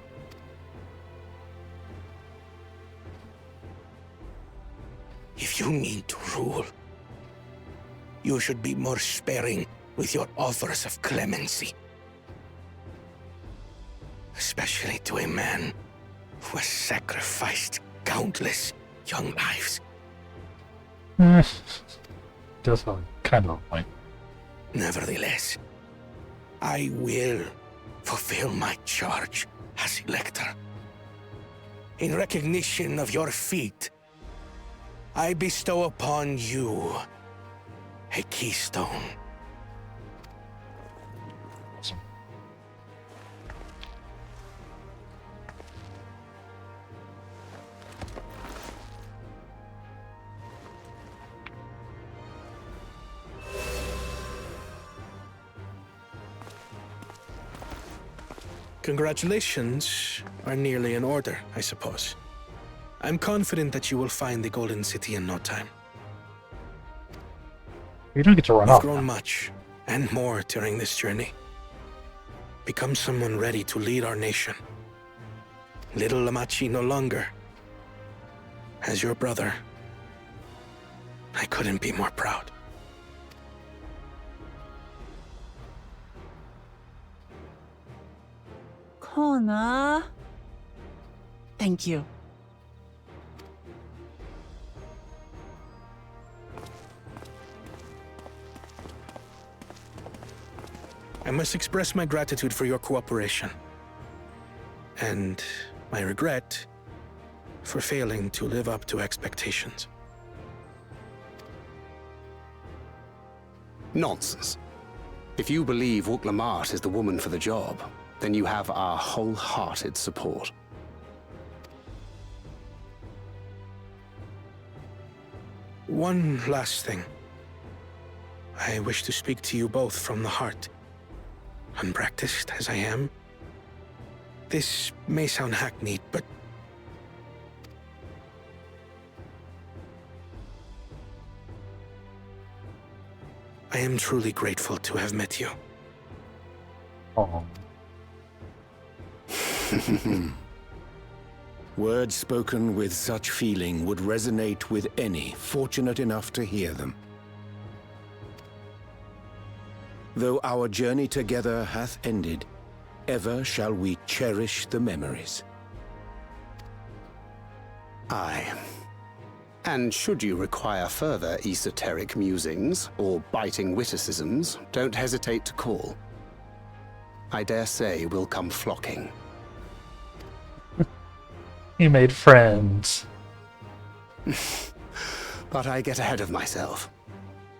If you mean to rule, you should be more sparing with your offers of clemency. Especially to a man who has sacrificed countless young lives. Just a kind of a point. Nevertheless, I will fulfill my charge as Elector. In recognition of your feat, I bestow upon you a keystone. Awesome. Congratulations are nearly in order, I suppose. I'm confident that you will find the Golden City in no time. You don't get to run You've off. grown much, and more during this journey. Become someone ready to lead our nation. Little Lamachi no longer. As your brother, I couldn't be more proud. Kona. Thank you. I must express my gratitude for your cooperation. And my regret for failing to live up to expectations. Nonsense. If you believe Wuk-Lamat is the woman for the job, then you have our wholehearted support. One last thing. I wish to speak to you both from the heart. Unpracticed as I am, this may sound hackneyed, but I am truly grateful to have met you. Oh. Words spoken with such feeling would resonate with any fortunate enough to hear them. Though our journey together hath ended, ever shall we cherish the memories. Aye. And should you require further esoteric musings or biting witticisms, don't hesitate to call. I dare say we'll come flocking. He made friends. But I get ahead of myself.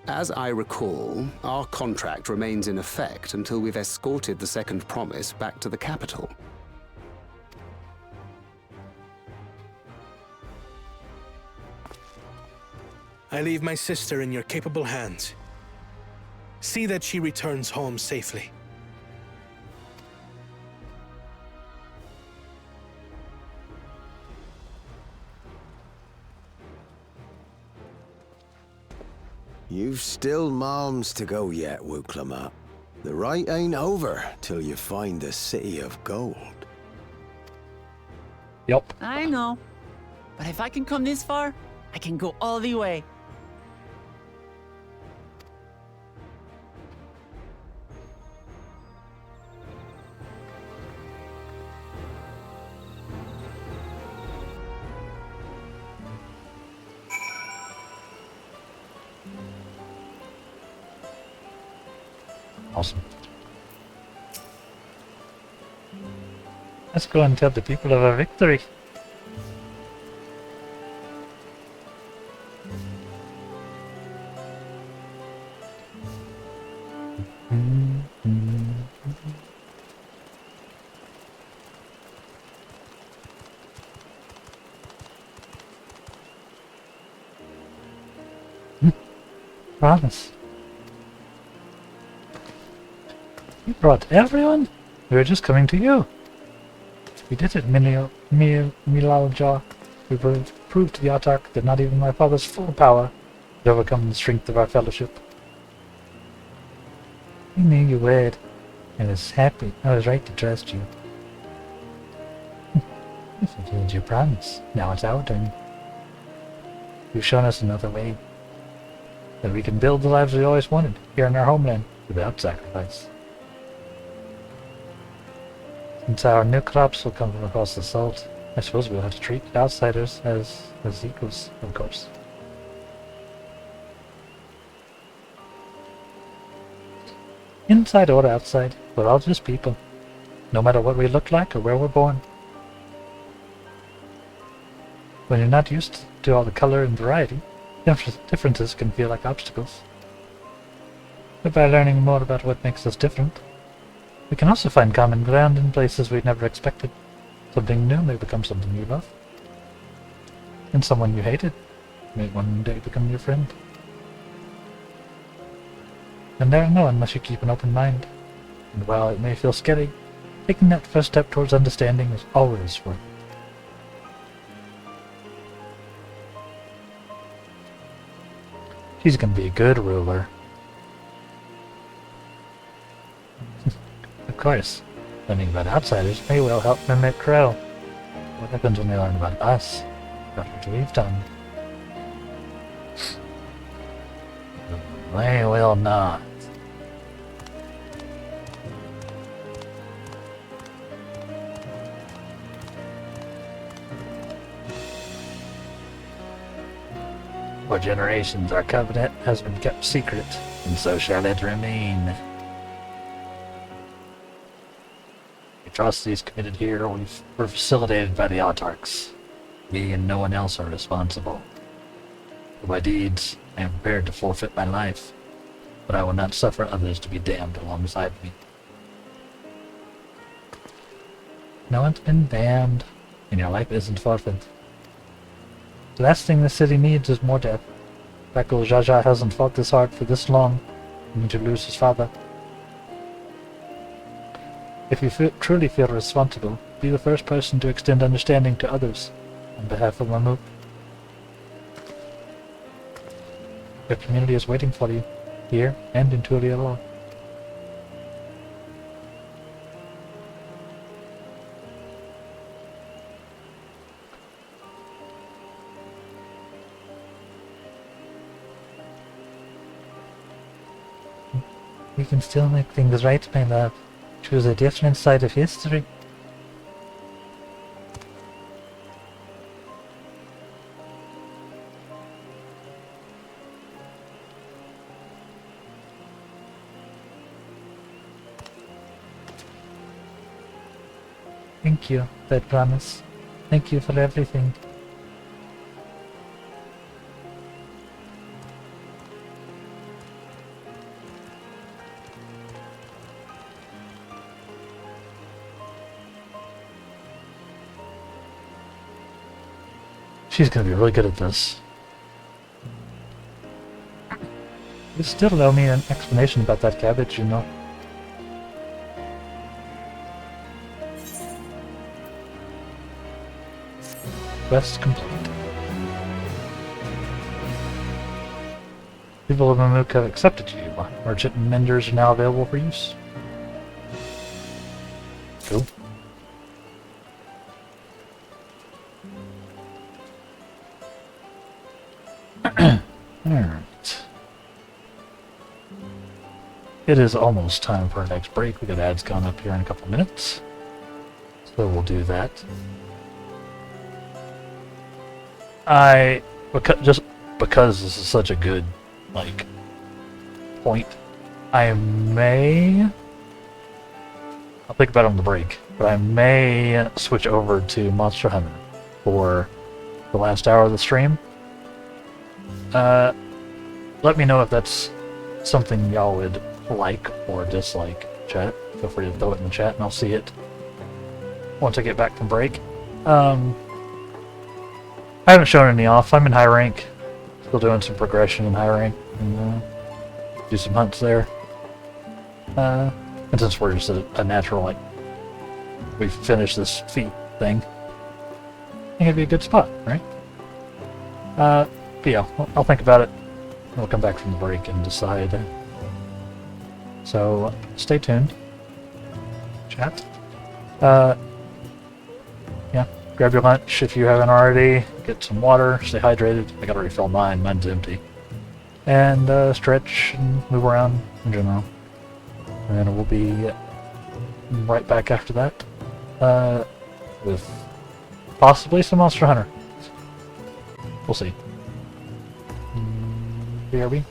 As I recall, our contract remains in effect until we've escorted the second promise back to the capital. I leave my sister in your capable hands. See that she returns home safely. You've still miles to go yet, Wuk-Lamat. The ride ain't over till you find the City of Gold. Yep. I know. But if I can come this far, I can go all the way. Awesome. Let's go and tell the people of our victory. Promise. You brought everyone? We were just coming to you. We did it, Milalja. We proved to the Autarch that not even my father's full power could overcome the strength of our fellowship. We knew you would. I was happy. I was right to trust you. You fulfilled your promise. Now it's our turn. You've shown us another way. That we can build the lives we always wanted here in our homeland without sacrifice. Since our new crops will come from across the salt, I suppose we'll have to treat outsiders as equals, of course. Inside or outside, we're all just people, no matter what we look like or where we're born. When you're not used to all the color and variety, differences can feel like obstacles. But by learning more about what makes us different, we can also find common ground in places we'd never expected. Something new may become something you love. And someone you hated may one day become your friend. And never know unless you keep an open mind. And while it may feel scary, Taking that first step towards understanding is always worth it. She's gonna be a good ruler. Of course, learning about outsiders may well help them make grow. What happens when they learn about us? About what we've done? They will not. For generations, our covenant has been kept secret, and so shall it remain. The atrocities committed here were facilitated by the autarchs. We and no one else are responsible. For my deeds, I am prepared to forfeit my life, but I will not suffer others to be damned alongside me. No one's been damned, and your life isn't forfeit. The last thing the city needs is more death. Bakul Jaja hasn't fought this hard for this long, only to lose his father. If you truly feel responsible, be the first person to extend understanding to others, on behalf of Mamuk. Your community is waiting for you, here and in Tulia. We can still make things right, my love. Choose a different side of history. Thank you, that promise. Thank you for everything. She's gonna be really good at this. You still owe me an explanation about that cabbage, you know. Quest complete. People of Mamuk have accepted you. Merchant and menders are now available for use. Cool. Alright. It is almost time for our next break. We got ads coming up here in a couple minutes. So we'll do that. Just because this is such a good, point, I'll think about it on the break, but I may switch over to Monster Hunter for the last hour of the stream. Let me know if that's something y'all would like or dislike, chat. Feel free to throw it in the chat and I'll see it once I get back from break. I haven't shown any off. I'm in high rank. Still doing some progression in high rank. And, do some hunts there. And since we're just a natural, we finished this feat thing, I think it'd be a good spot, right? But yeah, I'll think about it. We'll come back from the break and decide. So, stay tuned. Chat. Yeah, grab your lunch if you haven't already. Get some water, stay hydrated. I gotta refill mine, mine's empty. And stretch and move around in general. And then we'll be right back after that. With possibly some Monster Hunter. We'll see. BRB.